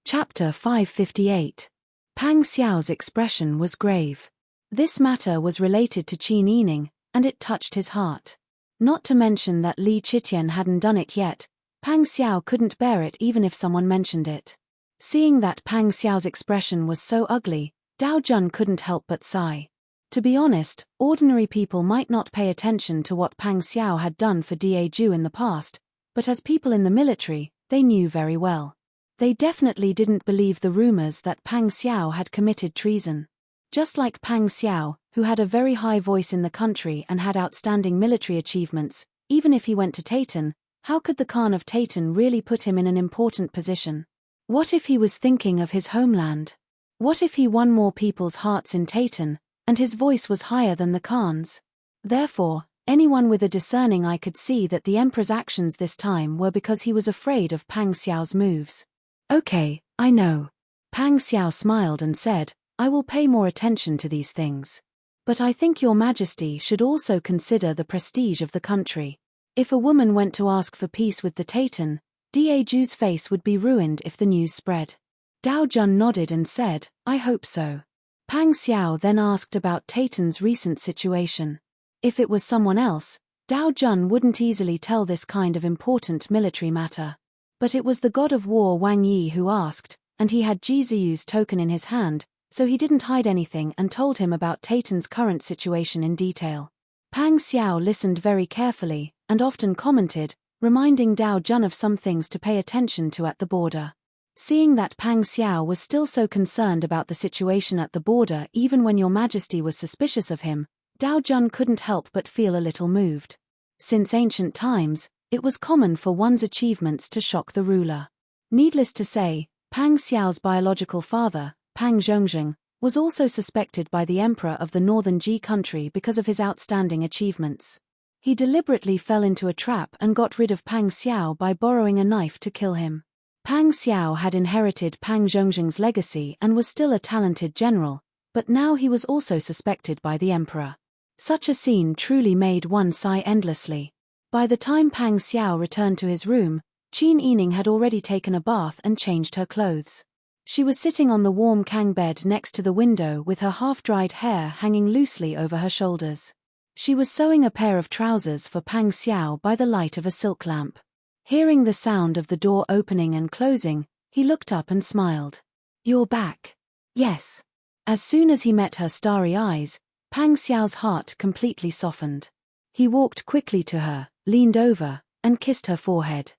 Chapter 558. Pang Xiao's expression was grave. This matter was related to Qin Yining, and it touched his heart. Not to mention that Li Chitian hadn't done it yet, Pang Xiao couldn't bear it even if someone mentioned it. Seeing that Pang Xiao's expression was so ugly, Dao Jun couldn't help but sigh. To be honest, ordinary people might not pay attention to what Pang Xiao had done for Daeju in the past, but as people in the military, they knew very well. They definitely didn't believe the rumors that Pang Xiao had committed treason. Just like Pang Xiao, who had a very high voice in the country and had outstanding military achievements, even if he went to Taitan, how could the Khan of Taitan really put him in an important position? What if he was thinking of his homeland? What if he won more people's hearts in Taitan, and his voice was higher than the Khan's? Therefore, Anyone with a discerning eye could see that the emperor's actions this time were because he was afraid of Pang Xiao's moves. Okay, I know. Pang Xiao smiled and said, I will pay more attention to these things. But I think your majesty should also consider the prestige of the country. If a woman went to ask for peace with the Taitan, Daju's face would be ruined if the news spread. Dao Jun nodded and said, I hope so. Pang Xiao then asked about Taitan's recent situation. If it was someone else, Dao Jun wouldn't easily tell this kind of important military matter. But it was the god of war Wang Yi who asked, and he had Ji Ziyu's token in his hand, so he didn't hide anything and told him about Taitan's current situation in detail. Pang Xiao listened very carefully, and often commented, reminding Dao Jun of some things to pay attention to at the border. Seeing that Pang Xiao was still so concerned about the situation at the border even when your majesty was suspicious of him, Dao Jun couldn't help but feel a little moved. Since ancient times, it was common for one's achievements to shock the ruler. Needless to say, Pang Xiao's biological father, Pang Zhongzheng, was also suspected by the emperor of the northern Ji country because of his outstanding achievements. He deliberately fell into a trap and got rid of Pang Xiao by borrowing a knife to kill him. Pang Xiao had inherited Pang Zhongzheng's legacy and was still a talented general, but now he was also suspected by the emperor. Such a scene truly made one sigh endlessly. By the time Pang Xiao returned to his room, Qin Yining had already taken a bath and changed her clothes. She was sitting on the warm Kang bed next to the window with her half-dried hair hanging loosely over her shoulders. She was sewing a pair of trousers for Pang Xiao by the light of a silk lamp. Hearing the sound of the door opening and closing, he looked up and smiled. You're back. Yes. As soon as he met her starry eyes, Pang Xiao's heart completely softened. He walked quickly to her, leaned over, and kissed her forehead.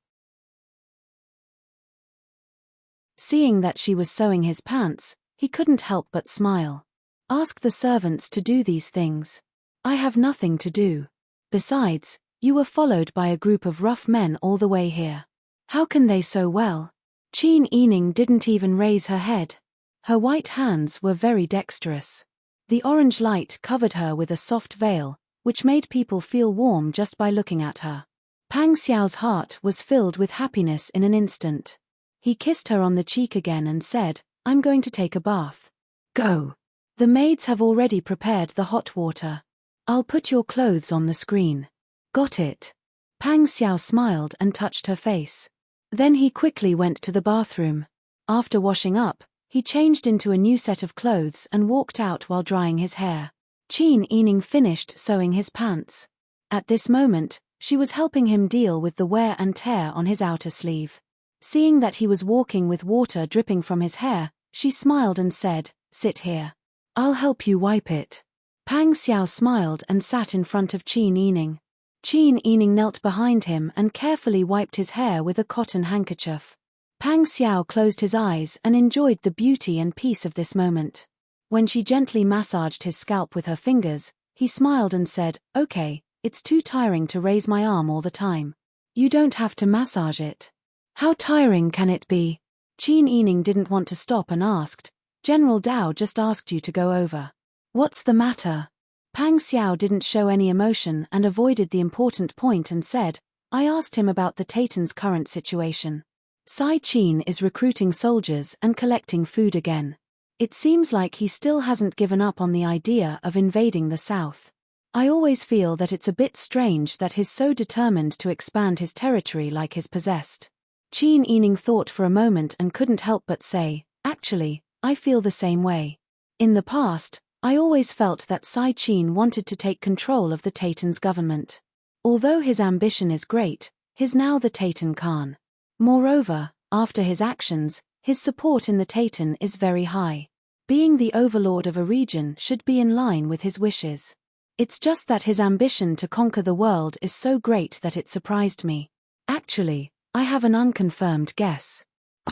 Seeing that she was sewing his pants, he couldn't help but smile. Ask the servants to do these things. I have nothing to do. Besides, you were followed by a group of rough men all the way here. How can they so well? Qin Yining didn't even raise her head. Her white hands were very dexterous. The orange light covered her with a soft veil, which made people feel warm just by looking at her. Pang Xiao's heart was filled with happiness in an instant. He kissed her on the cheek again and said, I'm going to take a bath. Go. The maids have already prepared the hot water. I'll put your clothes on the screen. Got it. Pang Xiao smiled and touched her face. Then he quickly went to the bathroom. After washing up, he changed into a new set of clothes and walked out while drying his hair. Qin Yining finished sewing his pants. At this moment, she was helping him deal with the wear and tear on his outer sleeve. Seeing that he was walking with water dripping from his hair, she smiled and said, Sit here. I'll help you wipe it. Pang Xiao smiled and sat in front of Qin Yining. Qin Yining knelt behind him and carefully wiped his hair with a cotton handkerchief. Pang Xiao closed his eyes and enjoyed the beauty and peace of this moment. When she gently massaged his scalp with her fingers, he smiled and said, Okay, it's too tiring to raise my arm all the time. You don't have to massage it. How tiring can it be? Qin Yining didn't want to stop and asked, General Dao just asked you to go over. What's the matter? Pang Xiao didn't show any emotion and avoided the important point and said, I asked him about the Taitan's current situation. Sai Qin is recruiting soldiers and collecting food again. It seems like he still hasn't given up on the idea of invading the south. I always feel that it's a bit strange that he's so determined to expand his territory like he's possessed. Qin Yining thought for a moment and couldn't help but say, Actually, I feel the same way. In the past, I always felt that Sai Qin wanted to take control of the Taitan's government. Although his ambition is great, he's now the Taitan Khan. Moreover, after his actions, his support in the Taitan is very high. Being the overlord of a region should be in line with his wishes. It's just that his ambition to conquer the world is so great that it surprised me. Actually, I have an unconfirmed guess.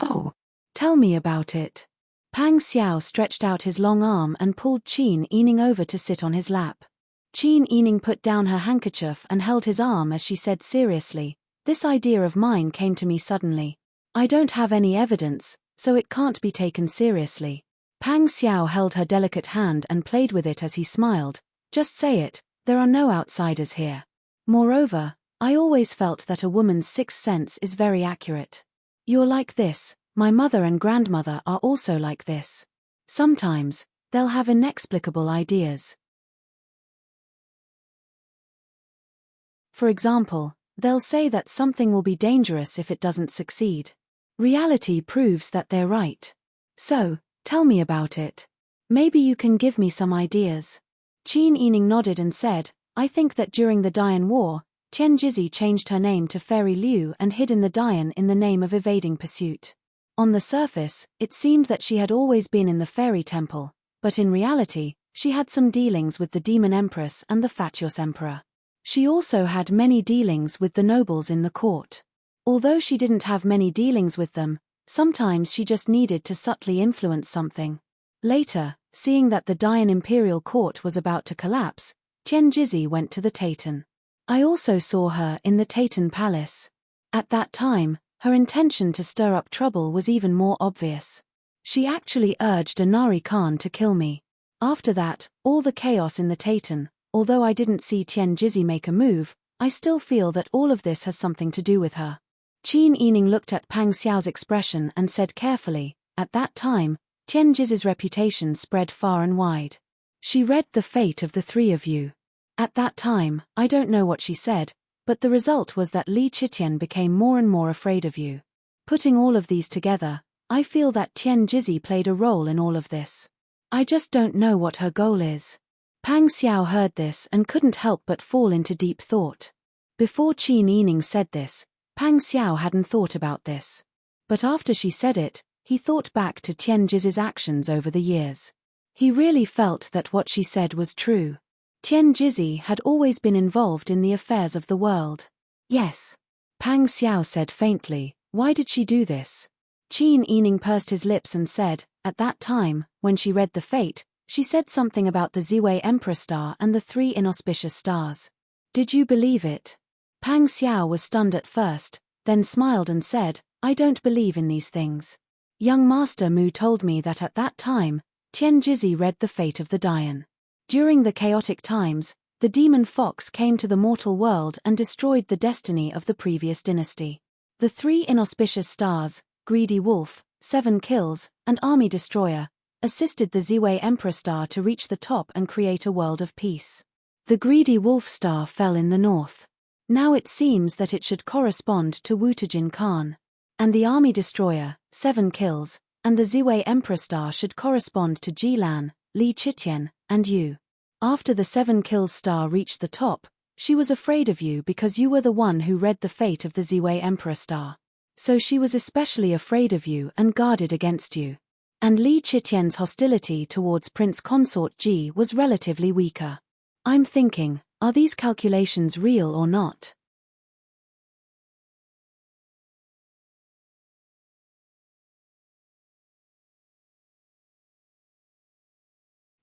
Oh, tell me about it. Pang Xiao stretched out his long arm and pulled Qin Yining over to sit on his lap. Qin Yining put down her handkerchief and held his arm as she said seriously, This idea of mine came to me suddenly. I don't have any evidence, so it can't be taken seriously. Pang Xiao held her delicate hand and played with it as he smiled. Just say it, There are no outsiders here. Moreover, I always felt that a woman's sixth sense is very accurate. You're like this, my mother and grandmother are also like this. Sometimes, they'll have inexplicable ideas. For example, they'll say that something will be dangerous if it doesn't succeed. Reality proves that they're right. So, tell me about it. Maybe you can give me some ideas. Qin Yining nodded and said, I think that during the Dian War, Tian Jizi changed her name to Fairy Liu and hid in the Dian in the name of evading pursuit. On the surface, it seemed that she had always been in the fairy temple, but in reality, she had some dealings with the demon empress and the fatuous emperor. She also had many dealings with the nobles in the court. Although she didn't have many dealings with them, sometimes she just needed to subtly influence something. Later, seeing that the Dian imperial court was about to collapse, Tian Jizi went to the Taitan. I also saw her in the Taitan palace. At that time, her intention to stir up trouble was even more obvious. She actually urged Anari Khan to kill me. After that, all the chaos in the Taitan, although I didn't see Tian Jizi make a move, I still feel that all of this has something to do with her. Qin Yining looked at Pang Xiao's expression and said carefully, at that time, Tian Jizi's reputation spread far and wide. She read the fate of the three of you. At that time, I don't know what she said, but the result was that Li Qitian became more and more afraid of you. Putting all of these together, I feel that Tian Jizi played a role in all of this. I just don't know what her goal is. Pang Xiao heard this and couldn't help but fall into deep thought. Before Qin Yining said this, Pang Xiao hadn't thought about this. But after she said it, he thought back to Tian Jizi's actions over the years. He really felt that what she said was true. Tian Jizi had always been involved in the affairs of the world. Yes. Pang Xiao said faintly, why did she do this? Qin Yining pursed his lips and said, at that time, when she read the fate, she said something about the Ziwei Emperor star and the three inauspicious stars. Did you believe it? Pang Xiao was stunned at first, then smiled and said, I don't believe in these things. Young Master Mu told me that at that time, Tian Jizi read the fate of the Dian. During the chaotic times, the demon fox came to the mortal world and destroyed the destiny of the previous dynasty. The three inauspicious stars, Greedy Wolf, Seven Kills, and Army Destroyer, assisted the Ziwei Emperor star to reach the top and create a world of peace. The Greedy Wolf star fell in the north. Now it seems that it should correspond to Wutajin Khan. And the Army Destroyer, Seven Kills, and the Ziwei Emperor star should correspond to Jilan, Li Qitian, and you. After the Seven Kills star reached the top, she was afraid of you because you were the one who read the fate of the Ziwei Emperor star. So she was especially afraid of you and guarded against you. And Li Qitian's hostility towards Prince Consort Ji was relatively weaker. I'm thinking, are these calculations real or not?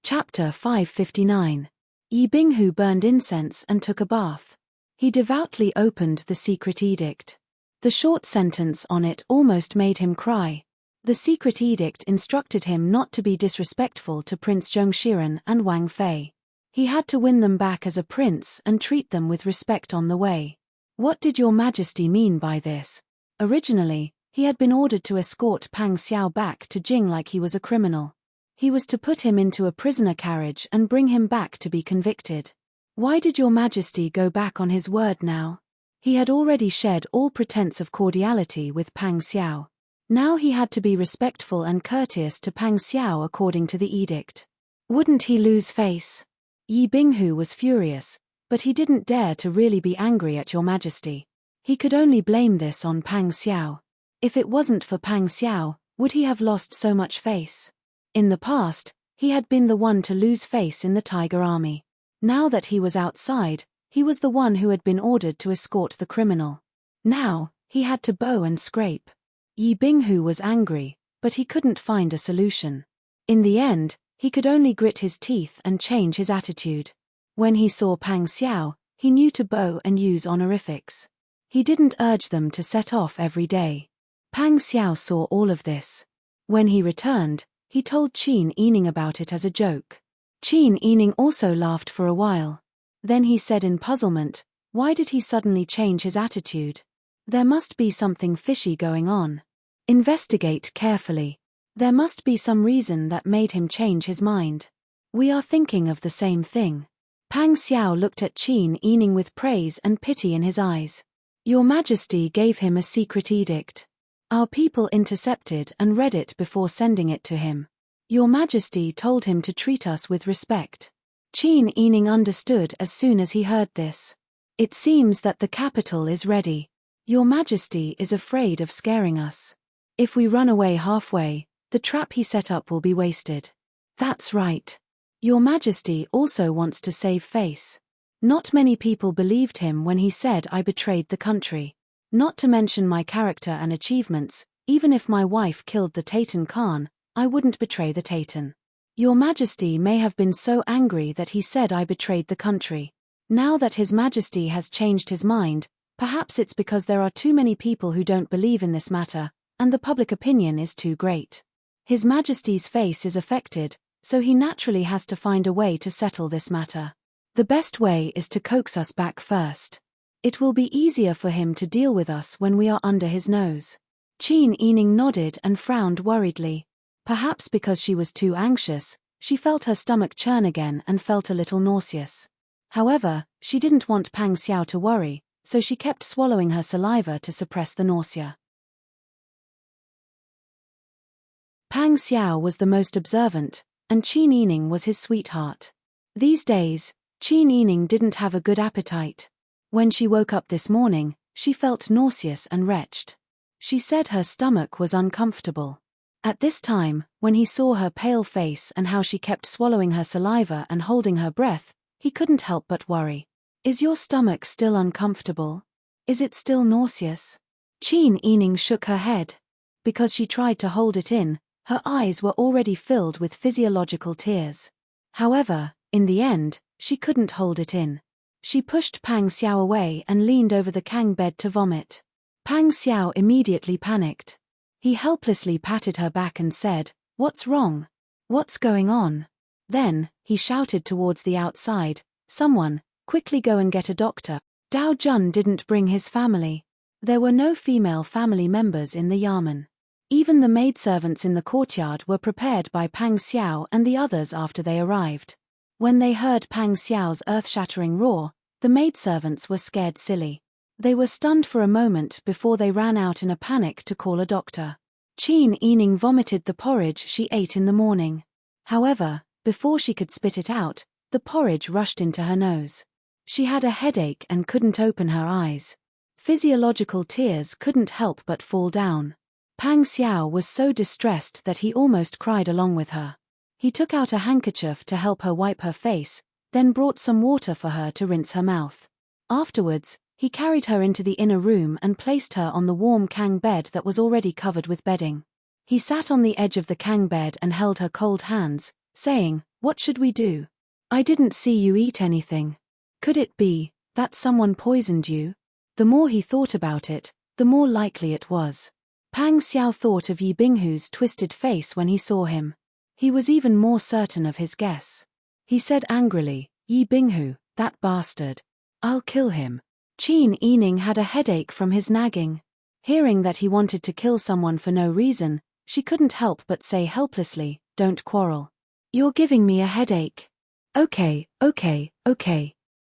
Chapter 559. Yi Binghu burned incense and took a bath. He devoutly opened the secret edict. The short sentence on it almost made him cry. The secret edict instructed him not to be disrespectful to Prince Zhongshiren and Wang Fei. He had to win them back as a prince and treat them with respect on the way. What did Your Majesty mean by this? Originally, he had been ordered to escort Pang Xiao back to Jing like he was a criminal. He was to put him into a prisoner carriage and bring him back to be convicted. Why did Your Majesty go back on his word now? He had already shed all pretense of cordiality with Pang Xiao. Now he had to be respectful and courteous to Pang Xiao according to the edict. Wouldn't he lose face? Yi Binghu was furious, but he didn't dare to really be angry at Your Majesty. He could only blame this on Pang Xiao. If it wasn't for Pang Xiao, would he have lost so much face? In the past, he had been the one to lose face in the Tiger Army. Now that he was outside, he was the one who had been ordered to escort the criminal. Now, he had to bow and scrape. Yi Binghu was angry, but he couldn't find a solution. In the end, he could only grit his teeth and change his attitude. When he saw Pang Xiao, he knew to bow and use honorifics. He didn't urge them to set off every day. Pang Xiao saw all of this. When he returned, he told Qin Yining about it as a joke. Qin Yining also laughed for a while. Then he said in puzzlement, why did he suddenly change his attitude? There must be something fishy going on. Investigate carefully. There must be some reason that made him change his mind. We are thinking of the same thing. Pang Xiao looked at Qin Yining with praise and pity in his eyes. Your Majesty gave him a secret edict. Our people intercepted and read it before sending it to him. Your Majesty told him to treat us with respect. Qin Yining understood as soon as he heard this. It seems that the capital is ready. Your Majesty is afraid of scaring us. If we run away halfway, the trap he set up will be wasted. That's right. Your Majesty also wants to save face. Not many people believed him when he said I betrayed the country. Not to mention my character and achievements, even if my wife killed the Taitan Khan, I wouldn't betray the Taitan. Your Majesty may have been so angry that he said I betrayed the country. Now that His Majesty has changed his mind, perhaps it's because there are too many people who don't believe in this matter, and the public opinion is too great. His Majesty's face is affected, so he naturally has to find a way to settle this matter. The best way is to coax us back first. It will be easier for him to deal with us when we are under his nose. Qin Yining nodded and frowned worriedly. Perhaps because she was too anxious, she felt her stomach churn again and felt a little nauseous. However, she didn't want Pang Xiao to worry, so she kept swallowing her saliva to suppress the nausea. Pang Xiao was the most observant, and Qin Yining was his sweetheart. These days, Qin Yining didn't have a good appetite. When she woke up this morning, she felt nauseous and retched. She said her stomach was uncomfortable. At this time, when he saw her pale face and how she kept swallowing her saliva and holding her breath, he couldn't help but worry. Is your stomach still uncomfortable? Is it still nauseous? Qin Yining shook her head. Because she tried to hold it in, her eyes were already filled with physiological tears. However, in the end, she couldn't hold it in. She pushed Pang Xiao away and leaned over the Kang bed to vomit. Pang Xiao immediately panicked. He helplessly patted her back and said, "What's wrong? What's going on?" Then, he shouted towards the outside, "Someone, quickly go and get a doctor." Dao Jun didn't bring his family. There were no female family members in the Yamen. Even the maidservants in the courtyard were prepared by Pang Xiao and the others after they arrived. When they heard Pang Xiao's earth-shattering roar, the maidservants were scared silly. They were stunned for a moment before they ran out in a panic to call a doctor. Qin Yining vomited the porridge she ate in the morning. However, before she could spit it out, the porridge rushed into her nose. She had a headache and couldn't open her eyes. Physiological tears couldn't help but fall down. Pang Xiao was so distressed that he almost cried along with her. He took out a handkerchief to help her wipe her face, then brought some water for her to rinse her mouth. Afterwards, he carried her into the inner room and placed her on the warm Kang bed that was already covered with bedding. He sat on the edge of the Kang bed and held her cold hands, saying, "What should we do? I didn't see you eat anything. Could it be that someone poisoned you?" The more he thought about it, the more likely it was. Pang Xiao thought of Yi Binghu's twisted face when he saw him. He was even more certain of his guess. He said angrily, "Yi Binghu, that bastard. I'll kill him." Qin Yining had a headache from his nagging. Hearing that he wanted to kill someone for no reason, she couldn't help but say helplessly, "Don't quarrel. You're giving me a headache." Okay.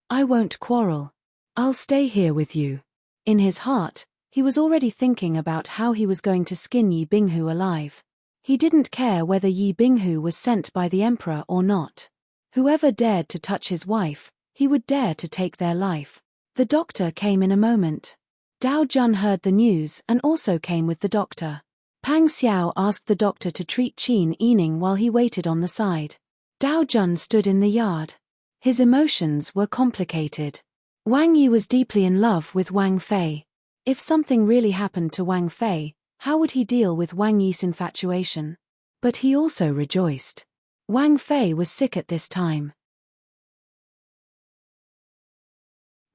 I won't quarrel. I'll stay here with you." In his heart, he was already thinking about how he was going to skin Yi Binghu alive. He didn't care whether Yi Binghu was sent by the emperor or not. Whoever dared to touch his wife, he would dare to take their life. The doctor came in a moment. Dao Jun heard the news and also came with the doctor. Pang Xiao asked the doctor to treat Qin Yining while he waited on the side. Dao Jun stood in the yard. His emotions were complicated. Wang Yi was deeply in love with Wang Fei. If something really happened to Wang Fei, how would he deal with Wang Yi's infatuation? But he also rejoiced. Wang Fei was sick at this time.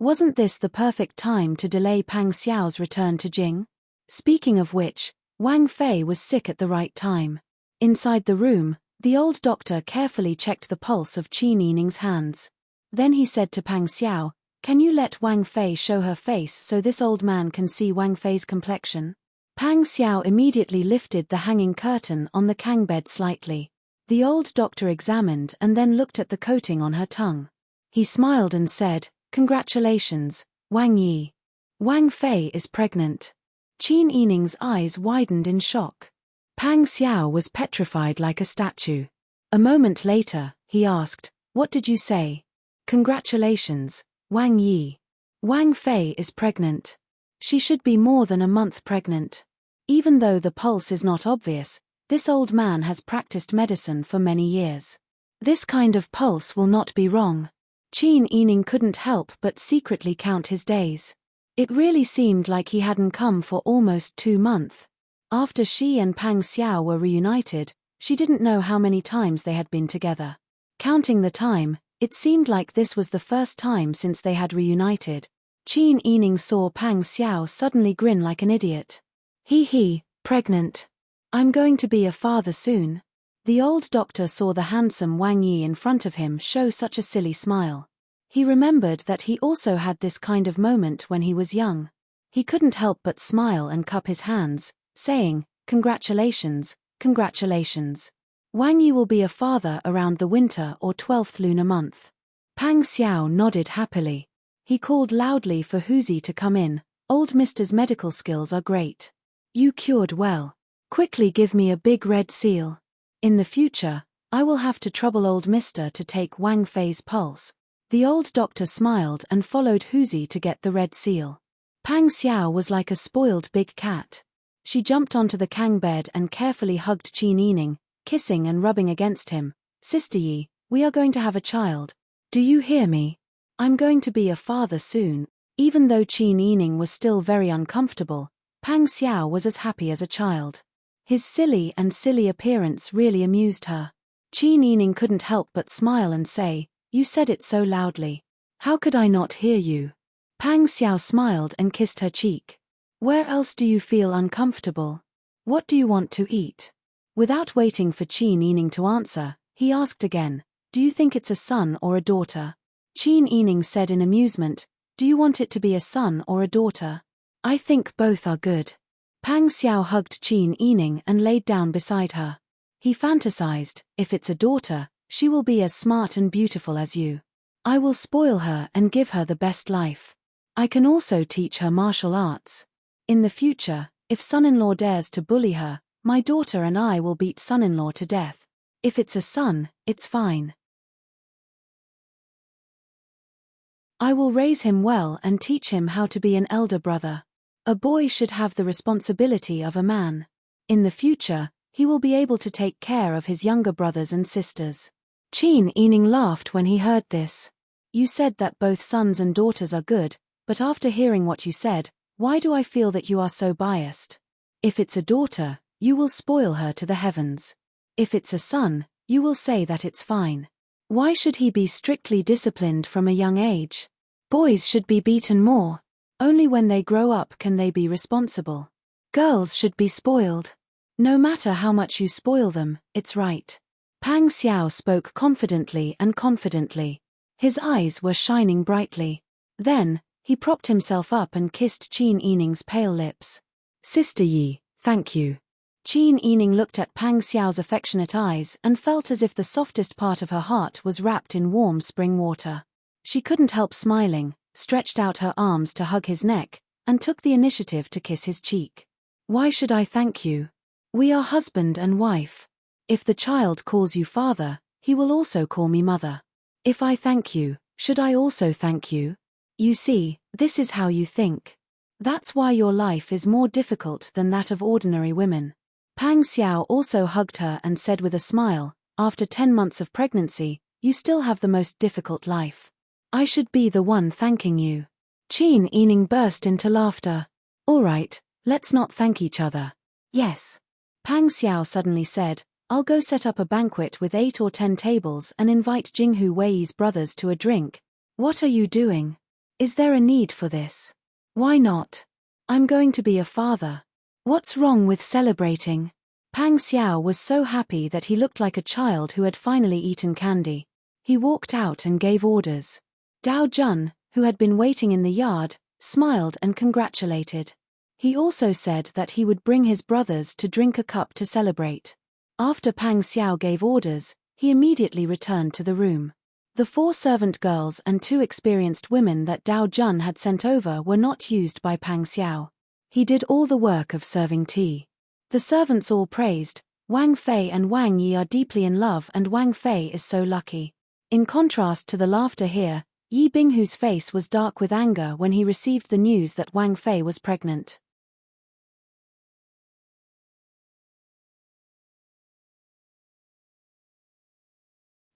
Wasn't this the perfect time to delay Pang Xiao's return to Jing? Speaking of which, Wang Fei was sick at the right time. Inside the room, the old doctor carefully checked the pulse of Qin Yining's hands. Then he said to Pang Xiao, "Can you let Wang Fei show her face so this old man can see Wang Fei's complexion?" Pang Xiao immediately lifted the hanging curtain on the Kang bed slightly. The old doctor examined and then looked at the coating on her tongue. He smiled and said, "Congratulations, Wang Yi. Wang Fei is pregnant." Qin Yining's eyes widened in shock. Pang Xiao was petrified like a statue. A moment later, he asked, "What did you say?" "Congratulations, Wang Yi. Wang Fei is pregnant. She should be more than a month pregnant. Even though the pulse is not obvious, this old man has practiced medicine for many years. This kind of pulse will not be wrong." Qin Yining couldn't help but secretly count his days. It really seemed like he hadn't come for almost 2 months. After she and Pang Xiao were reunited, she didn't know how many times they had been together. Counting the time, it seemed like this was the first time since they had reunited. Qin Yining saw Pang Xiao suddenly grin like an idiot. He, pregnant. I'm going to be a father soon." The old doctor saw the handsome Wang Yi in front of him show such a silly smile. He remembered that he also had this kind of moment when he was young. He couldn't help but smile and cup his hands, saying, "Congratulations, congratulations. Wang Yi will be a father around the winter or 12th lunar month." Pang Xiao nodded happily. He called loudly for Huzi to come in. "Old Mister's medical skills are great. You cured well. Quickly give me a big red seal. In the future, I will have to trouble old Mister to take Wang Fei's pulse." The old doctor smiled and followed Huzi to get the red seal. Pang Xiao was like a spoiled big cat. She jumped onto the Kang bed and carefully hugged Qin Yining, kissing and rubbing against him. "Sister Yi, we are going to have a child. Do you hear me? I'm going to be a father soon." Even though Qin Yining was still very uncomfortable, Pang Xiao was as happy as a child. His silly appearance really amused her. Qin Yining couldn't help but smile and say, "You said it so loudly. How could I not hear you?" Pang Xiao smiled and kissed her cheek. "Where else do you feel uncomfortable? What do you want to eat?" Without waiting for Qin Yining to answer, he asked again, "Do you think it's a son or a daughter?" Qin Yining said in amusement, "Do you want it to be a son or a daughter?" "I think both are good." Pang Xiao hugged Qin Yining and laid down beside her. He fantasized, "If it's a daughter, she will be as smart and beautiful as you. I will spoil her and give her the best life. I can also teach her martial arts. In the future, if son-in-law dares to bully her, my daughter and I will beat son-in-law to death. If it's a son, it's fine. I will raise him well and teach him how to be an elder brother. A boy should have the responsibility of a man. In the future, he will be able to take care of his younger brothers and sisters." Qin Yining laughed when he heard this. "You said that both sons and daughters are good, but after hearing what you said, why do I feel that you are so biased? If it's a daughter, you will spoil her to the heavens. If it's a son, you will say that it's fine. Why should he be strictly disciplined from a young age? Boys should be beaten more. Only when they grow up can they be responsible. Girls should be spoiled. No matter how much you spoil them, it's right." Pang Xiao spoke confidently. His eyes were shining brightly. Then, he propped himself up and kissed Qin Yining's pale lips. "Sister Yi, thank you." Qin Yining looked at Pang Xiao's affectionate eyes and felt as if the softest part of her heart was wrapped in warm spring water. She couldn't help smiling, stretched out her arms to hug his neck, and took the initiative to kiss his cheek. "Why should I thank you? We are husband and wife. If the child calls you father, he will also call me mother. If I thank you, should I also thank you? You see, this is how you think. That's why your life is more difficult than that of ordinary women." Pang Xiao also hugged her and said with a smile, "After 10 months of pregnancy, you still have the most difficult life. I should be the one thanking you." Qin Yining burst into laughter. "All right, let's not thank each other." "Yes." Pang Xiao suddenly said, "I'll go set up a banquet with 8 or 10 tables and invite Jinghu Wei's brothers to a drink." "What are you doing? Is there a need for this?" "Why not? I'm going to be a father. What's wrong with celebrating?" Pang Xiao was so happy that he looked like a child who had finally eaten candy. He walked out and gave orders. Dao Jun, who had been waiting in the yard, smiled and congratulated. He also said that he would bring his brothers to drink a cup to celebrate. After Pang Xiao gave orders, he immediately returned to the room. The 4 servant girls and 2 experienced women that Dao Jun had sent over were not used by Pang Xiao. He did all the work of serving tea. The servants all praised, Wang Fei and Wang Yi are deeply in love and Wang Fei is so lucky. In contrast to the laughter here, Yi Binghu's face was dark with anger when he received the news that Wang Fei was pregnant.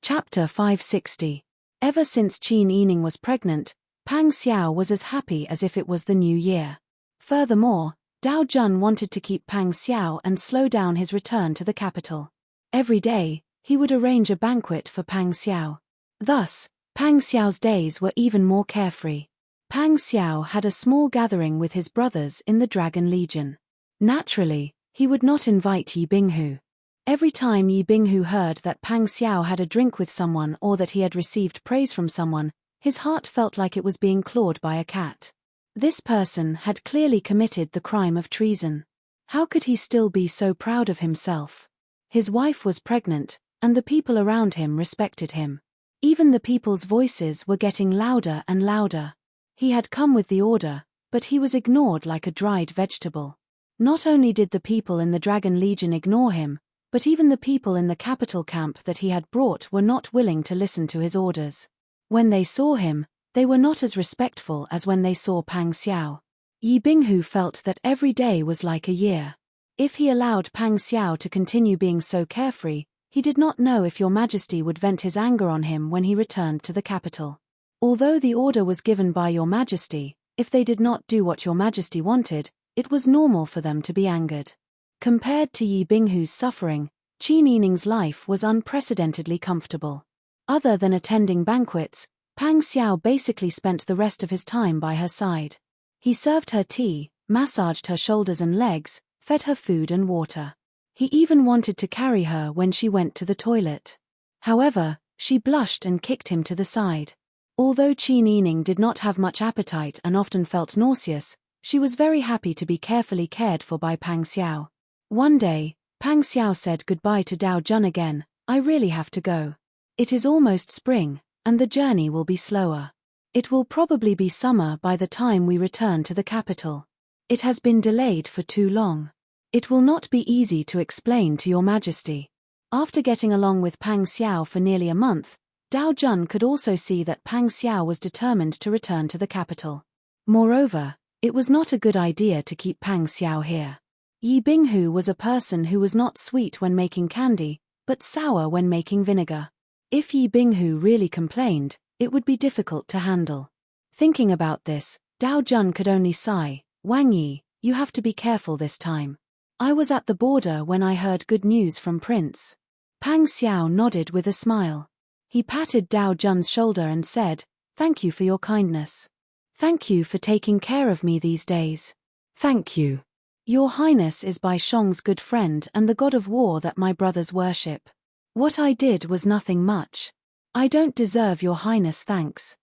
Chapter 560. Ever since Qin Yining was pregnant, Pang Xiao was as happy as if it was the new year. Furthermore, Dao Jun wanted to keep Pang Xiao and slow down his return to the capital. Every day, he would arrange a banquet for Pang Xiao. Thus, Pang Xiao's days were even more carefree. Pang Xiao had a small gathering with his brothers in the Dragon Legion. Naturally, he would not invite Yi Binghu. Every time Yi Binghu heard that Pang Xiao had a drink with someone or that he had received praise from someone, his heart felt like it was being clawed by a cat. This person had clearly committed the crime of treason. How could he still be so proud of himself? His wife was pregnant, and the people around him respected him. Even the people's voices were getting louder and louder. He had come with the order, but he was ignored like a dried vegetable. Not only did the people in the Dragon Legion ignore him, but even the people in the capital camp that he had brought were not willing to listen to his orders. When they saw him, they were not as respectful as when they saw Pang Xiao. Yi Binghu felt that every day was like a year. If he allowed Pang Xiao to continue being so carefree, he did not know if Your Majesty would vent his anger on him when he returned to the capital. Although the order was given by Your Majesty, if they did not do what Your Majesty wanted, it was normal for them to be angered. Compared to Yi Binghu's suffering, Qin Yining's life was unprecedentedly comfortable. Other than attending banquets, Pang Xiao basically spent the rest of his time by her side. He served her tea, massaged her shoulders and legs, fed her food and water. He even wanted to carry her when she went to the toilet. However, she blushed and kicked him to the side. Although Qin Yining did not have much appetite and often felt nauseous, she was very happy to be carefully cared for by Pang Xiao. One day, Pang Xiao said goodbye to Dao Jun again. I really have to go. It is almost spring, and the journey will be slower. It will probably be summer by the time we return to the capital. It has been delayed for too long. It will not be easy to explain to Your Majesty. After getting along with Pang Xiao for nearly a month, Dao Jun could also see that Pang Xiao was determined to return to the capital. Moreover, it was not a good idea to keep Pang Xiao here. Yi Binghu was a person who was not sweet when making candy, but sour when making vinegar. If Yi Binghu really complained, it would be difficult to handle. Thinking about this, Dao Jun could only sigh. Wang Yi, you have to be careful this time. I was at the border when I heard good news from Prince. Pang Xiao nodded with a smile. He patted Dao Jun's shoulder and said, Thank you for your kindness. Thank you for taking care of me these days. Thank you. Your Highness is Bai Shong's good friend and the god of war that my brothers worship. What I did was nothing much. I don't deserve Your Highness' thanks.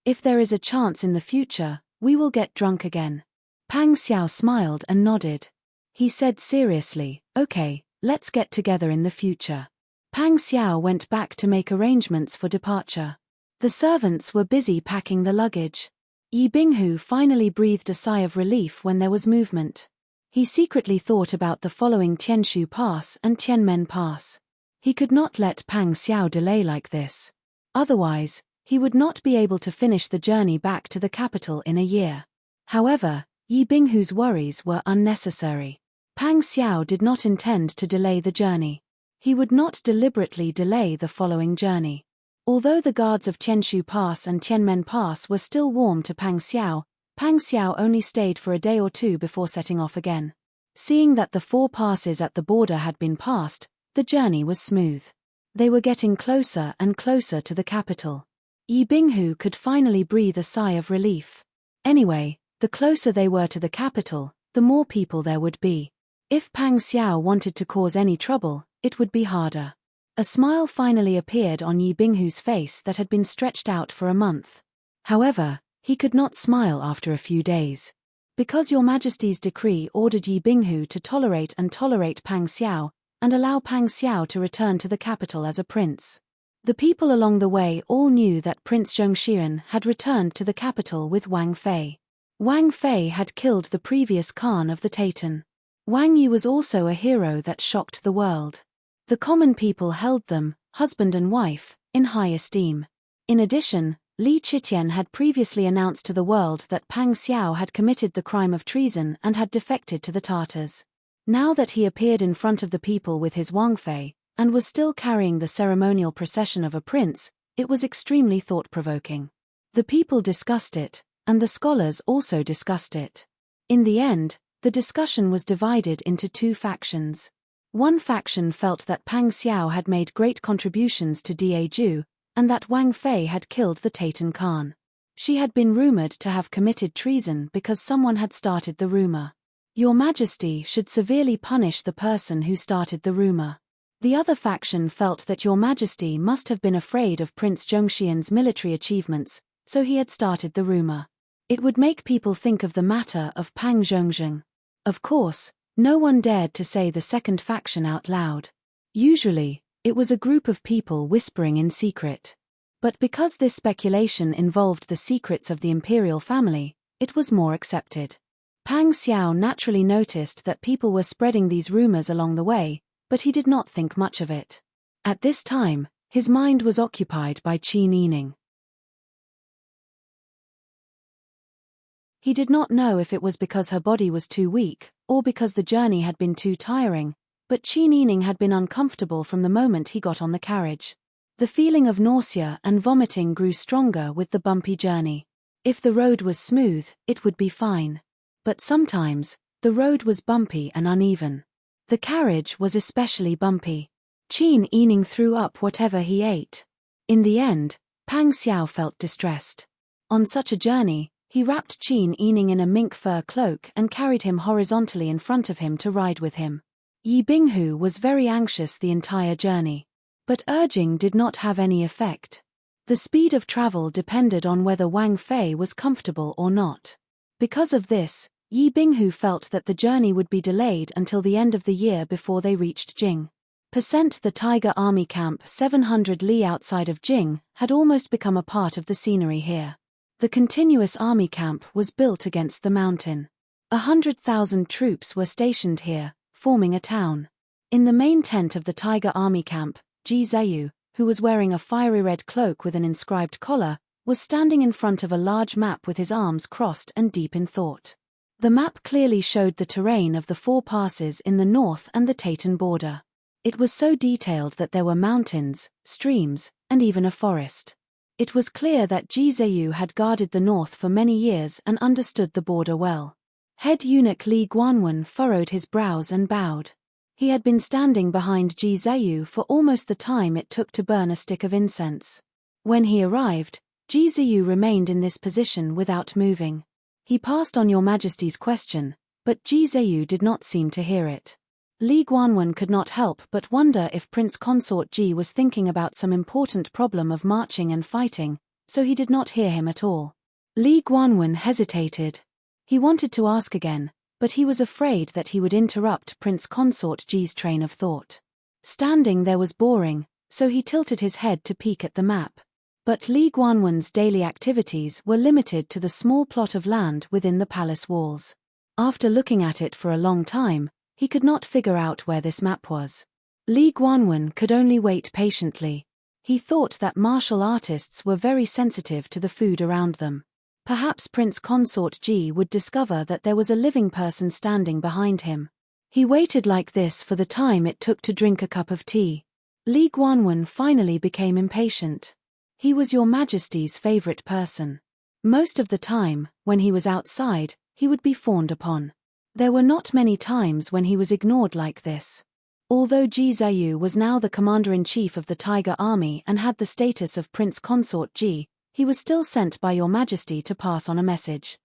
If there is a chance in the future, we will get drunk again. Pang Xiao smiled and nodded. He said seriously, Okay, let's get together in the future. Pang Xiao went back to make arrangements for departure. The servants were busy packing the luggage. Yi Binghu finally breathed a sigh of relief when there was movement. He secretly thought about the following Tianshu Pass and Tianmen Pass. He could not let Pang Xiao delay like this. Otherwise, he would not be able to finish the journey back to the capital in a year. However, Yi Binghu's worries were unnecessary. Pang Xiao did not intend to delay the journey. He would not deliberately delay the following journey. Although the guards of Tianshu Pass and Tianmen Pass were still warm to Pang Xiao only stayed for a day or two before setting off again. Seeing that the 4 passes at the border had been passed, the journey was smooth. They were getting closer and closer to the capital. Yi Binghu could finally breathe a sigh of relief. Anyway, the closer they were to the capital, the more people there would be. If Pang Xiao wanted to cause any trouble, it would be harder. A smile finally appeared on Yi Binghu's face that had been stretched out for a month. However, he could not smile after a few days. Because Your Majesty's decree ordered Yi Binghu to tolerate Pang Xiao, and allow Pang Xiao to return to the capital as a prince. The people along the way all knew that Prince Zhongxian had returned to the capital with Wang Fei. Wang Fei had killed the previous Khan of the Taitan. Wang Yi was also a hero that shocked the world. The common people held them, husband and wife, in high esteem. In addition, Li Qitian had previously announced to the world that Pang Xiao had committed the crime of treason and had defected to the Tartars. Now that he appeared in front of the people with his Wang Fei, and was still carrying the ceremonial procession of a prince, it was extremely thought-provoking. The people discussed it, and the scholars also discussed it. In the end, the discussion was divided into two factions. One faction felt that Pang Xiao had made great contributions to Daeju, and that Wang Fei had killed the Taitan Khan. She had been rumored to have committed treason because someone had started the rumor. Your Majesty should severely punish the person who started the rumor. The other faction felt that Your Majesty must have been afraid of Prince Zhongxian's military achievements, so he had started the rumor. It would make people think of the matter of Pang Zhongzheng. Of course, no one dared to say the second faction out loud. Usually, it was a group of people whispering in secret. But because this speculation involved the secrets of the imperial family, it was more accepted. Pang Xiao naturally noticed that people were spreading these rumors along the way, but he did not think much of it. At this time, his mind was occupied by Qin Yining. He did not know if it was because her body was too weak, or because the journey had been too tiring, but Qin Yining had been uncomfortable from the moment he got on the carriage. The feeling of nausea and vomiting grew stronger with the bumpy journey. If the road was smooth, it would be fine. But sometimes, the road was bumpy and uneven. The carriage was especially bumpy. Qin Yining threw up whatever he ate. In the end, Pang Xiao felt distressed. On such a journey, he wrapped Qin Yining in a mink fur cloak and carried him horizontally in front of him to ride with him. Yi Binghu was very anxious the entire journey. But urging did not have any effect. The speed of travel depended on whether Wang Fei was comfortable or not. Because of this, Yi Binghu felt that the journey would be delayed until the end of the year before they reached Jing. The Tiger Army camp 700 li outside of Jing had almost become a part of the scenery here. The continuous army camp was built against the mountain. 100,000 troops were stationed here, forming a town. In the main tent of the Tiger Army camp, Ji Zeyu, who was wearing a fiery red cloak with an inscribed collar, was standing in front of a large map with his arms crossed and deep in thought. The map clearly showed the terrain of the 4 passes in the north and the Taitan border. It was so detailed that there were mountains, streams, and even a forest. It was clear that Ji Zeyu had guarded the north for many years and understood the border well. Head eunuch Li Guanwen furrowed his brows and bowed. He had been standing behind Ji Zeyu for almost the time it took to burn a stick of incense. When he arrived, Ji Zeyu remained in this position without moving. He passed on Your Majesty's question, but Ji Zeyu did not seem to hear it. Li Guanwen could not help but wonder if Prince Consort Ji was thinking about some important problem of marching and fighting, so he did not hear him at all. Li Guanwen hesitated. He wanted to ask again, but he was afraid that he would interrupt Prince Consort Ji's train of thought. Standing there was boring, so he tilted his head to peek at the map. But Li Guanwen's daily activities were limited to the small plot of land within the palace walls. After looking at it for a long time, he could not figure out where this map was. Li Guanwen could only wait patiently. He thought that martial artists were very sensitive to the food around them. Perhaps Prince Consort Ji would discover that there was a living person standing behind him. He waited like this for the time it took to drink a cup of tea. Li Guanwen finally became impatient. He was Your Majesty's favorite person. Most of the time, when he was outside, he would be fawned upon. There were not many times when he was ignored like this. Although Ji Zeyu was now the commander-in-chief of the Tiger Army and had the status of Prince Consort Ji, he was still sent by Your Majesty to pass on a message.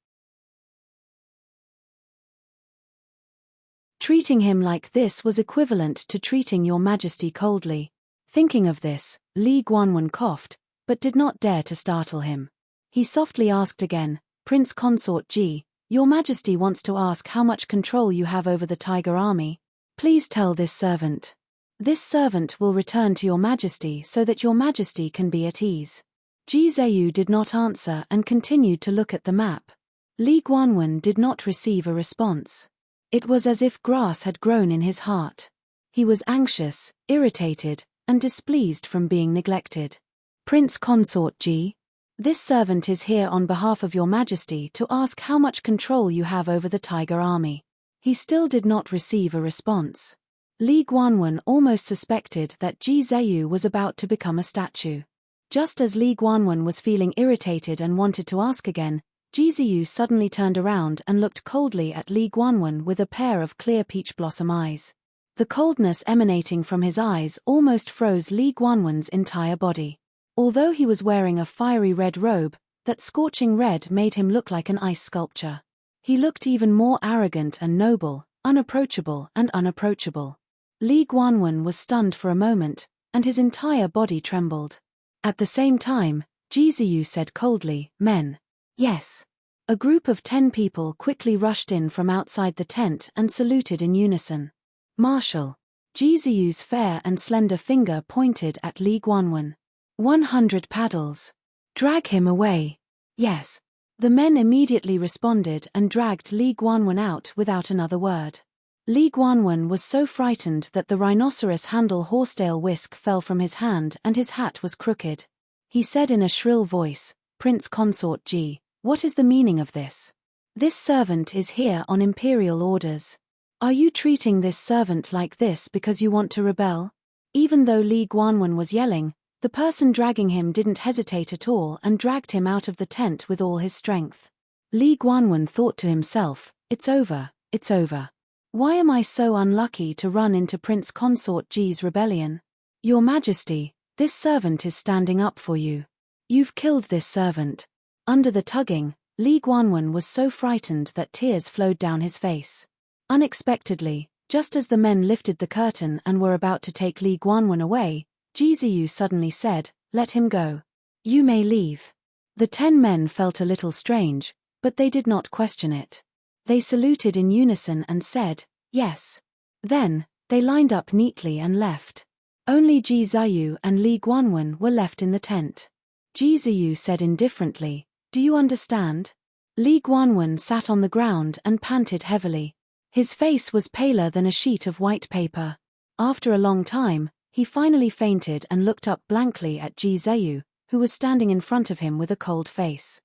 Treating him like this was equivalent to treating your majesty coldly. Thinking of this, Li Guanwen coughed, but did not dare to startle him. He softly asked again, Prince Consort Ji, your majesty wants to ask how much control you have over the tiger army. Please tell this servant. This servant will return to your majesty so that your majesty can be at ease. Ji Zheyu did not answer and continued to look at the map. Li Guanwen did not receive a response. It was as if grass had grown in his heart. He was anxious, irritated, and displeased from being neglected. Prince Consort Ji, this servant is here on behalf of your majesty to ask how much control you have over the tiger army. He still did not receive a response. Li Guanwen almost suspected that Ji Zheyu was about to become a statue. Just as Li Guanwen was feeling irritated and wanted to ask again, Ji Zheyu suddenly turned around and looked coldly at Li Guanwen with a pair of clear peach blossom eyes. The coldness emanating from his eyes almost froze Li Guanwen's entire body. Although he was wearing a fiery red robe, that scorching red made him look like an ice sculpture. He looked even more arrogant and noble, unapproachable and unapproachable. Li Guanwen was stunned for a moment, and his entire body trembled. At the same time, Ji Zheyu said coldly, Men. Yes. A group of 10 people quickly rushed in from outside the tent and saluted in unison. Marshal. Ji Zheyu's fair and slender finger pointed at Li Guanwen. 100 paddles. Drag him away. Yes. The men immediately responded and dragged Li Guanwen out without another word. Li Guanwen was so frightened that the rhinoceros handle horsetail whisk fell from his hand and his hat was crooked. He said in a shrill voice, Prince Consort Ji, what is the meaning of this? This servant is here on imperial orders. Are you treating this servant like this because you want to rebel? Even though Li Guanwen was yelling, the person dragging him didn't hesitate at all and dragged him out of the tent with all his strength. Li Guanwen thought to himself, it's over, it's over. Why am I so unlucky to run into Prince Consort Ji's rebellion? Your Majesty, this servant is standing up for you. You've killed this servant. Under the tugging, Li Guanwen was so frightened that tears flowed down his face. Unexpectedly, just as the men lifted the curtain and were about to take Li Guanwen away, Ji Zheyu suddenly said, let him go. You may leave. The 10 men felt a little strange, but they did not question it. They saluted in unison and said, yes. Then, they lined up neatly and left. Only Ji Zheyu and Li Guanwen were left in the tent. Ji Zheyu said indifferently, do you understand? Li Guanwen sat on the ground and panted heavily. His face was paler than a sheet of white paper. After a long time, he finally fainted and looked up blankly at Ji Zheyu, who was standing in front of him with a cold face.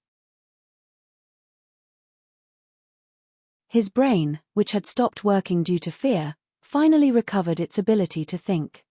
His brain, which had stopped working due to fear, finally recovered its ability to think.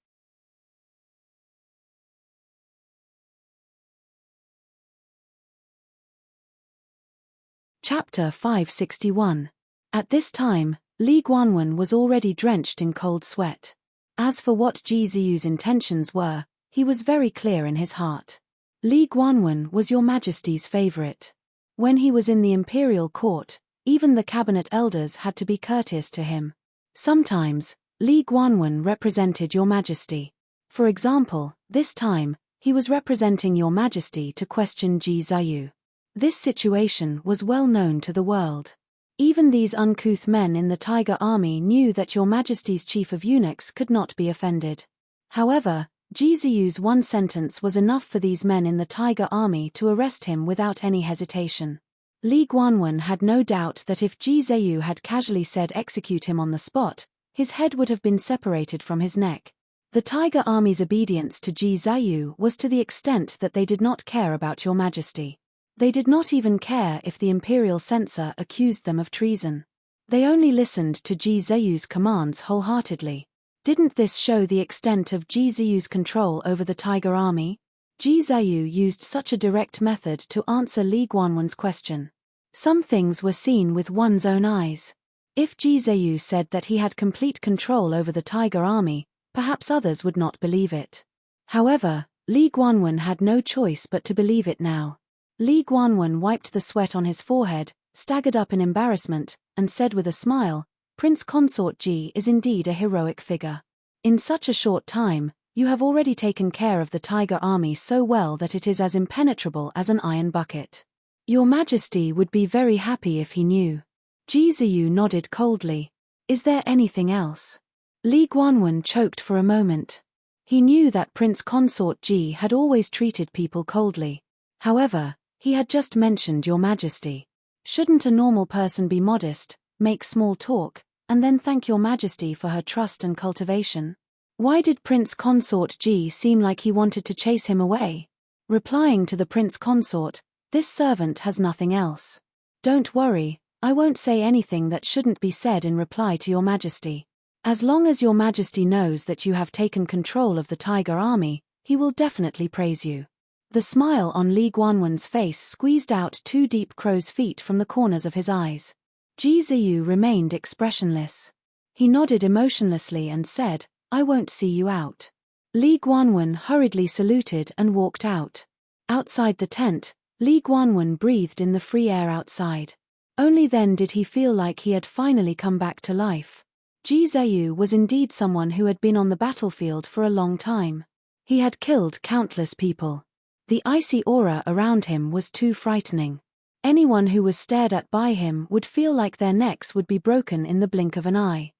Chapter 561. At this time, Li Guanwen was already drenched in cold sweat. As for what Ji Zheyu's intentions were, he was very clear in his heart. Li Guanwen was your majesty's favorite. When he was in the imperial court, even the cabinet elders had to be courteous to him. Sometimes, Li Guanwen represented your majesty. For example, this time, he was representing your majesty to question Ji Zheyu. This situation was well known to the world. Even these uncouth men in the tiger army knew that your majesty's chief of eunuchs could not be offended. However, Ji Zheyu's one sentence was enough for these men in the tiger army to arrest him without any hesitation. Li Guanwen had no doubt that if Ji Zheyu had casually said execute him on the spot, his head would have been separated from his neck. The tiger army's obedience to Ji Zheyu was to the extent that they did not care about your majesty. They did not even care if the imperial censor accused them of treason. They only listened to Ji Zheyu's commands wholeheartedly. Didn't this show the extent of Ji Zheyu's control over the tiger army? Ji Zheyu used such a direct method to answer Li Guanwen's question. Some things were seen with one's own eyes. If Ji Zheyu said that he had complete control over the tiger army, perhaps others would not believe it. However, Li Guanwen had no choice but to believe it now. Li Guanwen wiped the sweat on his forehead, staggered up in embarrassment, and said with a smile, Prince Consort Ji is indeed a heroic figure. In such a short time, you have already taken care of the tiger army so well that it is as impenetrable as an iron bucket. Your Majesty would be very happy if he knew. Ji Ziyu nodded coldly. Is there anything else? Li Guanwen choked for a moment. He knew that Prince Consort Ji had always treated people coldly. However, he had just mentioned Your Majesty. Shouldn't a normal person be modest, make small talk, and then thank Your Majesty for her trust and cultivation? Why did Prince Consort Ji seem like he wanted to chase him away? Replying to the Prince Consort, this servant has nothing else. Don't worry, I won't say anything that shouldn't be said in reply to Your Majesty. As long as Your Majesty knows that you have taken control of the tiger army, he will definitely praise you. The smile on Li Guanwen's face squeezed out 2 deep crow's feet from the corners of his eyes. Ji Ziyu remained expressionless. He nodded emotionlessly and said, I won't see you out. Li Guanwen hurriedly saluted and walked out. Outside the tent, Li Guanwen breathed in the free air outside. Only then did he feel like he had finally come back to life. Ji Ziyu was indeed someone who had been on the battlefield for a long time. He had killed countless people. The icy aura around him was too frightening. Anyone who was stared at by him would feel like their necks would be broken in the blink of an eye.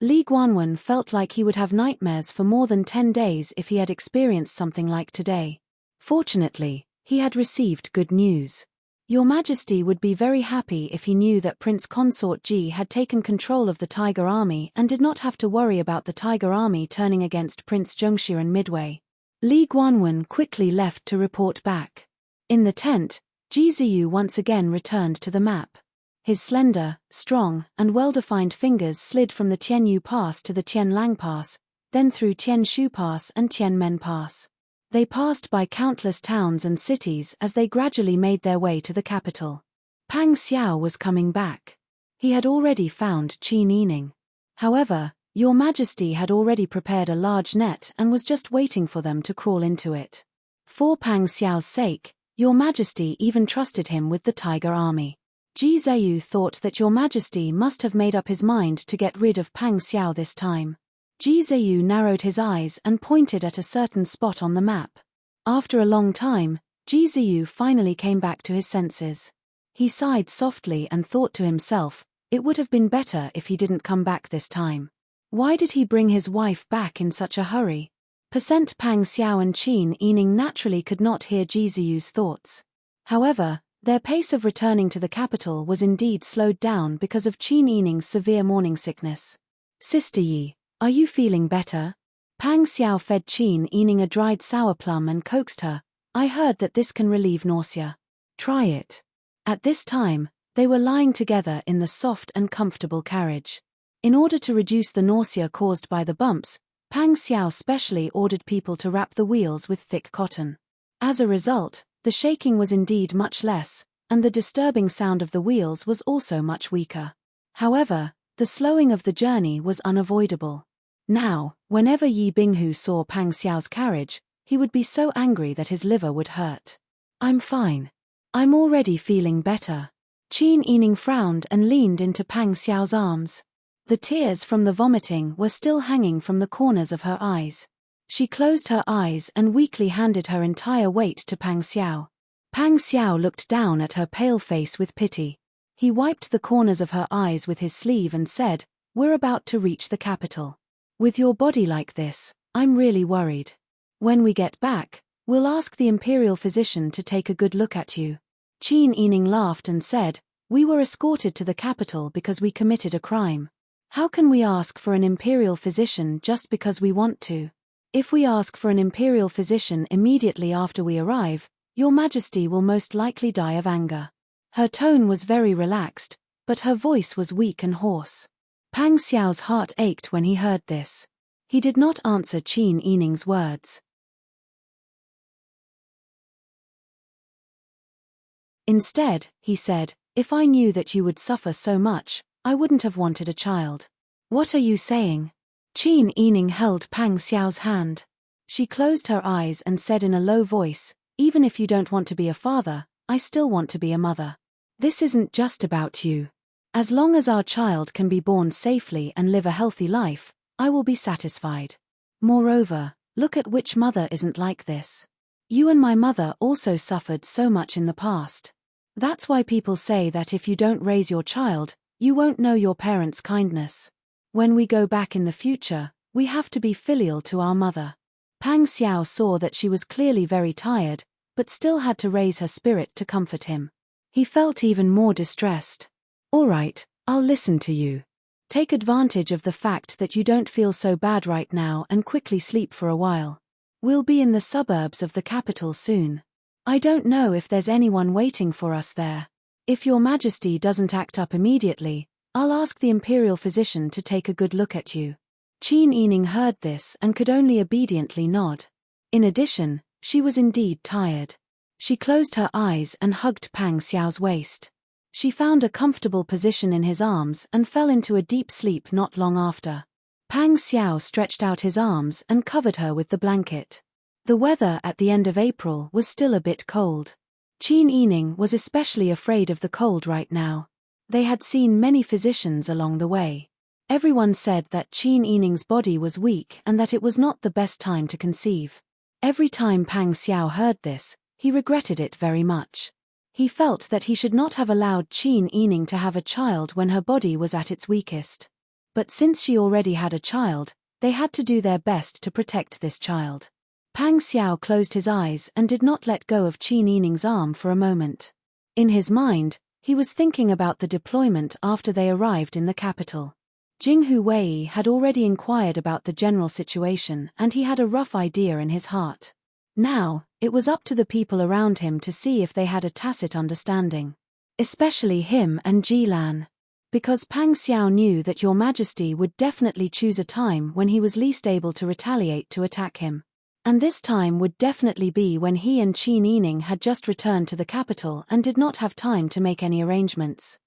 Li Guanwen felt like he would have nightmares for more than 10 days if he had experienced something like today. Fortunately, he had received good news. Your Majesty would be very happy if he knew that Prince Consort Ji had taken control of the tiger army and did not have to worry about the tiger army turning against Prince Zhongshuren midway. Li Guanwen quickly left to report back. In the tent, Ji Ziyu once again returned to the map. His slender, strong, and well-defined fingers slid from the Tianyu Pass to the Tianlang Pass, then through Tianshu Pass and Tianmen Pass. They passed by countless towns and cities as they gradually made their way to the capital. Pang Xiao was coming back. He had already found Qin Yining. However, Your Majesty had already prepared a large net and was just waiting for them to crawl into it. For Pang Xiao's sake, Your Majesty even trusted him with the tiger army. Ji Ziyu thought that Your Majesty must have made up his mind to get rid of Pang Xiao this time. Ji Ziyu narrowed his eyes and pointed at a certain spot on the map. After a long time, Ji Ziyu finally came back to his senses. He sighed softly and thought to himself, it would have been better if he didn't come back this time. Why did he bring his wife back in such a hurry? Pang Xiao and Qin Yining naturally could not hear Ji Ziyu's thoughts. However, their pace of returning to the capital was indeed slowed down because of Qin Yining's severe morning sickness. Sister Yi, are you feeling better? Pang Xiao fed Qin Yining a dried sour plum and coaxed her. I heard that this can relieve nausea. Try it. At this time, they were lying together in the soft and comfortable carriage. In order to reduce the nausea caused by the bumps, Pang Xiao specially ordered people to wrap the wheels with thick cotton. As a result, the shaking was indeed much less, and the disturbing sound of the wheels was also much weaker. However, the slowing of the journey was unavoidable. Now, whenever Yi Binghu saw Pang Xiao's carriage, he would be so angry that his liver would hurt. I'm fine. I'm already feeling better. Qin Yining frowned and leaned into Pang Xiao's arms. The tears from the vomiting were still hanging from the corners of her eyes. She closed her eyes and weakly handed her entire weight to Pang Xiao. Pang Xiao looked down at her pale face with pity. He wiped the corners of her eyes with his sleeve and said, We're about to reach the capital. With your body like this, I'm really worried. When we get back, we'll ask the imperial physician to take a good look at you. Qin Yining laughed and said, We were escorted to the capital because we committed a crime. How can we ask for an imperial physician just because we want to? If we ask for an imperial physician immediately after we arrive, Your Majesty will most likely die of anger. Her tone was very relaxed, but her voice was weak and hoarse. Pang Xiao's heart ached when he heard this. He did not answer Qin Yining's words. Instead, he said, If I knew that you would suffer so much, I wouldn't have wanted a child. What are you saying? Qin Yining held Pang Xiao's hand. She closed her eyes and said in a low voice, Even if you don't want to be a father, I still want to be a mother. This isn't just about you. As long as our child can be born safely and live a healthy life, I will be satisfied. Moreover, look at which mother isn't like this. You and my mother also suffered so much in the past. That's why people say that if you don't raise your child, you won't know your parents' kindness. When we go back in the future, we have to be filial to our mother. Pang Xiao saw that she was clearly very tired, but still had to raise her spirit to comfort him. He felt even more distressed. All right, I'll listen to you. Take advantage of the fact that you don't feel so bad right now and quickly sleep for a while. We'll be in the suburbs of the capital soon. I don't know if there's anyone waiting for us there. If your majesty doesn't act up immediately, I'll ask the imperial physician to take a good look at you. Qin Yining heard this and could only obediently nod. In addition, she was indeed tired. She closed her eyes and hugged Pang Xiao's waist. She found a comfortable position in his arms and fell into a deep sleep not long after. Pang Xiao stretched out his arms and covered her with the blanket. The weather at the end of April was still a bit cold. Qin Yining was especially afraid of the cold right now. They had seen many physicians along the way. Everyone said that Qin Yining's body was weak and that it was not the best time to conceive. Every time Pang Xiao heard this, he regretted it very much. He felt that he should not have allowed Qin Yining to have a child when her body was at its weakest. But since she already had a child, they had to do their best to protect this child. Pang Xiao closed his eyes and did not let go of Qin Yining's arm for a moment. In his mind, he was thinking about the deployment after they arrived in the capital. Jinghu Wei had already inquired about the general situation and he had a rough idea in his heart. Now, it was up to the people around him to see if they had a tacit understanding. Especially him and Jilan. Because Pang Xiao knew that Your Majesty would definitely choose a time when he was least able to retaliate to attack him. And this time would definitely be when he and Qin Yining had just returned to the capital and did not have time to make any arrangements.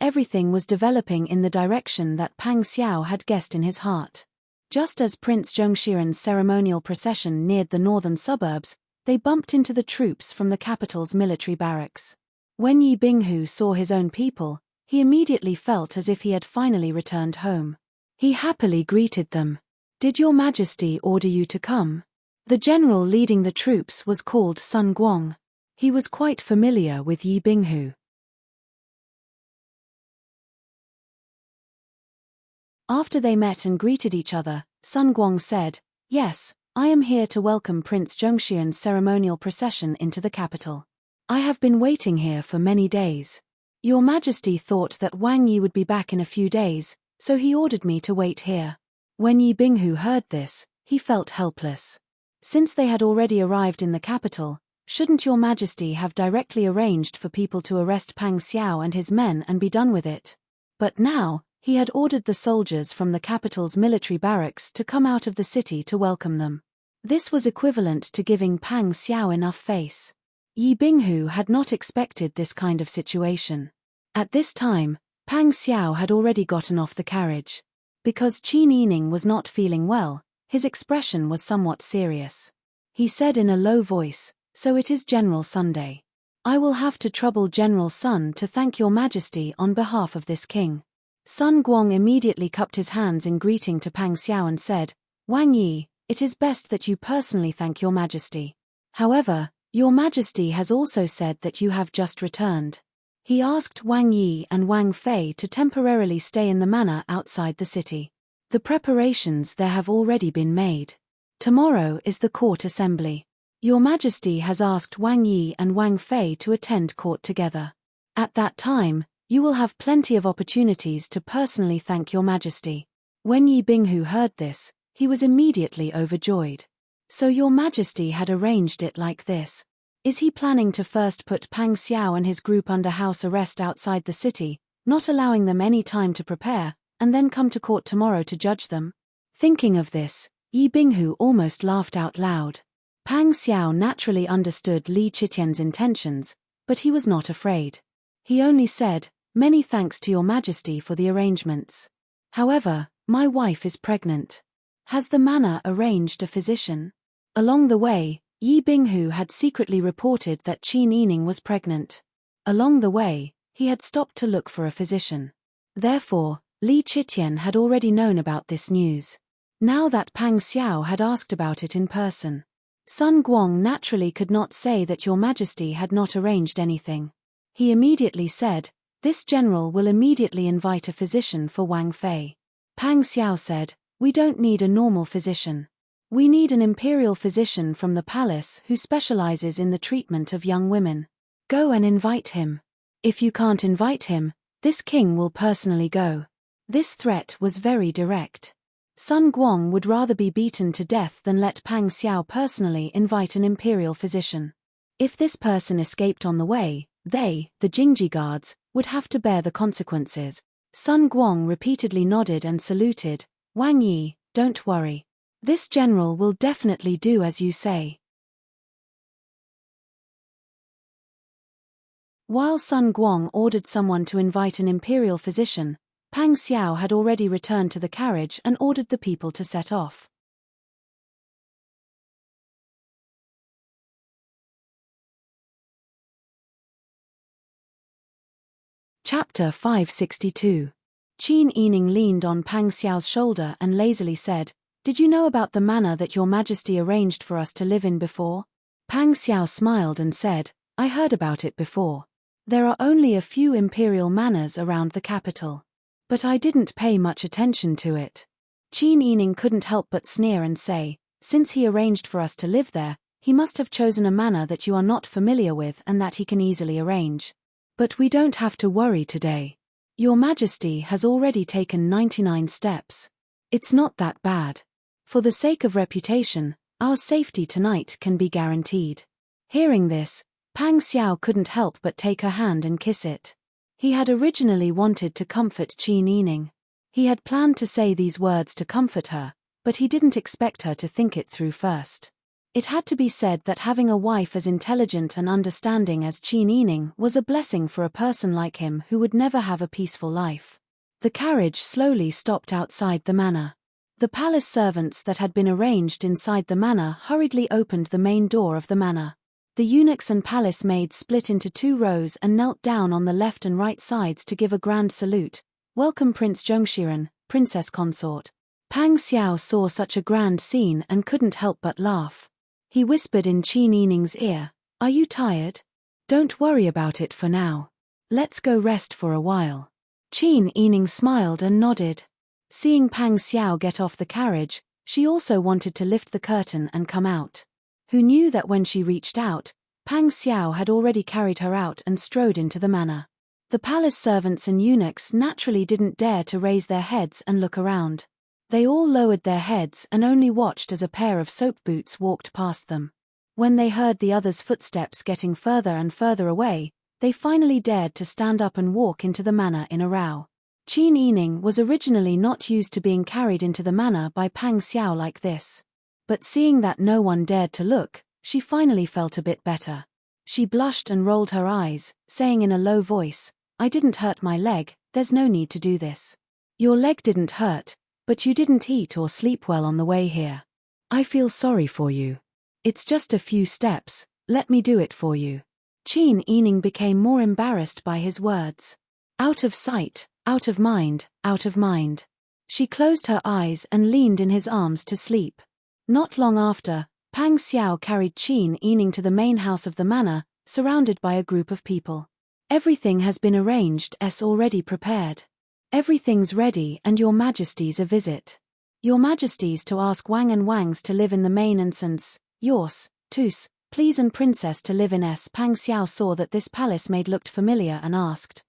Everything was developing in the direction that Pang Xiao had guessed in his heart. Just as Prince Zhongshiren's ceremonial procession neared the northern suburbs, they bumped into the troops from the capital's military barracks. When Yi Binghu saw his own people, he immediately felt as if he had finally returned home. He happily greeted them. Did Your Majesty order you to come? The general leading the troops was called Sun Guang. He was quite familiar with Yi Binghu. After they met and greeted each other, Sun Guang said, "Yes, I am here to welcome Prince Zhongshiren's ceremonial procession into the capital. I have been waiting here for many days. Your Majesty thought that Wang Yi would be back in a few days, so he ordered me to wait here." When Yi Binghu heard this, he felt helpless. Since they had already arrived in the capital, shouldn't Your Majesty have directly arranged for people to arrest Pang Xiao and his men and be done with it? But now, he had ordered the soldiers from the capital's military barracks to come out of the city to welcome them. This was equivalent to giving Pang Xiao enough face. Yi Binghu had not expected this kind of situation. At this time, Pang Xiao had already gotten off the carriage. Because Qin Yining was not feeling well, his expression was somewhat serious. He said in a low voice, "So it is General Sunday. I will have to trouble General Sun to thank Your Majesty on behalf of this king." Sun Guang immediately cupped his hands in greeting to Pang Xiao and said, "Wang Yi, it is best that you personally thank Your Majesty. However, Your Majesty has also said that you have just returned." He asked Wang Yi and Wang Fei to temporarily stay in the manor outside the city. The preparations there have already been made. Tomorrow is the court assembly. Your Majesty has asked Wang Yi and Wang Fei to attend court together. At that time, you will have plenty of opportunities to personally thank Your Majesty. When Yi Binghu heard this, he was immediately overjoyed. So Your Majesty had arranged it like this. Is he planning to first put Pang Xiao and his group under house arrest outside the city, not allowing them any time to prepare, and then come to court tomorrow to judge them? Thinking of this, Yi Binghu almost laughed out loud. Pang Xiao naturally understood Li Qitian's intentions, but he was not afraid. He only said, "Many thanks to Your Majesty for the arrangements. However, my wife is pregnant. Has the manor arranged a physician?" Along the way, Yi Binghu had secretly reported that Qin Yining was pregnant. Along the way, he had stopped to look for a physician. Therefore, Li Chitian had already known about this news. Now that Pang Xiao had asked about it in person, Sun Guang naturally could not say that Your Majesty had not arranged anything. He immediately said, "This general will immediately invite a physician for Wang Fei." Pang Xiao said, "We don't need a normal physician. We need an imperial physician from the palace who specializes in the treatment of young women. Go and invite him. If you can't invite him, this king will personally go." This threat was very direct. Sun Guang would rather be beaten to death than let Pang Xiao personally invite an imperial physician. If this person escaped on the way, they, the Jingji guards, would have to bear the consequences. Sun Guang repeatedly nodded and saluted. "Wang Yi, don't worry. This general will definitely do as you say." While Sun Guang ordered someone to invite an imperial physician, Pang Xiao had already returned to the carriage and ordered the people to set off. Chapter 562. Qin Yining leaned on Pang Xiao's shoulder and lazily said, "Did you know about the manor that Your Majesty arranged for us to live in before?" Pang Xiao smiled and said, "I heard about it before. There are only a few imperial manors around the capital. But I didn't pay much attention to it." Qin Yining couldn't help but sneer and say, "Since he arranged for us to live there, he must have chosen a manor that you are not familiar with and that he can easily arrange. But we don't have to worry today. Your Majesty has already taken 99 steps. It's not that bad. For the sake of reputation, our safety tonight can be guaranteed." Hearing this, Pang Xiao couldn't help but take her hand and kiss it. He had originally wanted to comfort Qin Yining. He had planned to say these words to comfort her, but he didn't expect her to think it through first. It had to be said that having a wife as intelligent and understanding as Qin Yining was a blessing for a person like him who would never have a peaceful life. The carriage slowly stopped outside the manor. The palace servants that had been arranged inside the manor hurriedly opened the main door of the manor. The eunuchs and palace maids split into 2 rows and knelt down on the left and right sides to give a grand salute. "Welcome Prince Zhongshiren, Princess Consort." Pang Xiao saw such a grand scene and couldn't help but laugh. He whispered in Qin Yining's ear, "Are you tired? Don't worry about it for now. Let's go rest for a while." Qin Yining smiled and nodded. Seeing Pang Xiao get off the carriage, she also wanted to lift the curtain and come out. Who knew that when she reached out, Pang Xiao had already carried her out and strode into the manor. The palace servants and eunuchs naturally didn't dare to raise their heads and look around. They all lowered their heads and only watched as a pair of soap boots walked past them. When they heard the others' footsteps getting further and further away, they finally dared to stand up and walk into the manor in a row. Qin Yining was originally not used to being carried into the manor by Pang Xiao like this. But seeing that no one dared to look, she finally felt a bit better. She blushed and rolled her eyes, saying in a low voice, "I didn't hurt my leg, there's no need to do this." "Your leg didn't hurt, but you didn't eat or sleep well on the way here. I feel sorry for you. It's just a few steps, let me do it for you." Qin Yining became more embarrassed by his words. Out of sight, out of mind, out of mind. She closed her eyes and leaned in his arms to sleep. Not long after, Pang Xiao carried Qin Yining to the main house of the manor, surrounded by a group of people. "Everything has been arranged as already prepared. Everything's ready and Your Majesty's a visit. Your Majesty's to ask Wang and Wangs to live in the main and Sans, yours, tous, please and Princess to live in S." Pang Xiao saw that this palace maid looked familiar and asked.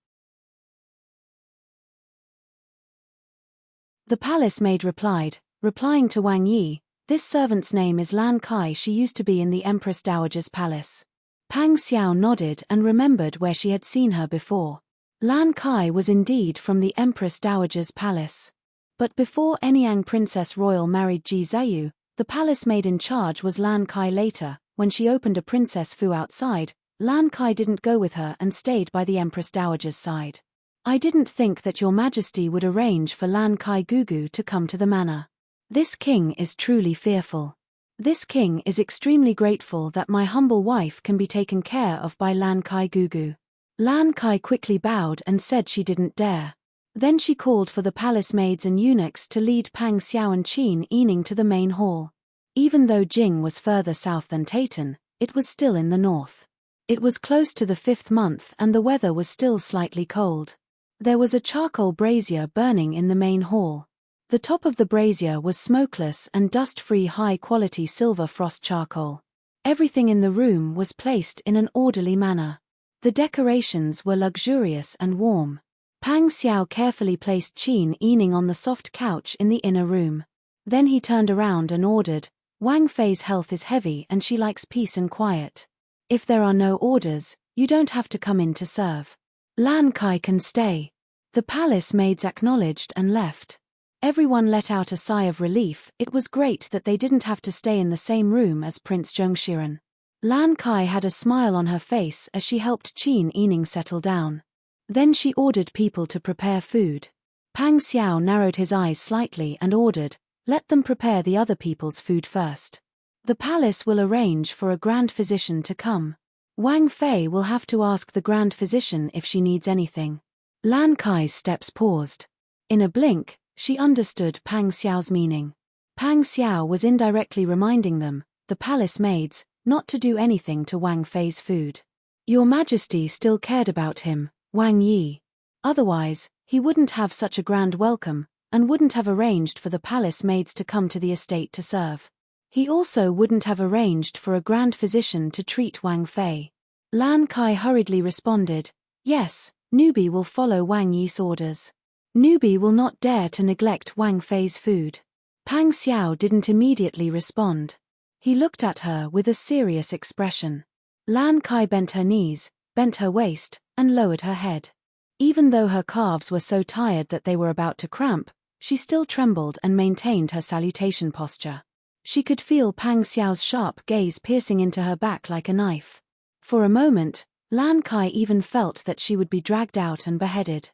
The palace maid replying to Wang Yi, "This servant's name is Lan Kai. She used to be in the Empress Dowager's palace." Pang Xiao nodded and remembered where she had seen her before. Lan Kai was indeed from the Empress Dowager's palace. But before Anyang Princess Royal married Ji Zayu, the palace maid in charge was Lan Kai. Later, when she opened a Princess Fu outside, Lan Kai didn't go with her and stayed by the Empress Dowager's side. "I didn't think that Your Majesty would arrange for Lan Kai Gugu to come to the manor. This king is truly fearful. This king is extremely grateful that my humble wife can be taken care of by Lan Kai Gugu." Lan Kai quickly bowed and said she didn't dare. Then she called for the palace maids and eunuchs to lead Pang Xiao and Qin Yining to the main hall. Even though Jing was further south than Tayton, it was still in the north. It was close to the 5th month and the weather was still slightly cold. There was a charcoal brazier burning in the main hall. The top of the brazier was smokeless and dust-free high-quality silver frost charcoal. Everything in the room was placed in an orderly manner. The decorations were luxurious and warm. Pang Xiao carefully placed Qin Yining on the soft couch in the inner room. Then he turned around and ordered, "Wang Fei's health is heavy and she likes peace and quiet. If there are no orders, you don't have to come in to serve. Lan Kai can stay." The palace maids acknowledged and left. Everyone let out a sigh of relief. It was great that they didn't have to stay in the same room as Prince Zhongshiren. Lan Kai had a smile on her face as she helped Qin Yining settle down. Then she ordered people to prepare food. Pang Xiao narrowed his eyes slightly and ordered, "Let them prepare the other people's food first. The palace will arrange for a grand physician to come. Wang Fei will have to ask the grand physician if she needs anything." Lan Kai's steps paused. In a blink, she understood Pang Xiao's meaning. Pang Xiao was indirectly reminding them, the palace maids, not to do anything to Wang Fei's food. Your Majesty still cared about him, Wang Yi. Otherwise, he wouldn't have such a grand welcome, and wouldn't have arranged for the palace maids to come to the estate to serve. He also wouldn't have arranged for a grand physician to treat Wang Fei. Lan Kai hurriedly responded, "Yes, Nubi will follow Wang Yi's orders. Nubi will not dare to neglect Wang Fei's food." Pang Xiao didn't immediately respond. He looked at her with a serious expression. Lan Kai bent her knees, bent her waist, and lowered her head. Even though her calves were so tired that they were about to cramp, she still trembled and maintained her salutation posture. She could feel Pang Xiao's sharp gaze piercing into her back like a knife. For a moment, Lan Kai even felt that she would be dragged out and beheaded.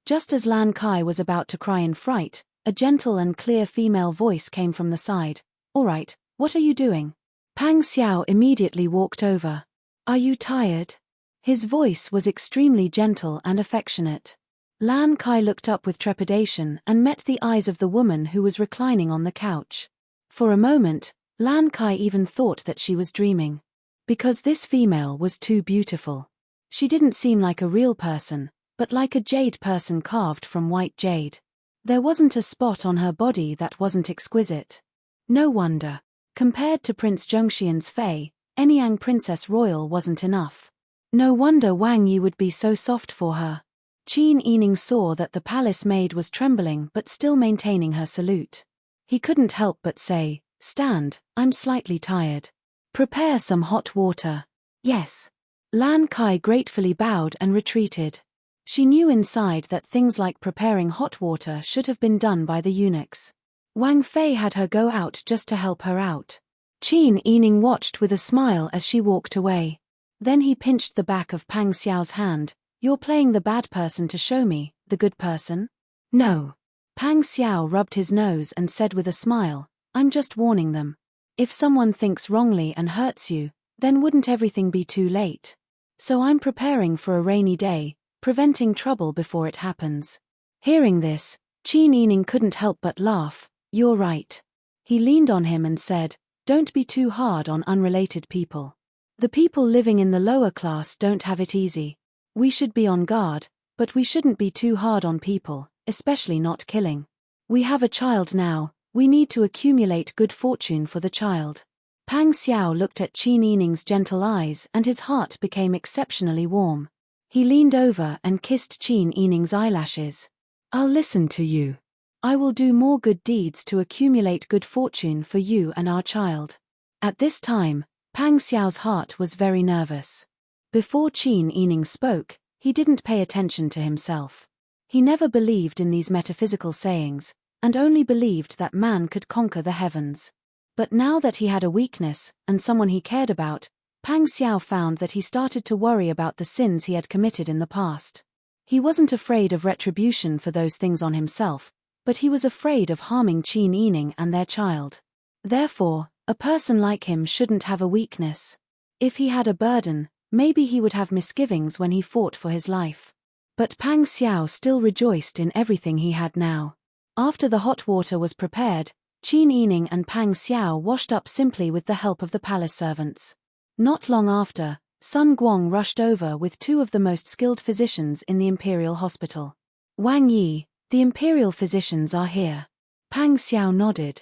Just as Lan Kai was about to cry in fright, a gentle and clear female voice came from the side. "All right, what are you doing?" Pang Xiao immediately walked over. "Are you tired?" His voice was extremely gentle and affectionate. Lan Kai looked up with trepidation and met the eyes of the woman who was reclining on the couch. For a moment, Lan Kai even thought that she was dreaming. Because this female was too beautiful. She didn't seem like a real person, but like a jade person carved from white jade. There wasn't a spot on her body that wasn't exquisite. No wonder. Compared to Prince Zhongshian's Fei, any Yang princess royal wasn't enough. No wonder Wang Yi would be so soft for her. Qin Yining saw that the palace maid was trembling but still maintaining her salute. He couldn't help but say, "Stand, I'm slightly tired. Prepare some hot water." "Yes." Lan Kai gratefully bowed and retreated. She knew inside that things like preparing hot water should have been done by the eunuchs. Wang Fei had her go out just to help her out. Qin Yining watched with a smile as she walked away. Then he pinched the back of Pang Xiao's hand. "You're playing the bad person to show me, the good person?" "No." Pang Xiao rubbed his nose and said with a smile, "I'm just warning them. If someone thinks wrongly and hurts you, then wouldn't everything be too late? So I'm preparing for a rainy day, preventing trouble before it happens." Hearing this, Qin Yining couldn't help but laugh. "You're right." He leaned on him and said, "Don't be too hard on unrelated people. The people living in the lower class don't have it easy. We should be on guard, but we shouldn't be too hard on people, especially not killing. We have a child now, we need to accumulate good fortune for the child." Pang Xiao looked at Qin Yining's gentle eyes and his heart became exceptionally warm. He leaned over and kissed Qin Yining's eyelashes. "I'll listen to you. I will do more good deeds to accumulate good fortune for you and our child." At this time, Pang Xiao's heart was very nervous. Before Qin Yining spoke, he didn't pay attention to himself. He never believed in these metaphysical sayings, and only believed that man could conquer the heavens. But now that he had a weakness, and someone he cared about, Pang Xiao found that he started to worry about the sins he had committed in the past. He wasn't afraid of retribution for those things on himself, but he was afraid of harming Qin Yining and their child. Therefore, a person like him shouldn't have a weakness. If he had a burden, maybe he would have misgivings when he fought for his life. But Pang Xiao still rejoiced in everything he had now. After the hot water was prepared, Qin Yining and Pang Xiao washed up simply with the help of the palace servants. Not long after, Sun Guang rushed over with two of the most skilled physicians in the imperial hospital. Wang Yi, the imperial physicians are here. Pang Xiao nodded.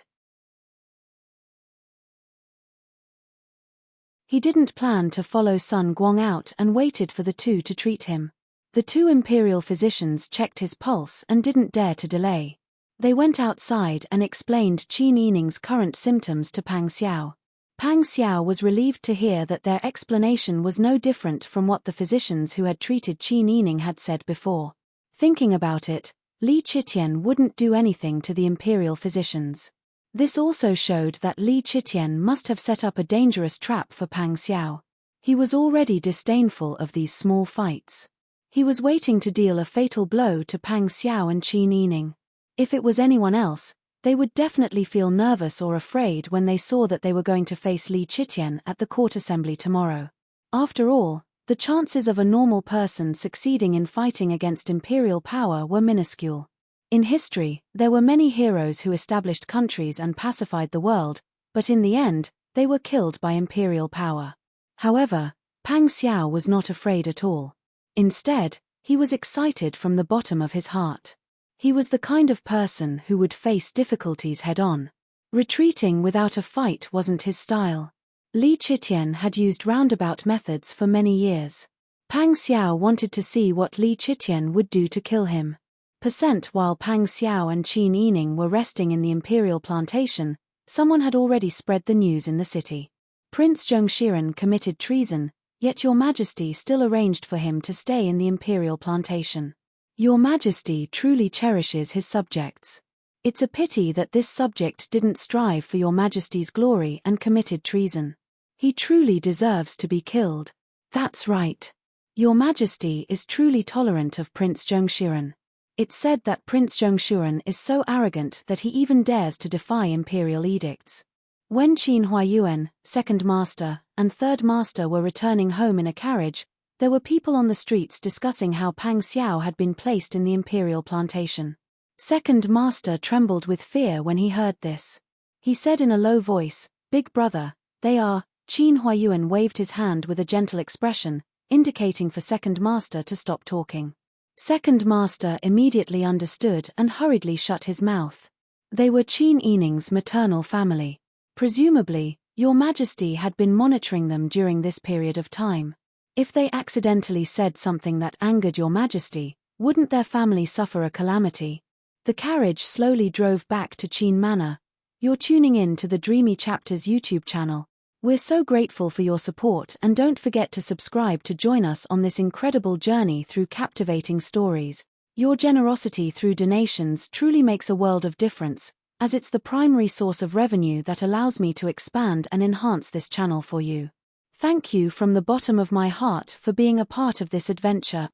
He didn't plan to follow Sun Guang out and waited for the two to treat him. The two imperial physicians checked his pulse and didn't dare to delay. They went outside and explained Qin Yining's current symptoms to Pang Xiao. Pang Xiao was relieved to hear that their explanation was no different from what the physicians who had treated Qin Yining had said before. Thinking about it, Li Qitian wouldn't do anything to the imperial physicians. This also showed that Li Qitian must have set up a dangerous trap for Pang Xiao. He was already disdainful of these small fights. He was waiting to deal a fatal blow to Pang Xiao and Qin Yining. If it was anyone else, they would definitely feel nervous or afraid when they saw that they were going to face Li Qitian at the court assembly tomorrow. After all, the chances of a normal person succeeding in fighting against imperial power were minuscule. In history, there were many heroes who established countries and pacified the world, but in the end, they were killed by imperial power. However, Pang Xiao was not afraid at all. Instead, he was excited from the bottom of his heart. He was the kind of person who would face difficulties head-on. Retreating without a fight wasn't his style. Li Qitian had used roundabout methods for many years. Pang Xiao wanted to see what Li Qitian would do to kill him. While Pang Xiao and Qin Yining were resting in the imperial plantation, someone had already spread the news in the city. Prince Zhongshiren committed treason, yet Your Majesty still arranged for him to stay in the imperial plantation. Your Majesty truly cherishes his subjects. It's a pity that this subject didn't strive for Your Majesty's glory and committed treason. He truly deserves to be killed. That's right. Your Majesty is truly tolerant of Prince Zhongshiren. It's said that Prince Zhongshiren is so arrogant that he even dares to defy imperial edicts. When Qin Huayuan, second master, and third master were returning home in a carriage, there were people on the streets discussing how Pang Xiao had been placed in the imperial plantation. Second master trembled with fear when he heard this. He said in a low voice, "Big brother, they are." Qin Huayuan waved his hand with a gentle expression, indicating for second master to stop talking. Second master immediately understood and hurriedly shut his mouth. They were Qin Yining's maternal family. Presumably, Your Majesty had been monitoring them during this period of time. If they accidentally said something that angered Your Majesty, wouldn't their family suffer a calamity? The carriage slowly drove back to Qin Manor. You're tuning in to the Dreamy Chapters YouTube channel. We're so grateful for your support, and don't forget to subscribe to join us on this incredible journey through captivating stories. Your generosity through donations truly makes a world of difference, as it's the primary source of revenue that allows me to expand and enhance this channel for you. Thank you from the bottom of my heart for being a part of this adventure.